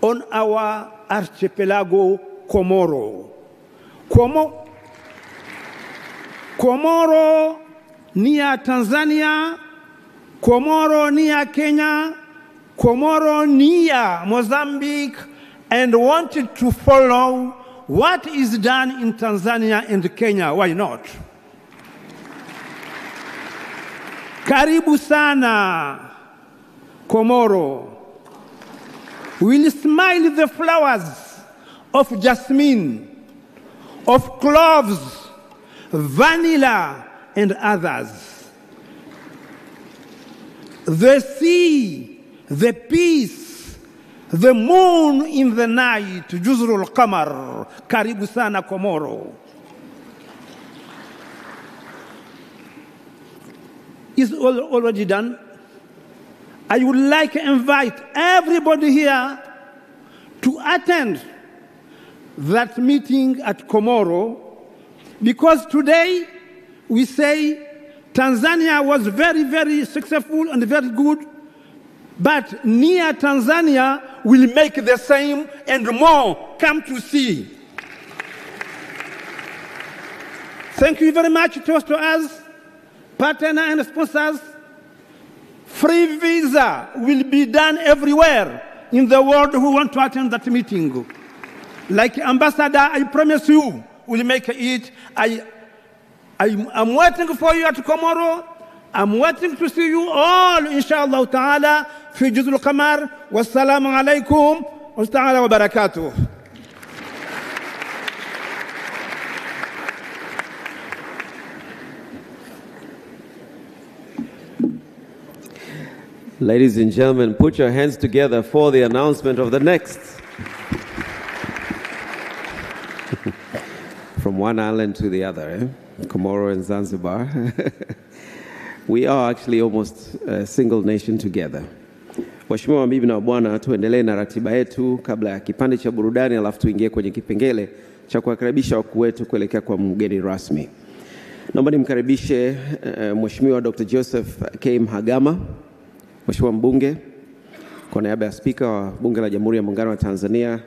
on our archipelago Comoro. Comoro near Tanzania, Comoro near Kenya, Comoro near Mozambique, and wanted to follow what is done in Tanzania and Kenya. Why not? Karibu sana, Comoro. We'll smile the flowers of jasmine, of cloves, vanilla, and others. The sea, the peace, the moon in the night, Juzrul Qamar, Karibu sana, Comoro. Is already done. I would like to invite everybody here to attend that meeting at Comoro, because today we say Tanzania was very, very successful and very good, but near Tanzania will make the same and more. Come to see. Thank you very much to us, partner and sponsors. Free visa will be done everywhere in the world who want to attend that meeting. Like Ambassador, I promise you, will make it. I'm waiting for you at Comoro. I'm waiting to see you all, inshallah ta'ala, fi Juzul Qamar. Wassalamu alaikum wa ta'ala wa barakatuh. Ladies and gentlemen, put your hands together for the announcement of the next. From one island to the other, Comoro and Zanzibar. We are actually almost a single nation together. Waheshimiwa mabibi na bwana, tuendelee na ratiba yetu kabla ya kipande cha burudani, alafu tuingie kwenye kipengele cha kuwakaribisha wakuu wetu kuelekea kwa mgeni rasmi. Naomba nimkaribishe Mheshimiwa Dr. Joseph K. Mhagama, Mheshimiwa mbunge, kwa niaba ya Spika wa Bunge la Jamhuri ya Muungano wa Tanzania.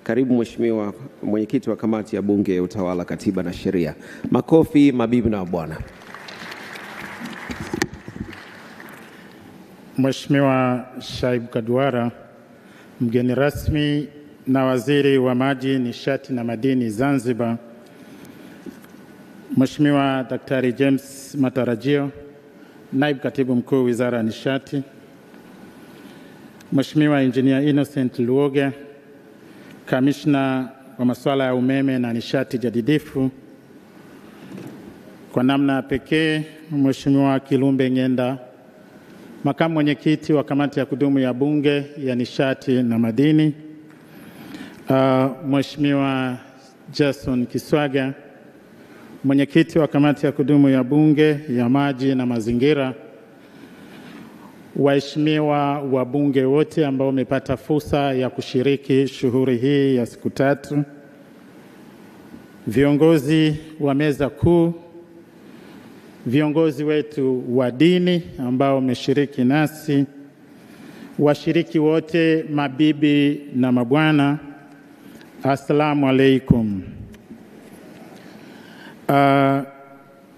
Karibu Mheshimiwa mwenyekiti wa kamati ya Bunge ya Utawala, Katiba na Sheria. Makofi mabibi na bwana. Mheshimiwa Shaib Kadwara, mgeni rasmi na waziri wa maji, nishati na madini Zanzibar. Mheshimiwa Daktari James Matarajio, naibu katibu mkuu Wizara ya Nishati. Mheshimiwa Engineer Innocent Luoga, kamishna wa masuala ya umeme na nishati jadidifu. Kwa namna pekee, Mheshimiwa Kilumbe Ngenda, makamu mwenyekiti wa kamati ya kudumu ya Bunge ya nishati na madini. Mheshimiwa Jason Kiswaga, mwenyekiti wa kamati ya kudumu ya Bunge ya maji na mazingira. Waheshimiwa wabunge wote ambao wamepata fursa ya kushiriki shughuli hii ya siku tatu. Viongozi wa meza kuu, viongozi wetu wa dini ambao wameshiriki nasi, washiriki wote, mabibi na mabwana, assalamu alaikum.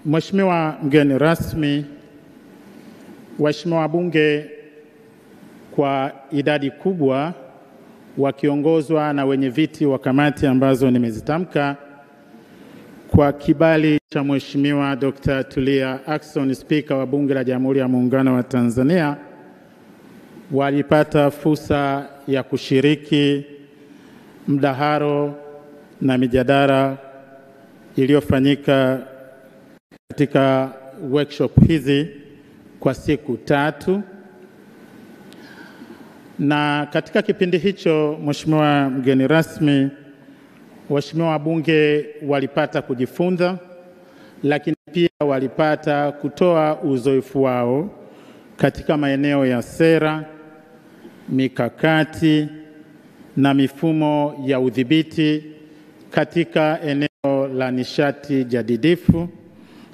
Mheshimiwa mgeni rasmi, waheshimiwa wabunge kwa idadi kubwa wakiongozwa na wenye viti wa kamati ambazo nimezitamka, kwa kibali cha Mheshimiwa Dr. Tulia Ackson, Spika wa Bunge la Jamhuri ya Muungano wa Tanzania, walipata fursa ya kushiriki mdahalo na mijadala iliyofanyika katika workshop hizi kwa siku 3. Na katika kipindi hicho, Mheshimiwa mgeni rasmi, waheshimiwa wabunge walipata kujifunza, lakini pia walipata kutoa uzoefu wao katika maeneo ya sera, mikakati na mifumo ya udhibiti katika eneo la nishati jadidifu,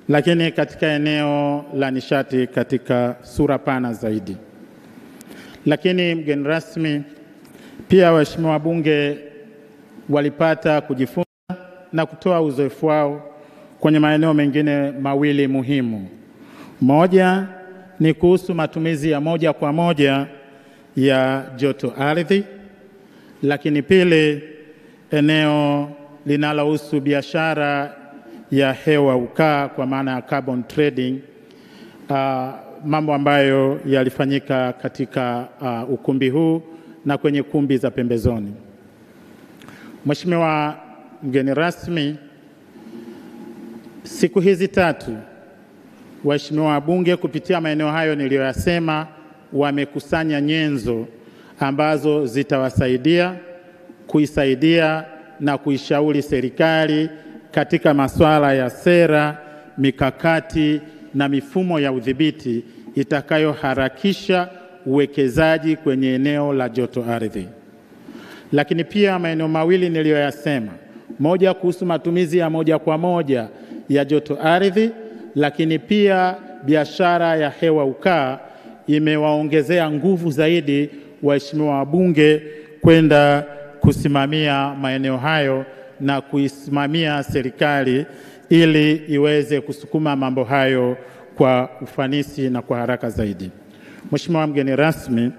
lakini katika eneo la nishati katika sura pana zaidi. Lakini mgeni rasmi, pia waheshimiwa wabunge walipata kujifunza na kutoa uzoefu wao kwenye maeneo mengine mawili muhimu. Moja ni kuhusu matumizi ya moja kwa moja ya joto ardhi, lakini pili eneo linalohusu biashara ya hewa ukaa kwa maana ya carbon trading, mambo ambayo yalifanyika katika ukumbi huu na kwenye kumbi za pembezoni. Mheshimiwa mgeni rasmi, siku hizi 3 waheshimiwa wabunge kupitia maeneo hayo niliyoyasema wamekusanya nyenzo ambazo zitawasaidia kuisaidia na kuishauri serikali katika masuala ya sera, mikakati na mifumo ya udhibiti itakayoharakisha uwekezaji kwenye eneo la joto ardhi. Lakini pia maeneo mawili niliyoyasema, moja kuhusu matumizi ya moja kwa moja ya joto ardhi, lakini pia biashara ya hewa ukaa imewaongezea nguvu zaidi waheshimiwa wabunge kwenda kusimamia maeneo hayo na kuisimamia serikali ili iweze kusukuma mambo hayo kwa ufanisi na kwa haraka zaidi. Mheshimiwa mgeni rasmi,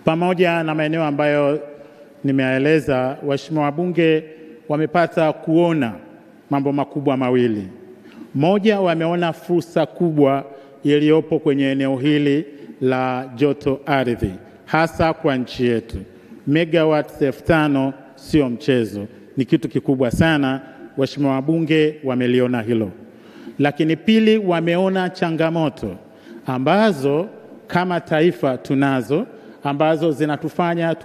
pamoja na maeneo ambayo nimeeleza, waheshimiwa wabunge wamepata kuona mambo makubwa mawili. Moja, wameona fursa kubwa iliyopo kwenye eneo hili la joto ardhi, hasa kwa nchi yetu. Megawatts 5,000 sio mchezo, ni kitu kikubwa sana. Waheshimiwa wabunge wameliona hilo. Lakini pili, wameona changamoto ambazo kama taifa tunazo, ambazo zinatufanya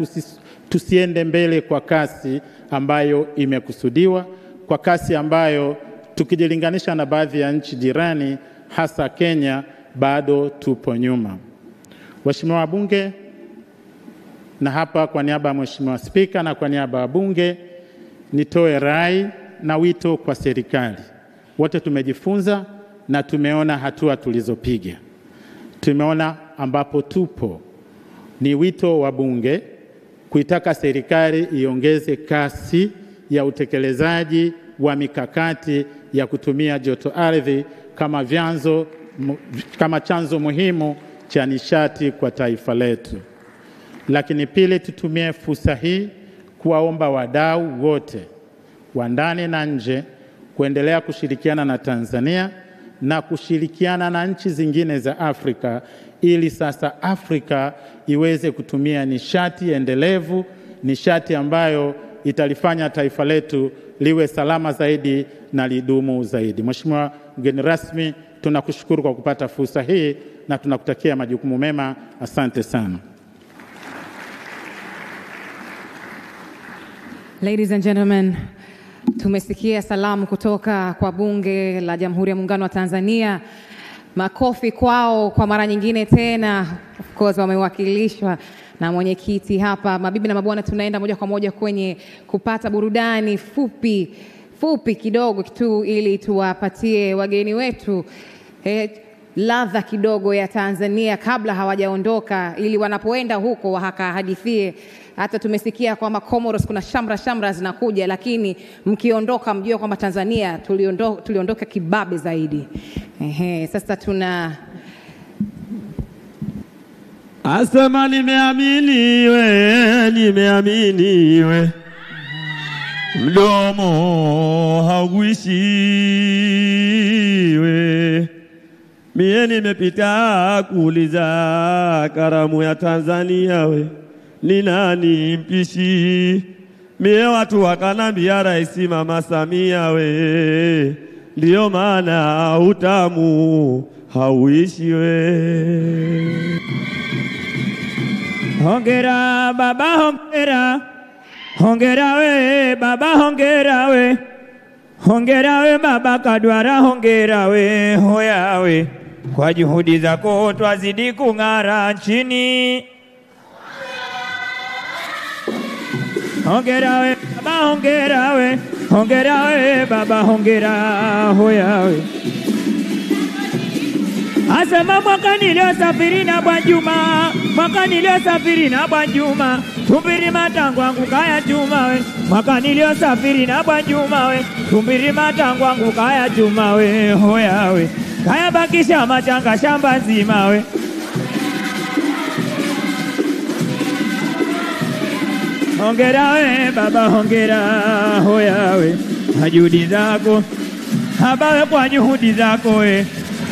tusiende mbele kwa kasi ambayo imekusudiwa, kwa kasi ambayo tukijilinganisha na baadhi ya nchi jirani hasa Kenya bado tupo nyuma. Waheshimiwa wabunge, na hapa kwa niaba ya Mheshimiwa Spika na kwa niaba ya bunge nitoe rai na wito kwa serikali. Wote tumejifunza na tumeona hatua tulizopiga. Tumeona ambapo tupo. Ni wito wa bunge kuitaka serikali iongeze kasi ya utekelezaji wa mikakati ya kutumia joto ardhi kama chanzo muhimu cha nishati kwa taifa letu. Lakini pili, tutumie fursa hii kuwaomba wadau wote wa ndani na nje kuendelea kushirikiana na Tanzania na kushirikiana na nchi zingine za Afrika ili sasa Afrika iweze kutumia nishati endelevu, nishati ambayo italifanya taifa letu liwe salama zaidi na lidumu zaidi. Mheshimiwa mgeni rasmi, tunakushukuru kwa kupata fursa hii na tunakutakia majukumu mema. Asante sana. Ladies and gentlemen, tumesikia salamu kutoka kwa Bunge la Jamhuri ya Muungano wa Tanzania. Makofi kwao kwa mara nyingine tena. Of course wamewakilishwa na mwenyekiti hapa. Mabibi na mabwana, tunaenda moja kwa moja kwenye kupata burudani fupi kidogo tu ili tuwapatie wageni wetu ladha kidogo ya Tanzania kabla hawajaondoka, ili wanapoenda huko wakahadithie. Hata tumesikia kwamba Comoros kuna shamra zinakuja, lakini mkiondoka mjue kwamba Tanzania tuliondoka kibabe zaidi. Sasa tuna asema nimeamini we mdomo hauishi mie nimepita kuuliza karamu ya Tanzania we ni nani mpishi, mie watu wakanambia Rais Mama Samia we, ndio maana utamu hauishi we. Hongera baba hongera, hongera we baba hongera we, hongera we baba Kadwara hongera we, hoya we, kwa juhudi zako twazidi kung'ara nchini. Hongera we baba hongera we, hongera we baba hongera, hoya we. Asema mwaka niliosafiri na Bwana Juma, mwaka niliosafiri na Bwana Juma, tumbiri matangu wangu kaya chuma we. Mwaka niliosafiri na Bwana Juma we, tumbiri matangu wangu kaya chuma we, hoya we. Kaya bakisha machanga shamba nzima we. Hongera we baba hongera, hoya we. Kwa juhudi zako, baba we kwa juhudi zako we.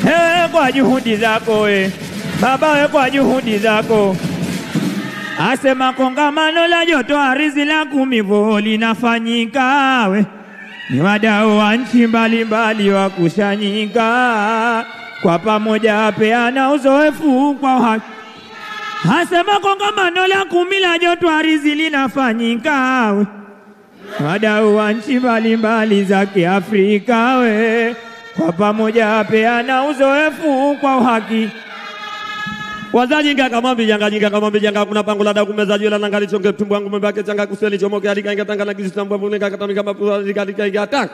Hewe kwa juhudi zako we, baba we kwa juhudi zako. Asema kongamano la joto ardhi la 10 linafanyika we, ni wadau wa nchi mbalimbali wa kushanyika, kwa pamoja peana uzoefu kwa haki. Asema kongamano la 10 la joto ardhi linafanyika we, wadau wa nchi mbalimbali za Kiafrika we, kwa pamoja peana uzoefu kwa haki. Wazaji ngaka mambi janga kuna pango la daku meza jela nangali chonge tumbo wangu mbake changa kuseli chomoke alika ingatanga na kisitambua buneka katamika mapua alika ingataka.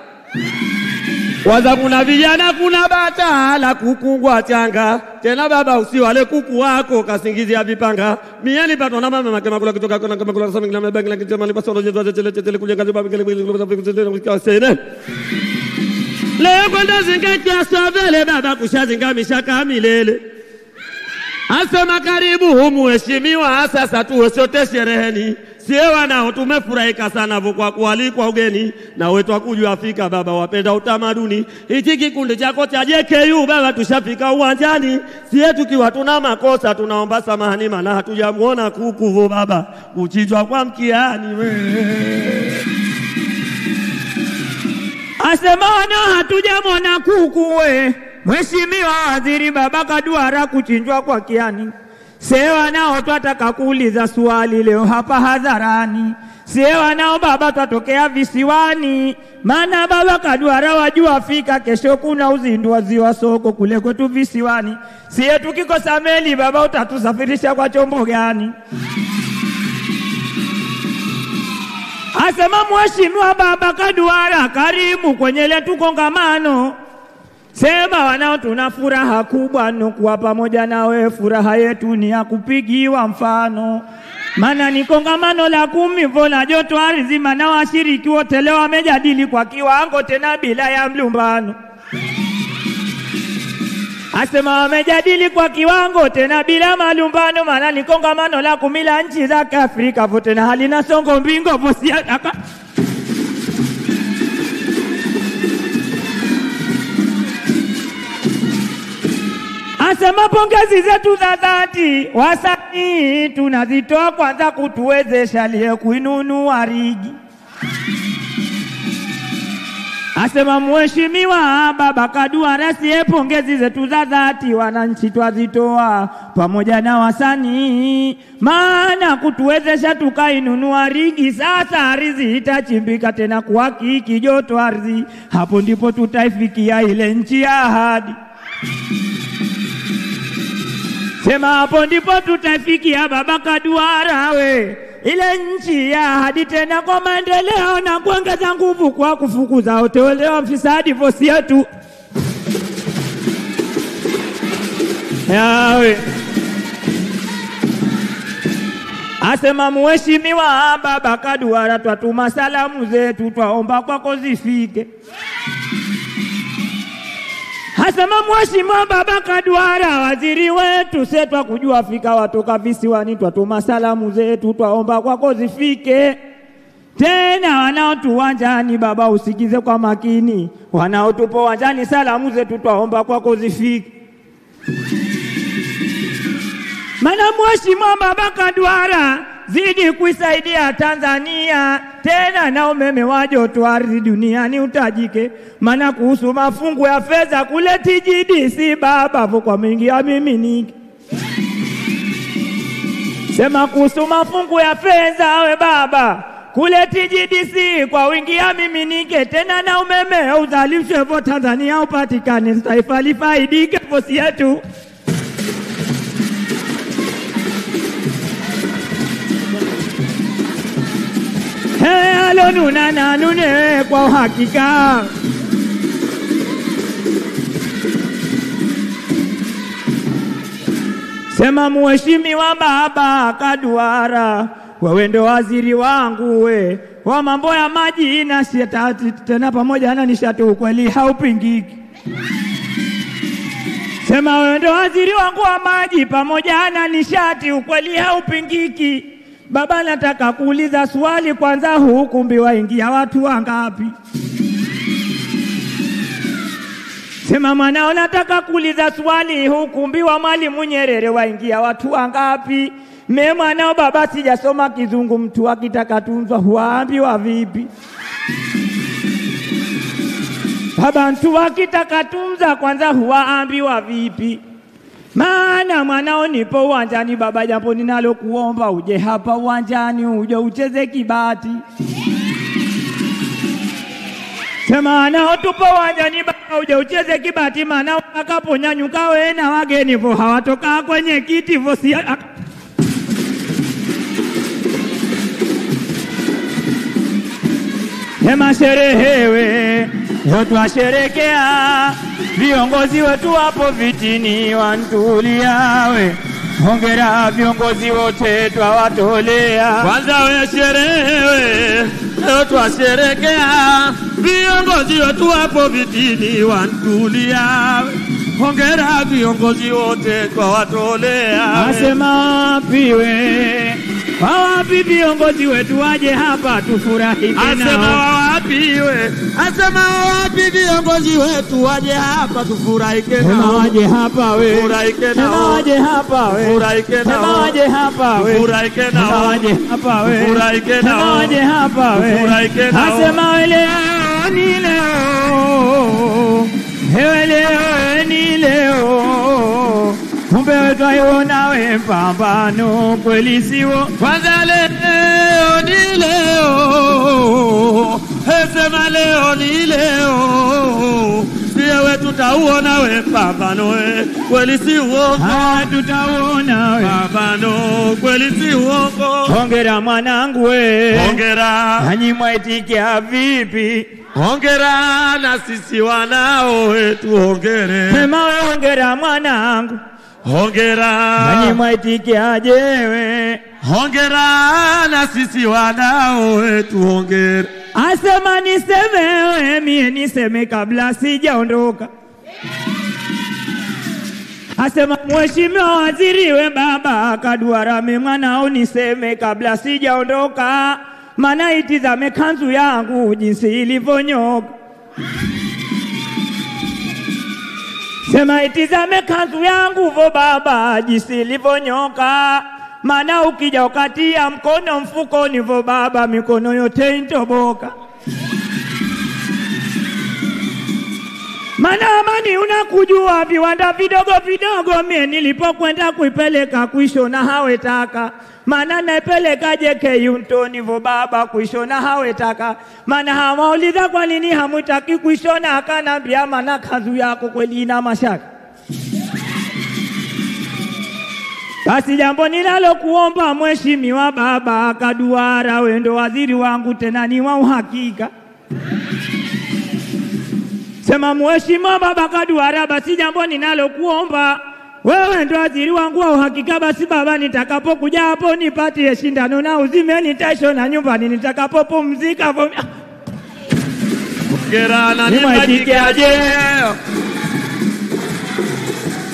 Waza kuna vijana kuna bata la kukungwa changa, tena baba usiwale kuku wako kasingizia vipanga. Mieni pato na mama makema kula kutoka kona kama kula sami ngila mbengi la kitema ni pasono jezo chele kujenga zibabu kile sene. Leo kwenda zingatia savele baba kushazinga mishaka milele. Asema karibu mheshimiwa, sasa tuwe sote shereheni. Sie wanao tumefurahika sana kwa kualikwa ugeni, na wetu kujua Afrika baba wapenda utamaduni. Hichi kikundi chako cha JKU baba tushafika uwanjani. Sie tukiwa tuna makosa tunaomba samahani, maana hatujamuona kuku baba kuchinjwa kwa mkiani we. Asema wana hatujamwona kuku we, Mheshimiwa Waziri baba Kadwara kuchinjwa kwa kiani. Sewa nao twataka kuuliza swali leo hapa hadharani. Sewa nao baba twatokea visiwani, maana baba Kadwara wajua Afrika kesho kuna uzinduzi wa soko kule kwetu visiwani. Sie tukikosa meli baba utatusafirisha kwa chombo gani? Asema Mheshimiwa baba Kadwara karibu kwenye letu kongamano. Sema wanao tuna furaha kubwa nukuwa pamoja nawe, furaha yetu ni ya kupigiwa mfano. Maana ni kongamano la 10 la joto ardhi, maana washiriki wote leo wamejadili kwa kiwango tena bila ya mlumbano. Asema wamejadili kwa kiwango tena bila malumbano, maana ni kongamano la 10 la nchi za Afrika vote na halina songo mbingo bosia aka. Asema pongezi zetu za dhati wasanii tunazitoa kwanza kutuwezesha liye kuinunua rigi. Asema Mheshimiwa baba Kadwara sie pongezi zetu za dhati wananchi twazitoa pamoja na wasanii, maana kutuwezesha tukainunua rigi. Sasa ardhi itachimbika tena kwa kiki joto ardhi, hapo ndipo tutaifikia ile nchi ya ahadi. Sema hapo ndipo tutafikia baba Kadwara we, ile nchi ya ahadi tena kwa maendeleo na kuongeza nguvu kwa kufukuza utawala wa mfisadi vosi yetu. Yawe. Asema Mheshimiwa baba Kadwara twatuma salamu zetu twaomba kwako zifike. Asema Mheshimiwa baba Kadwara waziri wetu setwa kujua Afrika watoka visiwani, twatuma salamu zetu twaomba kwako zifike. Tena wanaotu wanjani baba usikize kwa makini, wanaotupo wanjani salamu zetu twaomba kwako zifike. Mana Mheshimiwa Baba Kaduara zidi kuisaidia Tanzania tena na umeme wa joto ardhi duniani utajike. Mana kuhusu mafungu ya fedha kule TGDC baba kwa mingi ya miminiki. Sema kuhusu mafungu ya fedha we baba kule TGDC kwa wingi ya miminike tena na umeme uzalishwe vo Tanzania upatikane taifa lifaidike vosi yetu. Alo nuna na nune kwa uhakika. Sema Mheshimiwa Baba Kaduara wewe ndo waziri wangu we wa mambo ya maji na nishati tena pamoja na nishati ukweli haupingiki. Sema wewe ndo waziri wangu wa maji pamoja na nishati ukweli haupingiki. Baba nataka kuuliza swali kwanza, huu ukumbi waingia watu wangapi? Sema mwanao nataka kuuliza swali, huu ukumbi wa Mwalimu Nyerere waingia watu wangapi? Me mwanao baba sijasoma kizungu, mtu akitaka tunzwa huambiwa vipi? Baba mtu akitaka tunza kwanza huambiwa vipi? Maana mwanao nipo uwanjani baba, jambo ninalo kuomba uje hapa uwanjani uje ucheze kibati. Sema mwanao tupo uwanjani baba uje ucheze kibati, maana akaponyanyuka wewe na wageni vo hawatoka kwenye kiti vo si Sema sherehewe yote washerekea, viongozi wetu wapo vitini wantuliawe. Hongera viongozi wote twawatolea. Kwanza we sherehewe yote washerekea, viongozi wetu wapo vitini wantuliawe. Hongera viongozi wote twawatolea. Asema wapiwe wapi viongozi wetu waje hapa tufurahi nao. Asema wapiwe, asema wapi viongozi wetu waje hapa tufurahi nao. Sema waje hapa we, furahi nao. Sema waje hapa we, furahi nao. Sema waje hapa we, furahi nao. Sema waje hapa we, furahi nao. Sema waje hapa we, furahi nao. Asema leo ni leo, leo ni leo. Kumbe wetu aiona we pambano kweli siwo. Kwanza leo ni leo, sema leo ni leo. Siya wetu tauona we pambano we kweli siwo. Tutauona we pambano kweli siwo. Hongera mwanangu we, hongera. Nanyi mwaitikia vipi? Hongera na sisi wanao wetu hongere. Sema we hongera mwanangu. Hongera. Nanyi mwaitikia jewe. Hongera na sisi wanao wetu hongere. Asema niseme we mie niseme kabla sijaondoka. Asema Mheshimiwa waziri we baba Kaduara me mwanao niseme kabla sijaondoka. Maana itizame kanzu yangu jinsi ilivonyoka. Sema itizame kanzu yangu vo baba jinsi ilivonyoka. Maana ukija ukatia mkono mfukoni vo baba mikono yote intoboka. Maana amani unakujua viwanda vidogo vidogo mie nilipokwenda kuipeleka kuishona hawetaka. Maana naipeleka JKU Mtoni vo baba kuishona hawetaka. Maana hawauliza kwa nini hamutaki kuishona, akanambia maana kanzu yako kweli ina mashaka. Basi jambo ninalo kuomba Mheshimiwa Baba Kaduara wewe ndo waziri wangu tena ni wa uhakika. Sema Mheshimiwa Baba Kaduara basi jambo ninalo kuomba wewe ndo waziri wangu wa uhakika. Basi baba nitakapokuja hapo nipatie shindano na uzime nitashona nyumbani nitakapopumzika. Hongera na nimajikaje.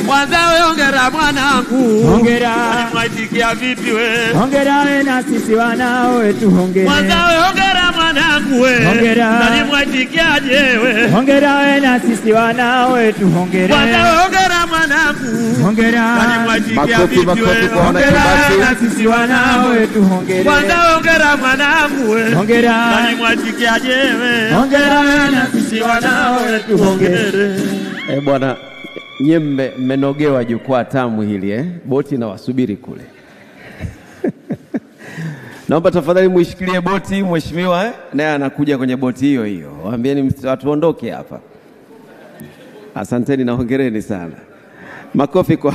Kwanza we hongera mwanangu. Hongera. Nimajika vipi we? Hongera we na sisi wanao wetu hongera. Kwanza we hongera mwanangu. mwanangu we. Hongera. Nani mwatikiaje we. Hongera we na sisi wanawe tu hongera. Kwanza hongera mwanangu. Hongera. Nani mwatikia vipi we. Hongera na sisi wanawe tu hongera. Kwanza hongera mwanangu we. Hongera. Nani mwatikiaje we. Hongera na sisi wanawe tu hongera. Bwana nyie mmenogewa jukwaa tamu hili boti na wasubiri kule. Naomba tafadhali muishikilie boti mheshimiwa naye anakuja kwenye boti hiyo hiyo. Waambieni watu ondoke hapa. Asanteni na hongereni sana. Makofi kwa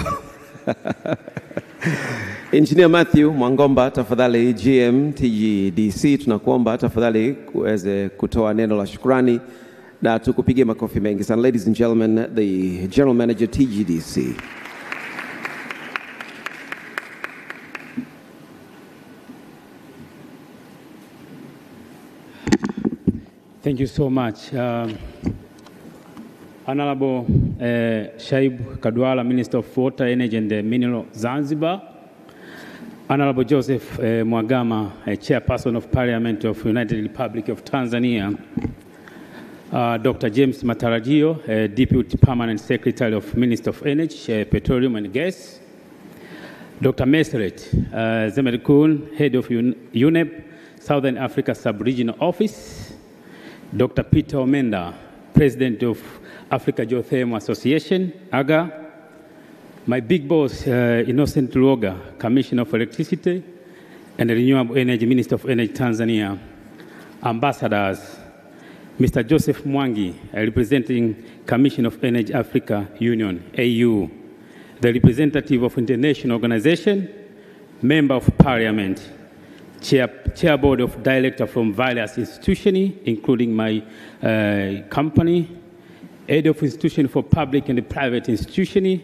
Engineer Matthew Mwangomba, tafadhali GM TGDC, tunakuomba tafadhali uweze kutoa neno la shukrani na tukupige makofi mengi sana. Ladies and gentlemen, the General Manager TGDC. Thank you so much. Honorable Shaib Kadwala, Minister of Water, Energy and Mineral Zanzibar. Honorable Joseph Mwagama, Chairperson of Parliament of United Republic of Tanzania. Dr. James Matarajio, Deputy Permanent Secretary of Minister of Energy, Petroleum and Gas. Dr. Meseret Zemerkun, Head of UNEP, Southern Africa Sub-Regional Office. Dr. Peter Omenda, President of Africa Geothermal Association, AGA. My big boss, Innocent Luoga, Commissioner for Electricity and Renewable Energy, Minister of Energy, Tanzania. Ambassadors, Mr. Joseph Mwangi, representing Commission of Energy Africa Union, AU. The representative of international organization, Member of Parliament, Chair Board of Directors from various institutions, including my company, Head of Institution for Public and Private Institutions,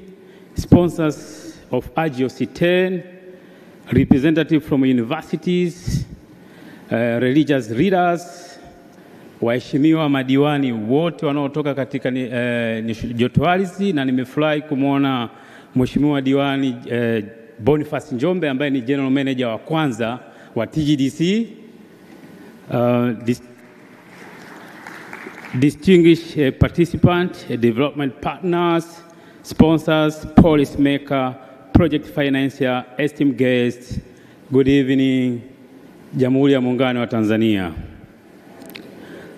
sponsors of ARGeo-C10, representatives from universities, religious leaders, waheshimiwa madiwani wote wanaotoka katika joto ardhi, na nimefurahi kumwona mheshimiwa diwani Boniface Njombe ambaye ni General Manager wa kwanza wa TGDC, distinguished participants, development partners, sponsors, policymaker, project financier, esteemed guests, good evening, Jamhuri ya Muungano wa Tanzania.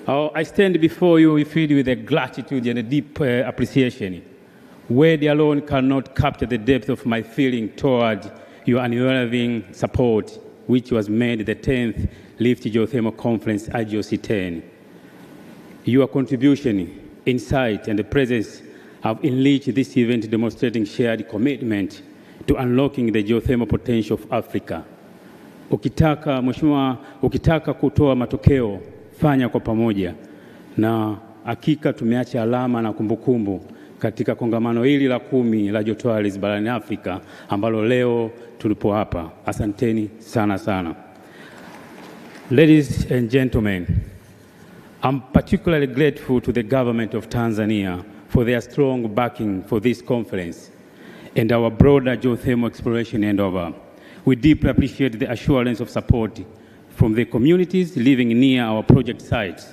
I stand before you filled with a gratitude and a deep appreciation. Words alone cannot capture the depth of my feeling toward your unwavering support, which was made the 10th Lift Geothermal Conference, ARGeo-C10. Your contribution, insight, and presence have enriched this event, demonstrating shared commitment to unlocking the geothermal potential of Africa. Ukitaka kutoa matokeo, fanya kwa pamoja. Na hakika tumeacha alama na kumbukumbu katika kongamano hili la 10 la joto ardhi barani Afrika ambalo leo tulipo hapa. Asanteni sana sana. Ladies and gentlemen, I'm particularly grateful to the government of Tanzania for their strong backing for this conference and our broader geothermal exploration endeavor. We deeply appreciate the assurance of support from the communities living near our project sites,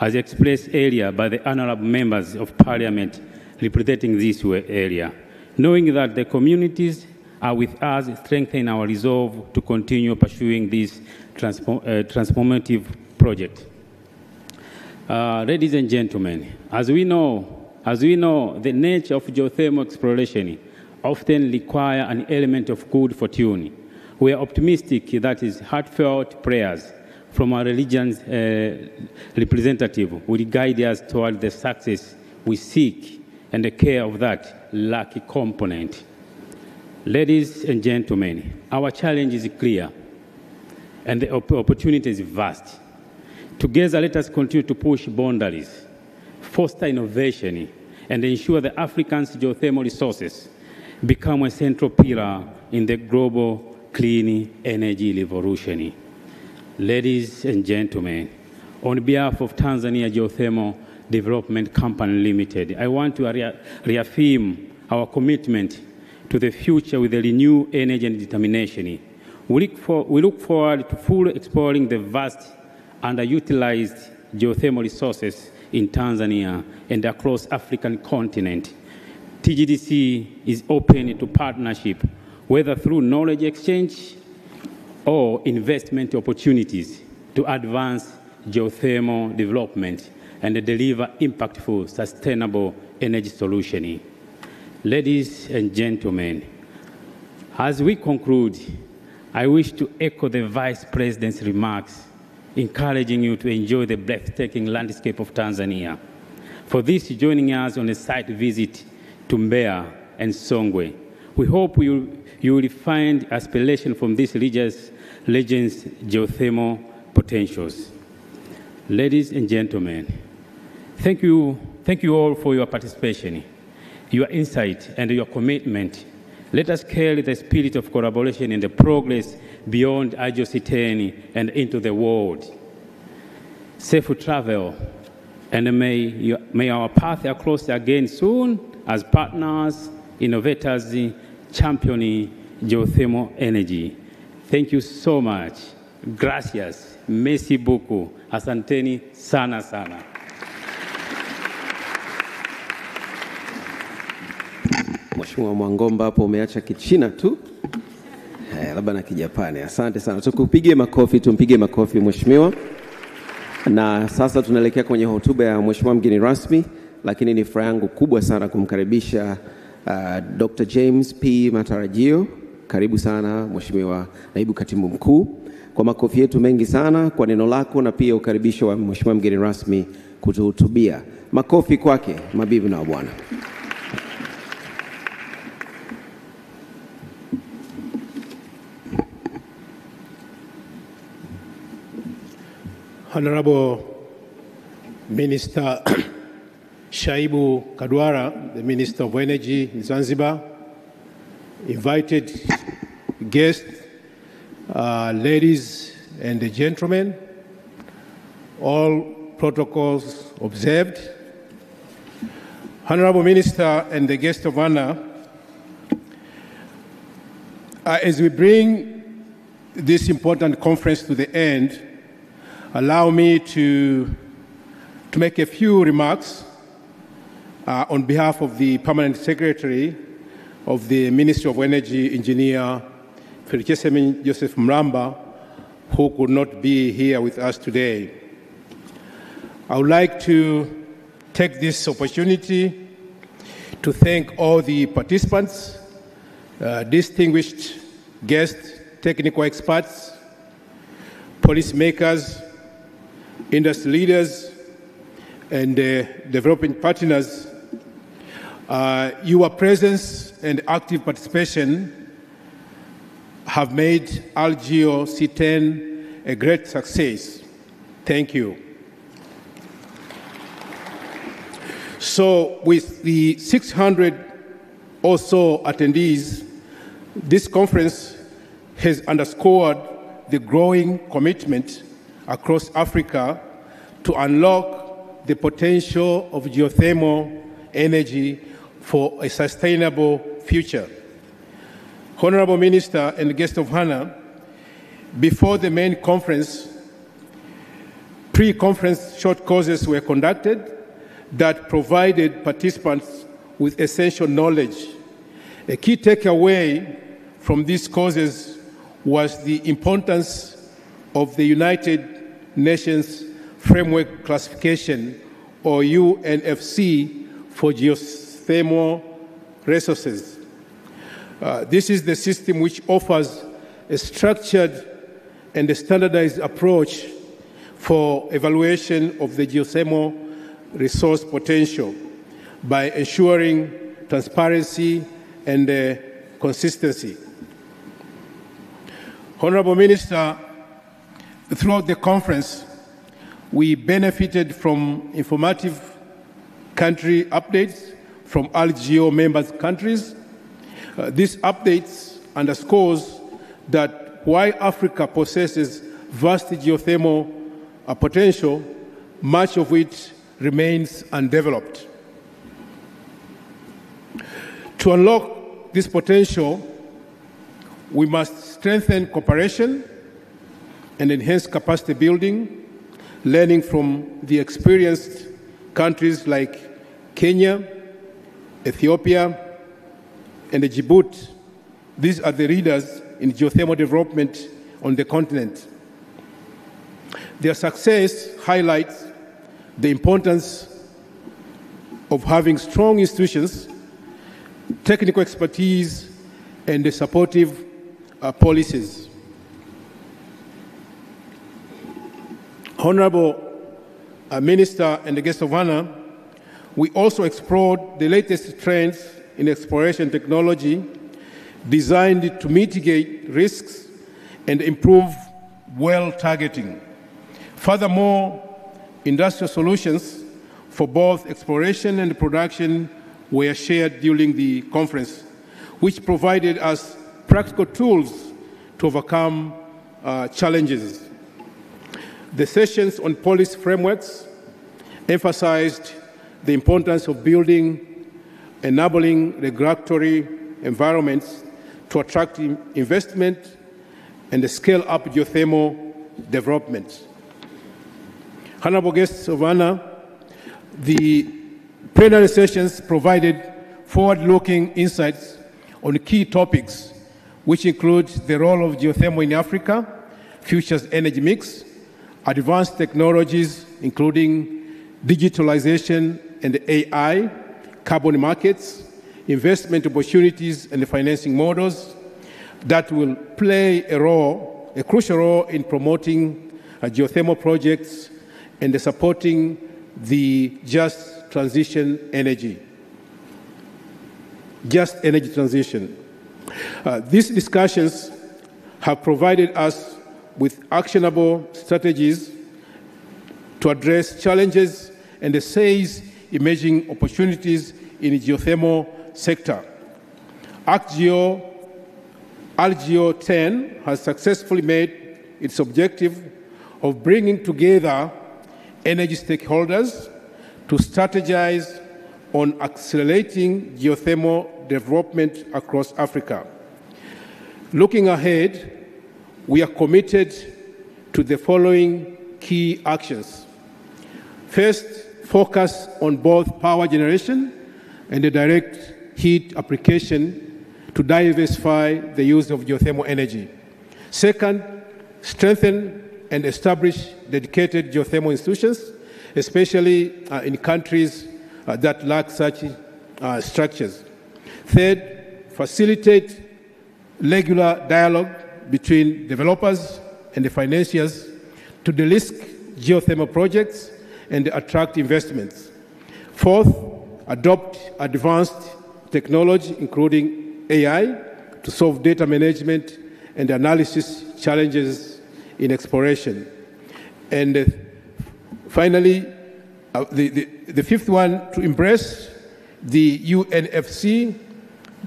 as expressed earlier by the honorable members of Parliament representing this area. Knowing that the communities are with us, strengthen our resolve to continue pursuing this transformative project. Ladies and gentlemen, as we know, the nature of geothermal exploration often require an element of good fortune. We are optimistic that is heartfelt prayers from our religion's representative will guide us toward the success we seek and the care of that lucky component. Ladies and gentlemen, our challenge is clear and the opportunity is vast. Together, let us continue to push boundaries, foster innovation, and ensure that Africa's geothermal resources become a central pillar in the global clean energy revolution. Ladies and gentlemen, on behalf of Tanzania Geothermal Development Company Limited, I want to reaffirm our commitment to the future with a renewed energy and determination. We look forward to fully exploring the vast underutilized geothermal resources in Tanzania and across African continent. TGDC is open to partnership, whether through knowledge exchange or investment opportunities to advance geothermal development and deliver impactful, sustainable energy solutions. Ladies and gentlemen, as we conclude, I wish to echo the Vice President's remarks, encouraging you to enjoy the breathtaking landscape of Tanzania. For this, joining us on a site visit to Mbeya and Songwe. We hope you will find aspiration from this region's geothermal potentials. Ladies and gentlemen, thank you all for your participation, your insight, and your commitment. Let us carry the spirit of collaboration and the progress beyond ARGeo-C10 and into the world. Safe travel, and may our path cross again soon as partners, innovators, championing geothermal energy. Thank you so much. Gracias. Merci beaucoup. Asanteni sana sana. Mheshimiwa Mwangomba, hapo umeacha Kichina tu, labda na Kijapani. Asante sana. Tumpige makofi Mheshimiwa. Na sasa tunaelekea kwenye hotuba ya Mheshimiwa mgeni rasmi, lakini ni furaha yangu kubwa sana kumkaribisha Dr. James P. Matarajio. Karibu sana Mheshimiwa Naibu Katibu Mkuu. Kwa makofi yetu mengi sana kwa neno lako na pia ukaribisho wa Mheshimiwa mgeni rasmi kutuhutubia. Makofi kwake, mabibi na bwana. Honorable Minister Shaibu Kadwara, the Minister of Energy in Zanzibar, invited guests, ladies and gentlemen, all protocols observed. Honorable Minister and the guest of honor, as we bring this important conference to the end, allow me to make a few remarks on behalf of the Permanent Secretary of the Ministry of Energy, Engineer Felikesemin Joseph Mramba, who could not be here with us today. I would like to take this opportunity to thank all the participants, distinguished guests, technical experts, policymakers, industry leaders, and developing partners. Your presence and active participation have made ARGeo-C10 a great success. Thank you. So with the 600 or so attendees, this conference has underscored the growing commitment across Africa to unlock the potential of geothermal energy for a sustainable future. Honorable Minister and guest of honor, before the main conference, pre-conference short courses were conducted that provided participants with essential knowledge. A key takeaway from these courses was the importance of the United Nations Framework Classification, or UNFC, for geothermal resources. This is the system which offers a structured and a standardized approach for evaluation of the geothermal resource potential by ensuring transparency and consistency. Honorable Minister, throughout the conference, we benefited from informative country updates from ARGeo member countries. These updates underscores that while Africa possesses vast geothermal potential, much of it remains undeveloped. To unlock this potential, we must strengthen cooperation and enhance capacity building learning from the experienced countries like Kenya, Ethiopia, and Djibouti. These are the leaders in geothermal development on the continent. Their success highlights the importance of having strong institutions, technical expertise, and the supportive policies. Honorable Minister and the guest of honor, we also explored the latest trends in exploration technology designed to mitigate risks and improve well targeting. Furthermore, industrial solutions for both exploration and production were shared during the conference, which provided us practical tools to overcome challenges. The sessions on policy frameworks emphasized the importance of building enabling regulatory environments to attract investment and scale up geothermal development. Honorable guests of honor, the plenary sessions provided forward-looking insights on key topics, which include the role of geothermal in Africa, future energy mix, advanced technologies, including digitalization and AI, carbon markets, investment opportunities and financing models that will play a crucial role in promoting geothermal projects and supporting the just energy transition. These discussions have provided us with actionable strategies to address challenges and seize emerging opportunities in the geothermal sector. ARGeo-10 has successfully made its objective of bringing together energy stakeholders to strategize on accelerating geothermal development across Africa. Looking ahead, we are committed to the following key actions. First, focus on both power generation and the direct heat application to diversify the use of geothermal energy. Second, strengthen and establish dedicated geothermal institutions, especially in countries that lack such structures. Third, facilitate regular dialogue between developers and the financiers to de-risk geothermal projects and attract investments. Fourth, adopt advanced technology, including AI, to solve data management and analysis challenges in exploration. And finally, the fifth one, to embrace the UNFC,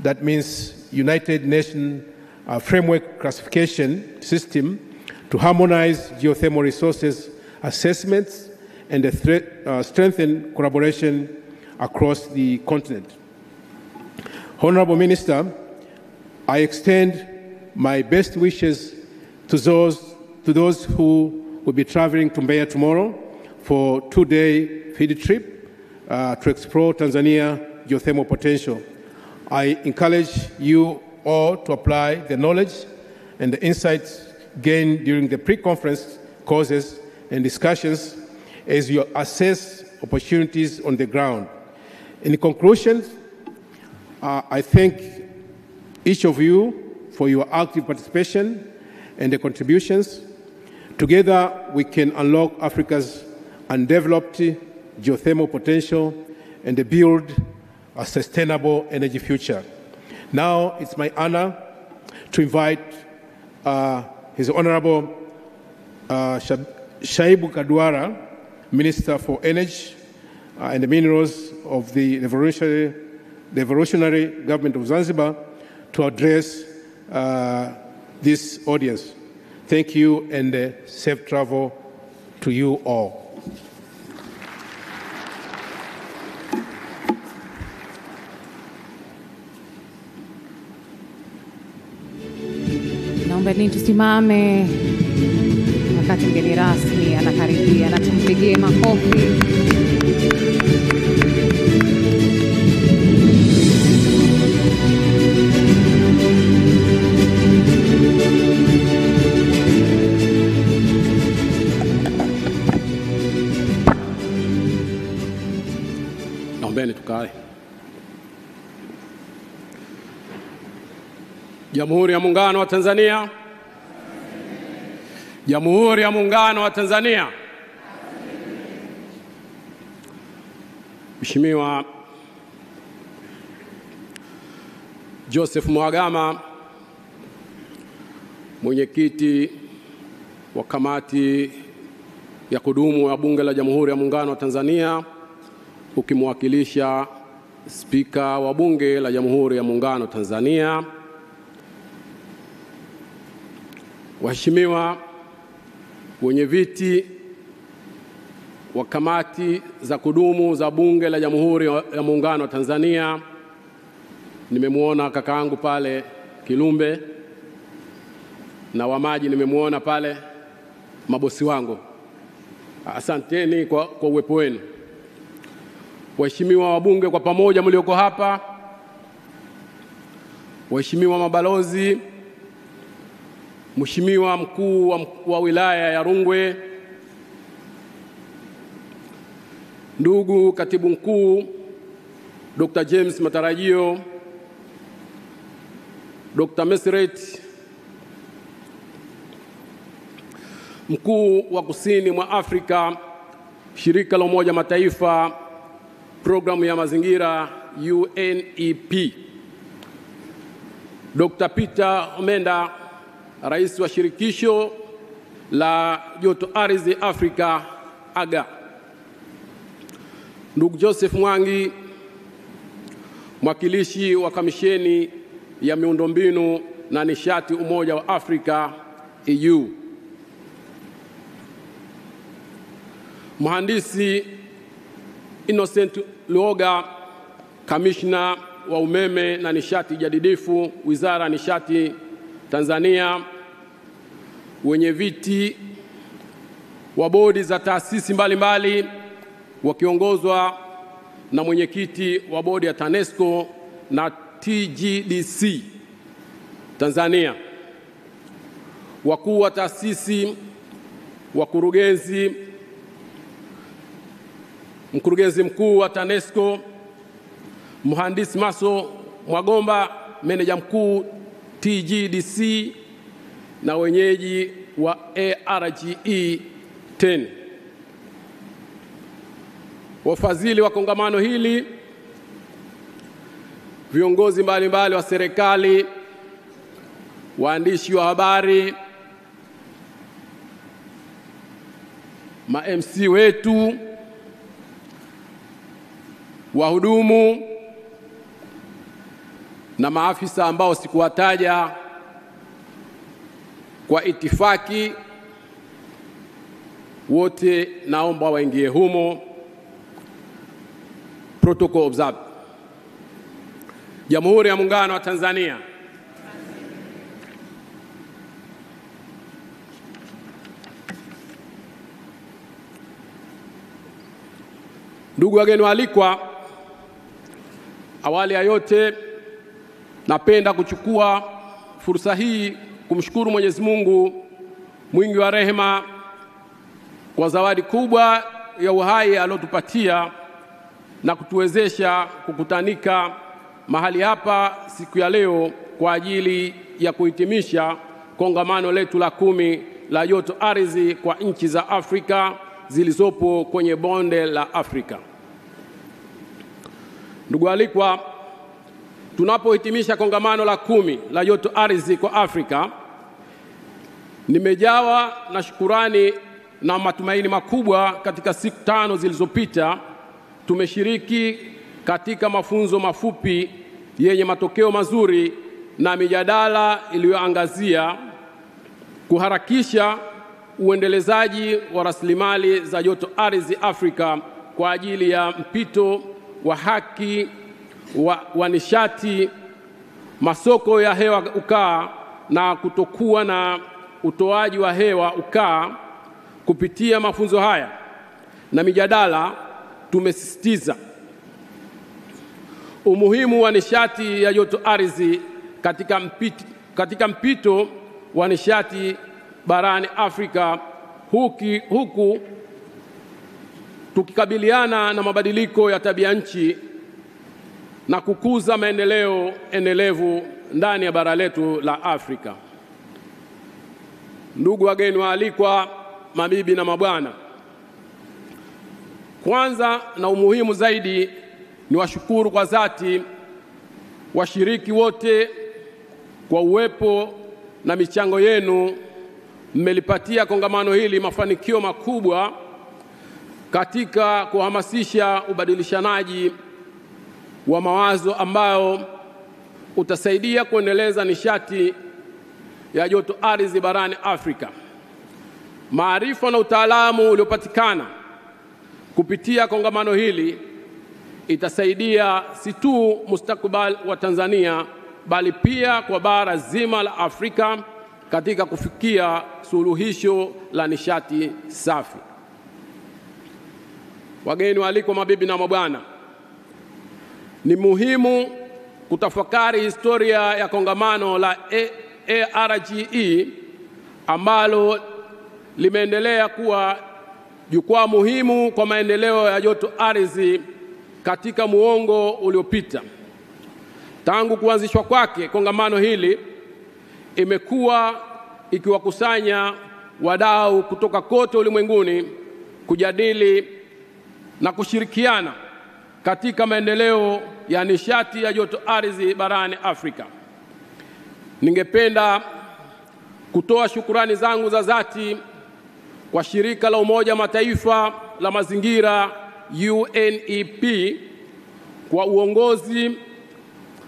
that means United Nations Framework Classification System, to harmonize geothermal resources assessments and strengthen collaboration across the continent. Honorable Minister, I extend my best wishes to those who will be traveling to Mbeya tomorrow for a 2-day field trip to explore Tanzania geothermal potential. I encourage you all to apply the knowledge and the insights gained during the pre-conference courses and discussions as you assess opportunities on the ground. In conclusion, I thank each of you for your active participation and the contributions. Together, we can unlock Africa's undeveloped geothermal potential and build a sustainable energy future. Now, it's my honor to invite His Honorable Shaibu Kadwara, Minister for Energy and the Minerals of the Revolutionary Government of Zanzibar, to address this audience. Thank you, and safe travel to you all. Naombeni tusimame wakati mgeni rasmi anakaribia, na tumpigie makofi. Naombeni tukae. Jamhuri ya Muungano wa Tanzania. Jamhuri ya Muungano wa Tanzania. Mheshimiwa Joseph Mwagama, mwenyekiti wa kamati ya kudumu ya Bunge la Jamhuri ya Muungano wa Tanzania, ukimwakilisha Spika wa Bunge la Jamhuri ya Muungano wa Tanzania, waheshimiwa wenye viti wa kamati za kudumu za Bunge la Jamhuri ya Muungano wa Tanzania, nimemuona kakaangu pale Kilumbe, na wa maji nimemuona pale, mabosi wangu, asanteni kwa uwepo wenu. Waheshimiwa wabunge kwa pamoja mlioko hapa, waheshimiwa mabalozi, Mheshimiwa mkuu wa wilaya ya Rungwe, ndugu katibu mkuu Dr. James Matarajio, Dr. Meseret, mkuu wa kusini mwa Afrika, shirika la Umoja Mataifa, programu ya mazingira UNEP, Dr. Peter Omenda, rais wa shirikisho la joto ardhi Afrika AGA, ndugu Joseph Mwangi, mwakilishi wa kamisheni ya miundombinu na nishati Umoja wa Afrika EU, mhandisi Innocent Luoga, kamishna wa umeme na nishati jadidifu Wizara ya Nishati Tanzania, wenye viti wa bodi za taasisi mbalimbali wakiongozwa na mwenyekiti wa bodi ya TANESCO na TGDC Tanzania, wakuu wa taasisi, wakurugenzi, mkurugenzi mkuu wa TANESCO, mhandisi Maso Mwagomba, meneja mkuu TGDC, na wenyeji wa ARGE-10, wafadhili wa kongamano hili, viongozi mbalimbali wa serikali, waandishi wa habari, ma-MC wetu, wahudumu na maafisa ambao sikuwataja kwa itifaki, wote naomba waingie humo. Protocol observed. Jamhuri ya Muungano wa Tanzania. Ndugu wageni waalikwa, awali ya yote napenda kuchukua fursa hii kumshukuru Mwenyezi Mungu mwingi wa rehema kwa zawadi kubwa ya uhai aliotupatia na kutuwezesha kukutanika mahali hapa siku ya leo kwa ajili ya kuhitimisha kongamano letu la 10 la joto ardhi kwa nchi za Afrika zilizopo kwenye bonde la Afrika. Ndugu alikwa, tunapohitimisha kongamano la 10 la joto ardhi kwa Afrika, nimejawa na shukurani na matumaini makubwa. Katika siku 5 zilizopita tumeshiriki katika mafunzo mafupi yenye matokeo mazuri na mijadala iliyoangazia kuharakisha uendelezaji wa rasilimali za joto ardhi Afrika kwa ajili ya mpito wa haki wa nishati, masoko ya hewa ukaa na kutokuwa na utoaji wa hewa ukaa, Kupitia mafunzo haya na mijadala, tumesisitiza umuhimu wa nishati ya joto ardhi katika mpito wa nishati barani Afrika, huku tukikabiliana na mabadiliko ya tabia nchi na kukuza maendeleo endelevu ndani ya bara letu la Afrika. Ndugu wageni waalikwa, mabibi na mabwana, kwanza na umuhimu zaidi ni washukuru kwa dhati washiriki wote kwa uwepo na michango yenu. Mmelipatia kongamano hili mafanikio makubwa katika kuhamasisha ubadilishanaji wa mawazo ambao utasaidia kuendeleza nishati ya joto ardhi barani Afrika. Maarifa na utaalamu uliopatikana kupitia kongamano hili itasaidia si tu mustakabali wa Tanzania bali pia kwa bara zima la Afrika katika kufikia suluhisho la nishati safi. Wageni waalikwa, mabibi na mabwana, ni muhimu kutafakari historia ya kongamano la ARGE ambalo limeendelea kuwa jukwaa muhimu kwa maendeleo ya joto ardhi katika muongo uliopita. Tangu kuanzishwa kwake, kongamano hili imekuwa ikiwakusanya wadau kutoka kote ulimwenguni kujadili na kushirikiana katika maendeleo ya nishati ya joto ardhi barani Afrika. Ningependa kutoa shukurani zangu za dhati kwa shirika la Umoja Mataifa la mazingira UNEP kwa uongozi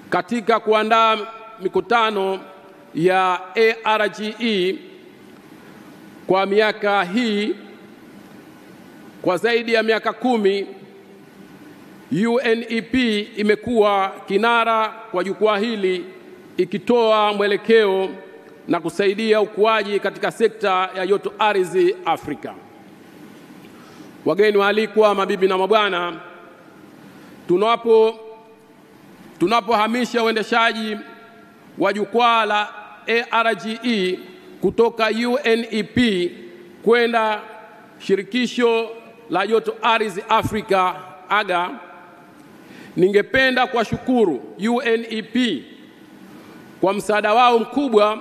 katika kuandaa mikutano ya ARGE kwa miaka hii. Kwa zaidi ya miaka 10 UNEP imekuwa kinara kwa jukwaa hili, ikitoa mwelekeo na kusaidia ukuaji katika sekta ya joto ardhi Afrika. Wageni waalikwa, mabibi na mabwana, tunapohamisha uendeshaji wa jukwaa la ARGE kutoka UNEP kwenda shirikisho la joto ardhi Afrika AGA, ningependa kuwashukuru UNEP kwa msaada wao mkubwa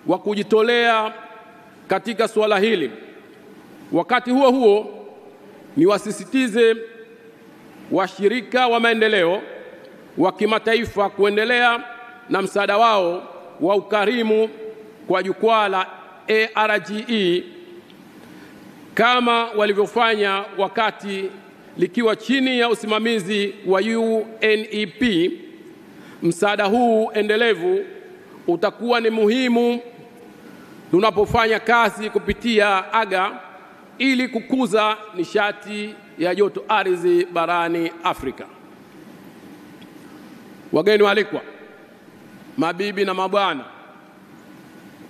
wa kujitolea katika suala hili. Wakati huo huo, niwasisitize washirika wa maendeleo wa kimataifa kuendelea na msaada wao wa ukarimu kwa jukwaa la ARGE kama walivyofanya wakati likiwa chini ya usimamizi wa UNEP. Msaada huu endelevu utakuwa ni muhimu tunapofanya kazi kupitia AGA ili kukuza nishati ya joto ardhi barani Afrika. Wageni waalikwa, mabibi na mabwana,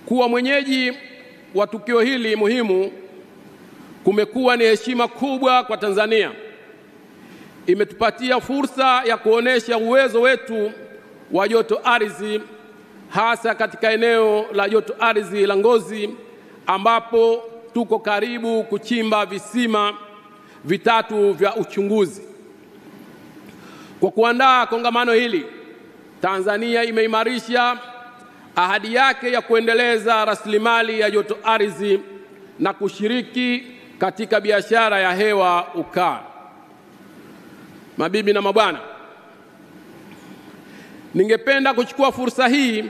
kuwa mwenyeji wa tukio hili muhimu kumekuwa ni heshima kubwa kwa Tanzania. Imetupatia fursa ya kuonesha uwezo wetu wa joto ardhi, hasa katika eneo la joto ardhi la Ngozi, ambapo tuko karibu kuchimba visima vitatu vya uchunguzi. Kwa kuandaa kongamano hili, Tanzania imeimarisha ahadi yake ya kuendeleza rasilimali ya joto ardhi na kushiriki katika biashara ya hewa ukaa. Mabibi na mabwana, ningependa kuchukua fursa hii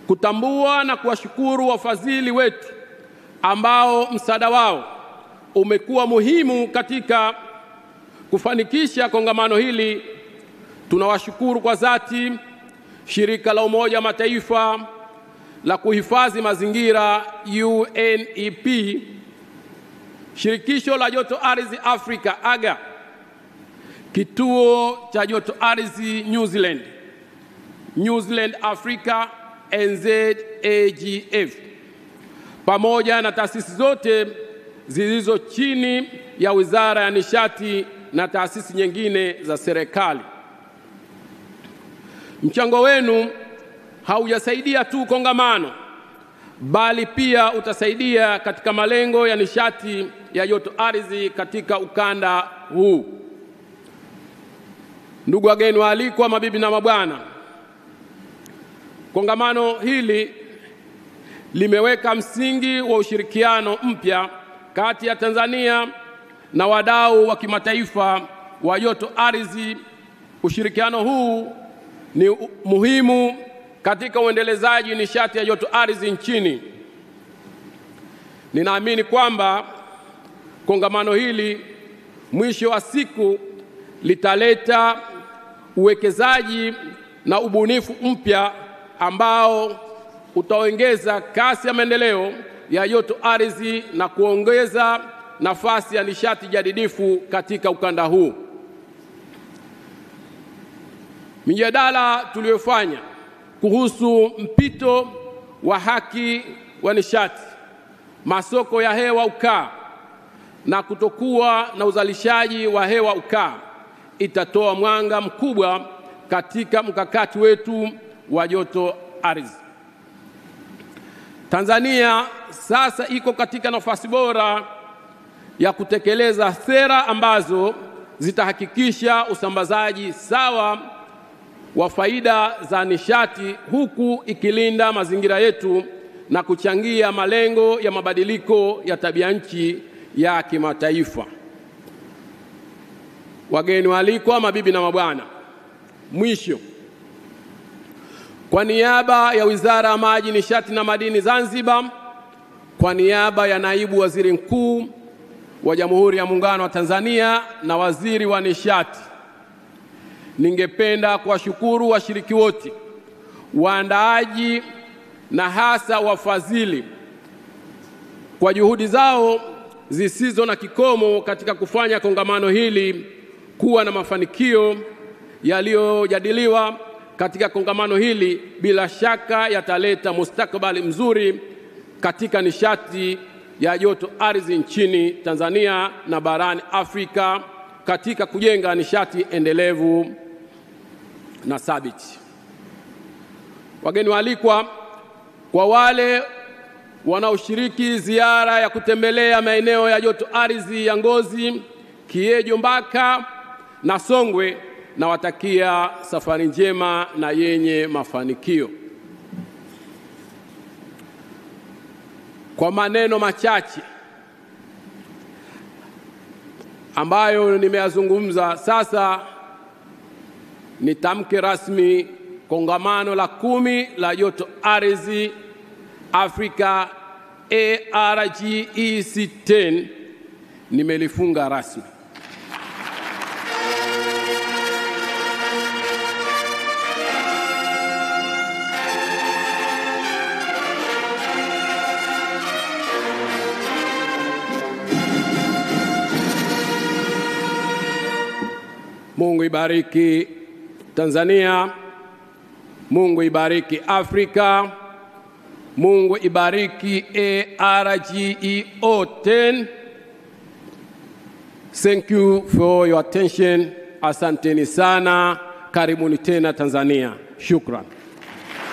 kutambua na kuwashukuru wafadhili wetu ambao msaada wao umekuwa muhimu katika kufanikisha kongamano hili. Tunawashukuru kwa dhati shirika la Umoja Mataifa la kuhifadhi mazingira UNEP, shirikisho la joto ardhi Afrika AGA, kituo cha joto ardhi New Zealand Africa NZAGF, pamoja na taasisi zote zilizo chini ya Wizara ya Nishati na taasisi nyingine za serikali. Mchango wenu haujasaidia tu kongamano, bali pia utasaidia katika malengo ya nishati ya joto ardhi katika ukanda huu. Ndugu wageni waalikwa, mabibi na mabwana, kongamano hili limeweka msingi wa ushirikiano mpya kati ya Tanzania na wadau wa kimataifa wa joto ardhi. Ushirikiano huu ni muhimu katika uendelezaji nishati ya joto ardhi nchini. Ninaamini kwamba kongamano hili mwisho wa siku litaleta uwekezaji na ubunifu mpya ambao utaongeza kasi ya maendeleo ya joto ardhi na kuongeza nafasi ya nishati jadidifu katika ukanda huu. Mijadala tuliyofanya kuhusu mpito wa haki wa nishati, masoko ya hewa ukaa na kutokuwa na uzalishaji wa hewa ukaa itatoa mwanga mkubwa katika mkakati wetu wa joto ardhi. Tanzania sasa iko katika nafasi bora ya kutekeleza sera ambazo zitahakikisha usambazaji sawa wa faida za nishati huku ikilinda mazingira yetu na kuchangia malengo ya mabadiliko ya tabia nchi ya kimataifa. Wageni waalikwa, mabibi na mabwana, mwisho, kwa niaba ya Wizara ya Maji, Nishati na Madini Zanzibar, kwa niaba ya Naibu Waziri Mkuu wa Jamhuri ya Muungano wa Tanzania na Waziri wa Nishati, ningependa kuwashukuru washiriki wote, waandaaji na hasa wafadhili kwa juhudi zao zisizo na kikomo katika kufanya kongamano hili kuwa na mafanikio. Yaliyojadiliwa katika kongamano hili bila shaka yataleta mustakabali mzuri katika nishati ya joto ardhi nchini Tanzania na barani Afrika katika kujenga nishati endelevu na thabiti. Wageni waalikwa, kwa wale wanaoshiriki ziara ya kutembelea maeneo ya joto ardhi ya Ngozi, Kiejo, Mbaka na Songwe, na watakia safari njema na yenye mafanikio. Kwa maneno machache ambayo nimeyazungumza, sasa nitamke rasmi kongamano la 10 la joto ardhi Afrika ARGE-C10 nimelifunga rasmi. Mungu ibariki Tanzania, Mungu ibariki Afrika, Mungu ibariki ARGE-O10. Thank you for your attention. Asanteni sana. Karibuni tena Tanzania. Shukran.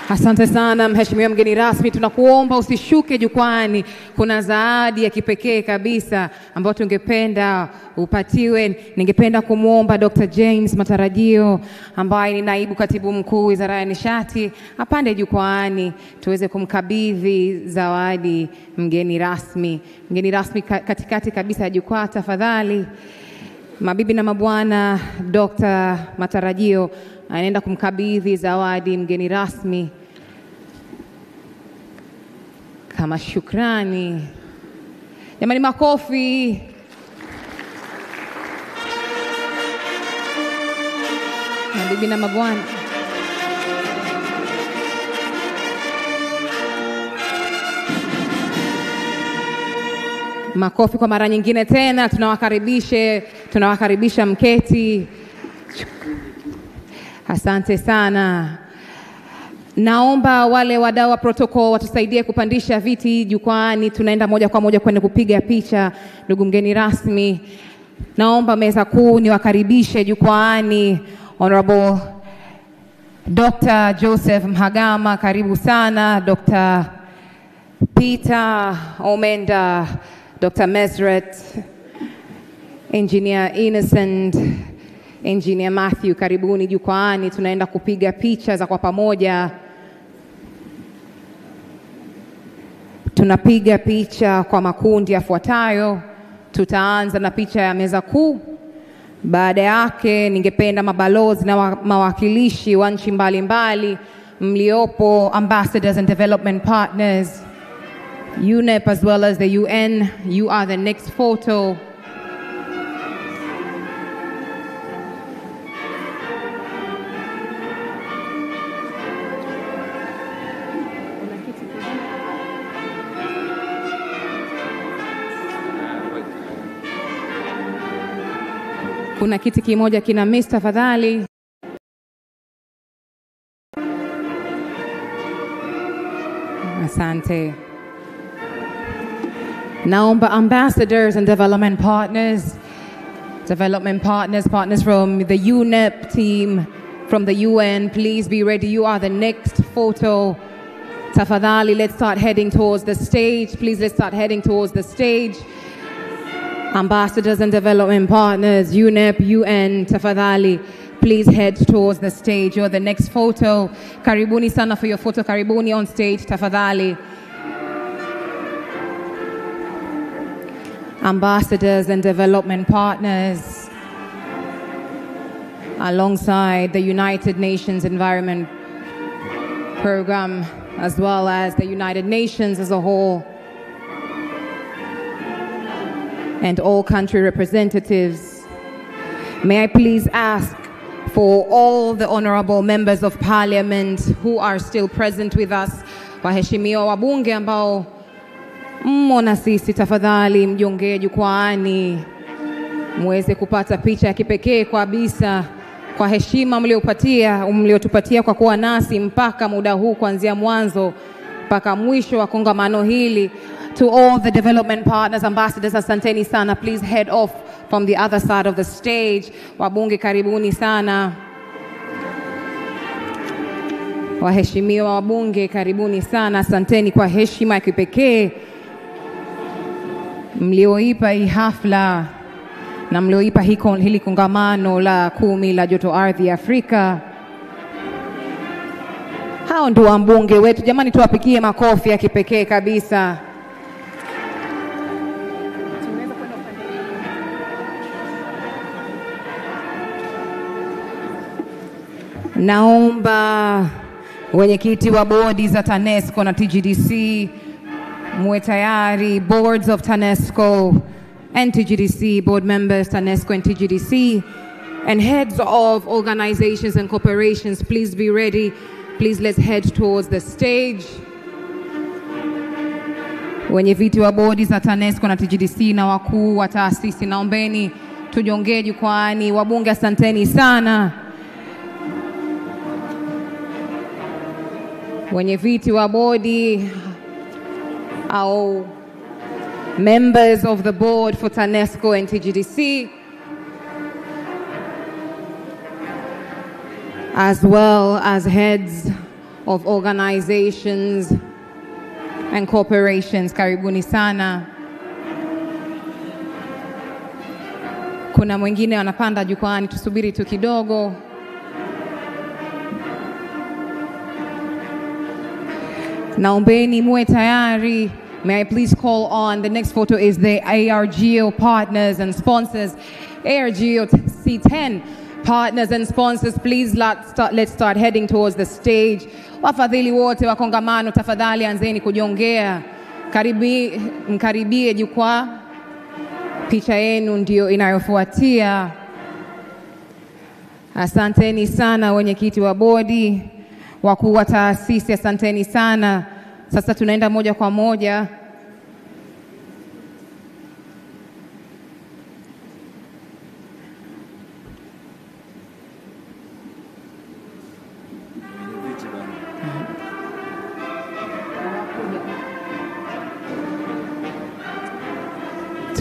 Asante sana mheshimiwa mgeni rasmi, tunakuomba usishuke jukwani. Kuna zawadi ya kipekee kabisa ambayo tungependa upatiwe. Ningependa kumuomba Dr. James Matarajio ambaye ni naibu katibu mkuu Wizara ya Nishati apande jukwani tuweze kumkabidhi zawadi mgeni rasmi. Mgeni rasmi katikati kabisa ya jukwaa tafadhali. Mabibi na mabwana, Dr. Matarajio anaenda kumkabidhi zawadi mgeni rasmi kama shukrani. Jamani, makofi. Mabibi na mabwana, makofi kwa mara nyingine tena. Tunawakaribisha mketi. Asante sana. Naomba wale wadau wa protocol watusaidie kupandisha viti jukwaani. Tunaenda moja kwa moja kwenda kupiga picha. Ndugu mgeni rasmi, naomba meza kuu niwakaribishe jukwaani. Honorable Dr. Joseph Mhagama, karibu sana. Dr. Peter Omenda, Dr. Mesret, Engineer Innocent, Engineer Matthew, karibuni jukwaani. Tunaenda kupiga picha za kwa pamoja. Tunapiga picha kwa makundi yafuatayo. Tutaanza na picha ya meza kuu. Baada yake ningependa mabalozi na mawakilishi wa nchi mbalimbali mliopo, ambassadors and development partners, UNEP as well as the UN, you are the next photo. Kuna kiti kimoja kina miss, tafadhali. Asante. Naomba ambassadors and development partners from the UNEP team, from the UN, please be ready. You are the next photo. Tafadhali, let's start heading towards the stage. Please, let's start heading towards the stage. Ambassadors and development partners, UNEP, UN, tafadhali, please head towards the stage. You're the next photo. Karibuni sana for your photo. Karibuni on stage, tafadhali. Ambassadors and development partners, alongside the United Nations Environment Program, as well as the United Nations as a whole, and all country representatives. May I please ask for all the honorable members of parliament who are still present with us, waheshimiwa wabunge ambao mmo na sisi, tafadhali mjongee jukwaani muweze kupata picha ya kipekee kabisa kwa heshima mliotupatia kwa kuwa nasi mpaka muda huu, kuanzia mwanzo mpaka mwisho wa kongamano hili. To all the development partners, ambassadors, asanteni sana. Please head off from the other side of the stage. Wabunge, karibuni sana. Waheshimiwa wabunge, karibuni sana. Asanteni kwa heshima ya kipekee mlioipa hii hafla na mlioipa hili kongamano la 10 la joto ardhi Afrika. Hao ndio wabunge wetu. Jamani, tuwapigie makofi ya kipekee kabisa. Naomba wenyekiti wa bodi za TANESCO na TGDC muwe tayari. Boards of TANESCO and TGDC, board members TANESCO and TGDC, and heads of organizations and corporations, please be ready. Please, let's head towards the stage. Wenyeviti wa bodi za TANESCO na TGDC na wakuu wa taasisi, naombeni tujongee jukwaani. Wabunge, asanteni sana. Wenyeviti wa bodi au members of the board for TANESCO and TGDC, as well as heads of organizations and corporations, karibuni sana. Kuna mwingine wanapanda jukwani, tusubiri tu kidogo. Naombeni muwe tayari. May I please call on, the next photo is the ARGeo partners and sponsors. ARGeo-C10 partners and sponsors, please let's start heading towards the stage. Wafadhili wote wa kongamano, tafadhali anzeni kujongea. Mkaribie jukwaa. Picha yenu ndio inayofuatia. Asanteni sana wenyekiti wa bodi, wakuu wa taasisi, asanteni sana. Sasa tunaenda moja kwa moja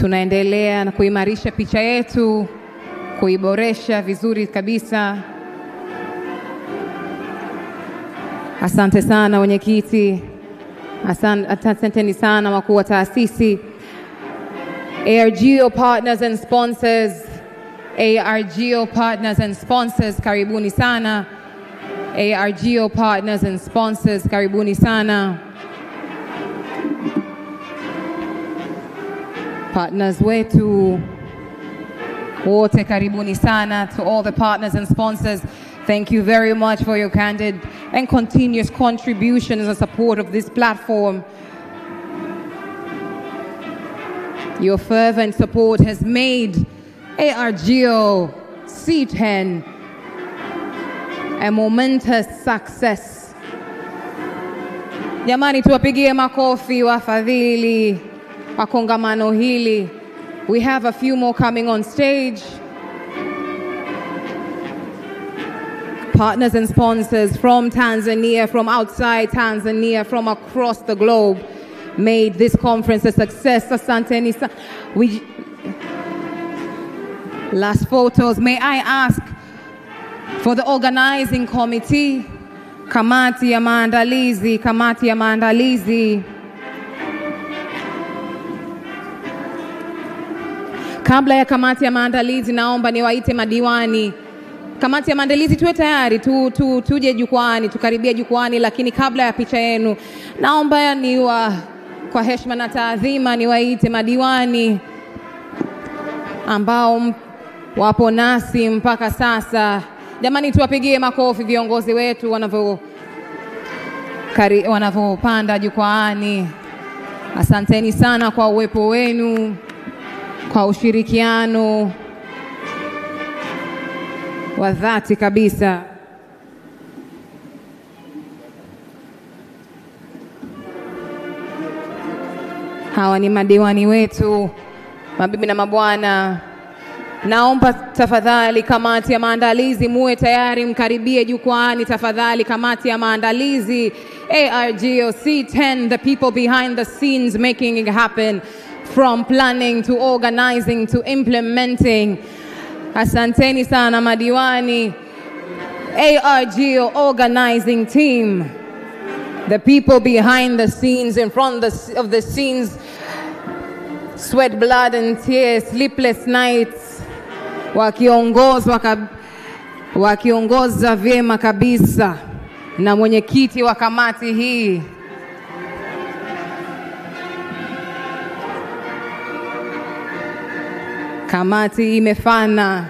Tunaendelea na kuimarisha picha yetu, kuiboresha vizuri kabisa. Asante sana wenyekiti. Asanteni sana wakuu wa taasisi. ARGeo partners and sponsors. ARGeo partners and sponsors, karibuni sana. ARGeo partners and sponsors, karibuni sana. Partners wetu wote karibuni sana. To all the partners and sponsors, thank you very much for your candid and continuous contributions and support of this platform. Your fervent support has made ARGeo-C10 a momentous success. Jamani, tuwapigie makofi wafadhili wa kongamano hili. We have a few more coming on stage. Partners and sponsors from Tanzania, from outside Tanzania, from across the globe made this conference a success. Asanteni sana. Last photos. May I ask for the organizing committee, kamati ya maandalizi, kamati ya maandalizi. Kabla ya kamati ya maandalizi, naomba niwaite madiwani. Kamati ya maandalizi tuwe tayari, tuje jukwani, tukaribia jukwani, lakini kabla ya picha yenu, naomba kwa heshima na taadhima niwaite madiwani ambao wapo nasi mpaka sasa. Jamani, tuwapigie makofi viongozi wetu wanavyopanda jukwaani. Asanteni sana kwa uwepo wenu, kwa ushirikiano wa dhati kabisa. Hawa ni madiwani wetu, mabibi na mabwana. Naomba tafadhali kamati ya maandalizi muwe tayari, mkaribie jukwaani tafadhali. Kamati ya maandalizi, ARGeo-C10, the people behind the scenes making it happen, from planning to organizing to implementing. Asanteni sana madiwani. ARGeo organizing team, the people behind the scenes, in front of the scenes, sweat, blood and tears, sleepless nights, wakiongoza vyema kabisa na mwenyekiti wa kamati hii. Kamati imefana.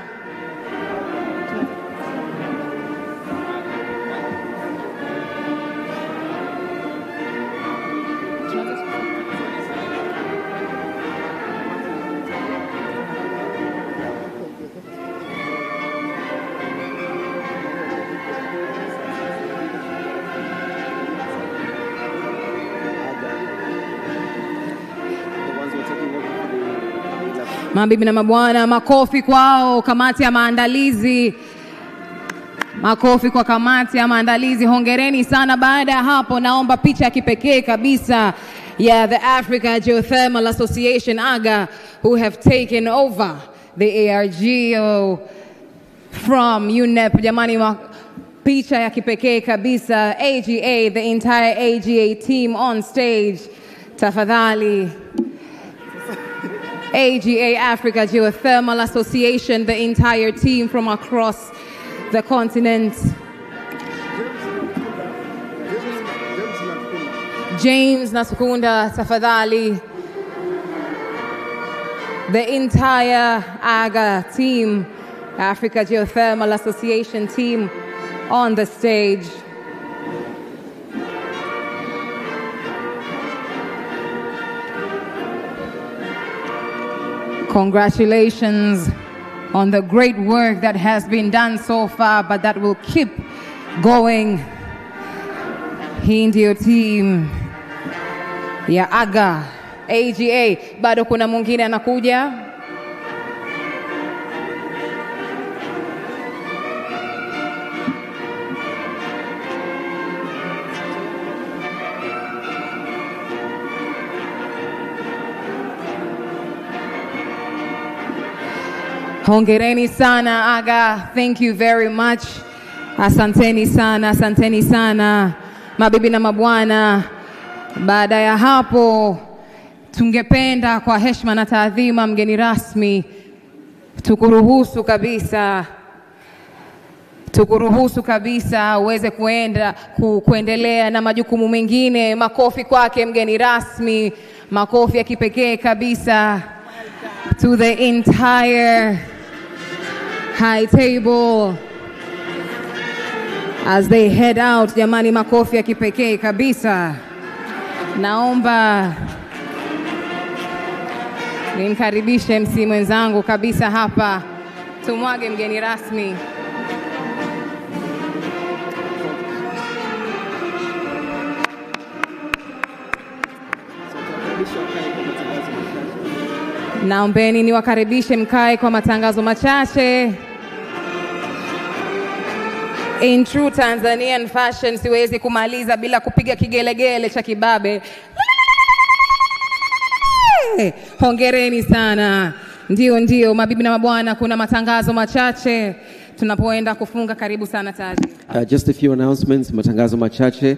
Mabibi na mabwana, makofi kwao, kamati ya maandalizi. Makofi kwa kamati ya maandalizi, hongereni sana. Baada ya hapo, naomba picha ya kipekee kabisa ya the Africa Geothermal Association, AGA, who have taken over the ARGeo from UNEP. Jamani, picha ya kipekee kabisa. AGA, the entire AGA team on stage, tafadhali. AGA, Africa Geothermal Association, the entire team from across the continent. James Nasukunda, tafadhali. The entire AGA team, Africa Geothermal Association team, on the stage. Congratulations on the great work that has been done so far, but that will keep going. Hii ndio team ya AGA, AGA. Bado kuna mwingine anakuja. Hongereni sana Aga, thank you very much. Asanteni sana, asanteni sana. Mabibi na mabwana, baada ya hapo tungependa kwa heshima na taadhima mgeni rasmi tukuruhusu kabisa uweze kuendelea na majukumu mengine. Makofi kwake mgeni rasmi, makofi ya kipekee kabisa to the entire high table as they head out. Jamani, makofi ya kipekee kabisa. Naomba nimkaribishe MC mwenzangu kabisa hapa, tumwage mgeni rasmi. Naombeni niwakaribishe mkae kwa matangazo machache. In true Tanzanian fashion, siwezi kumaliza bila kupiga kigelegele cha kibabe. Hongereni sana. Ndio, mabibi na mabwana, kuna matangazo machache tunapoenda kufunga. Karibu sana Taji. Just a few announcements, matangazo machache.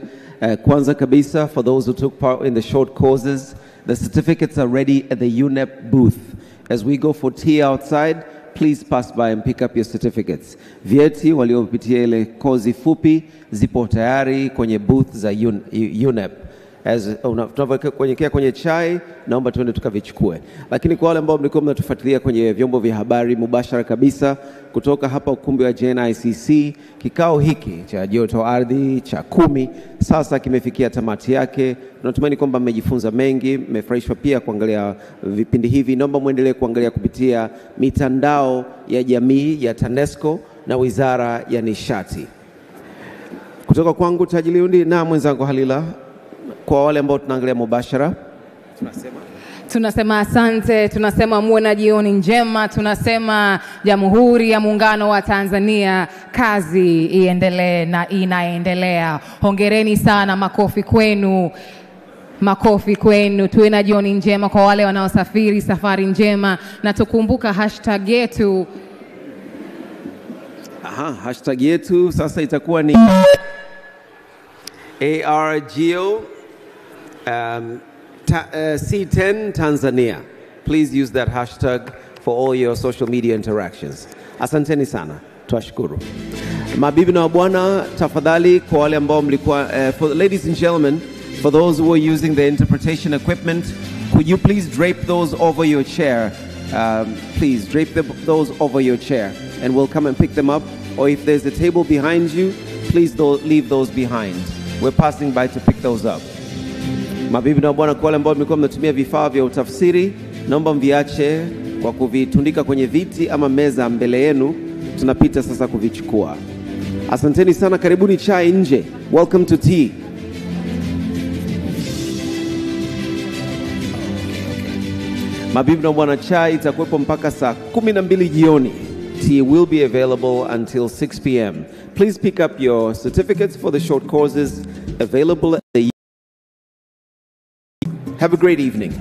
Kwanza kabisa, for those who took part in the short courses, the certificates are ready at the UNEP booth. As we go for tea outside, please pass by and pick up your certificates. Vyeti waliopitia ile kozi fupi zipo tayari kwenye booth za UNEP. As tunavyoelekea kwenye chai, naomba tuende tukavichukue. Lakini kwa wale ambao mlikuwa mnatufuatilia kwenye vyombo vya habari mubashara kabisa kutoka hapa ukumbi wa JNICC, kikao hiki cha joto ardhi cha 10 sasa kimefikia tamati yake. Tunatumaini kwamba mmejifunza mengi, mmefurahishwa pia kuangalia vipindi hivi. Naomba muendelee kuangalia kupitia mitandao ya jamii ya TANESCO na Wizara ya Nishati. Kutoka kwangu Taji Liundi na mwenzangu Halila, kwa wale ambao tunaangalia mubashara, tunasema asante, tunasema muwe na jioni njema, tunasema Jamhuri ya Muungano wa Tanzania, kazi iendelee na inaendelea. Hongereni sana, makofi kwenu. Makofi kwenu. Tuwe na jioni njema. Kwa wale wanaosafiri, safari njema, na tukumbuka hashtag yetu. Hashtag yetu sasa itakuwa ni ARGeo-C10 Tanzania. Please use that hashtag for all your social media interactions. Asanteni sana. Tuashukuru. Mabibi na mabwana, tafadhali kwa wale ambao mlikuwa for ladies and gentlemen, for those who are using the interpretation equipment, could you please drape those over your chair? Please drape those over your chair and we'll come and pick them up. Or if there's a table behind you, please leave those behind. We're passing by to pick those up. Mabibi na bwana, kwa wale ambao mlikuwa mnatumia vifaa vya utafsiri, naomba mviache kwa kuvitundika kwenye viti ama meza mbele yenu. Tunapita sasa kuvichukua. Asanteni sana, karibuni chai nje. Welcome to tea. Mabibi na bwana, chai itakuwepo mpaka saa 12 jioni. Tea will be available until 6 p.m. Please pick up your certificates for the short courses available at the... Have a great evening.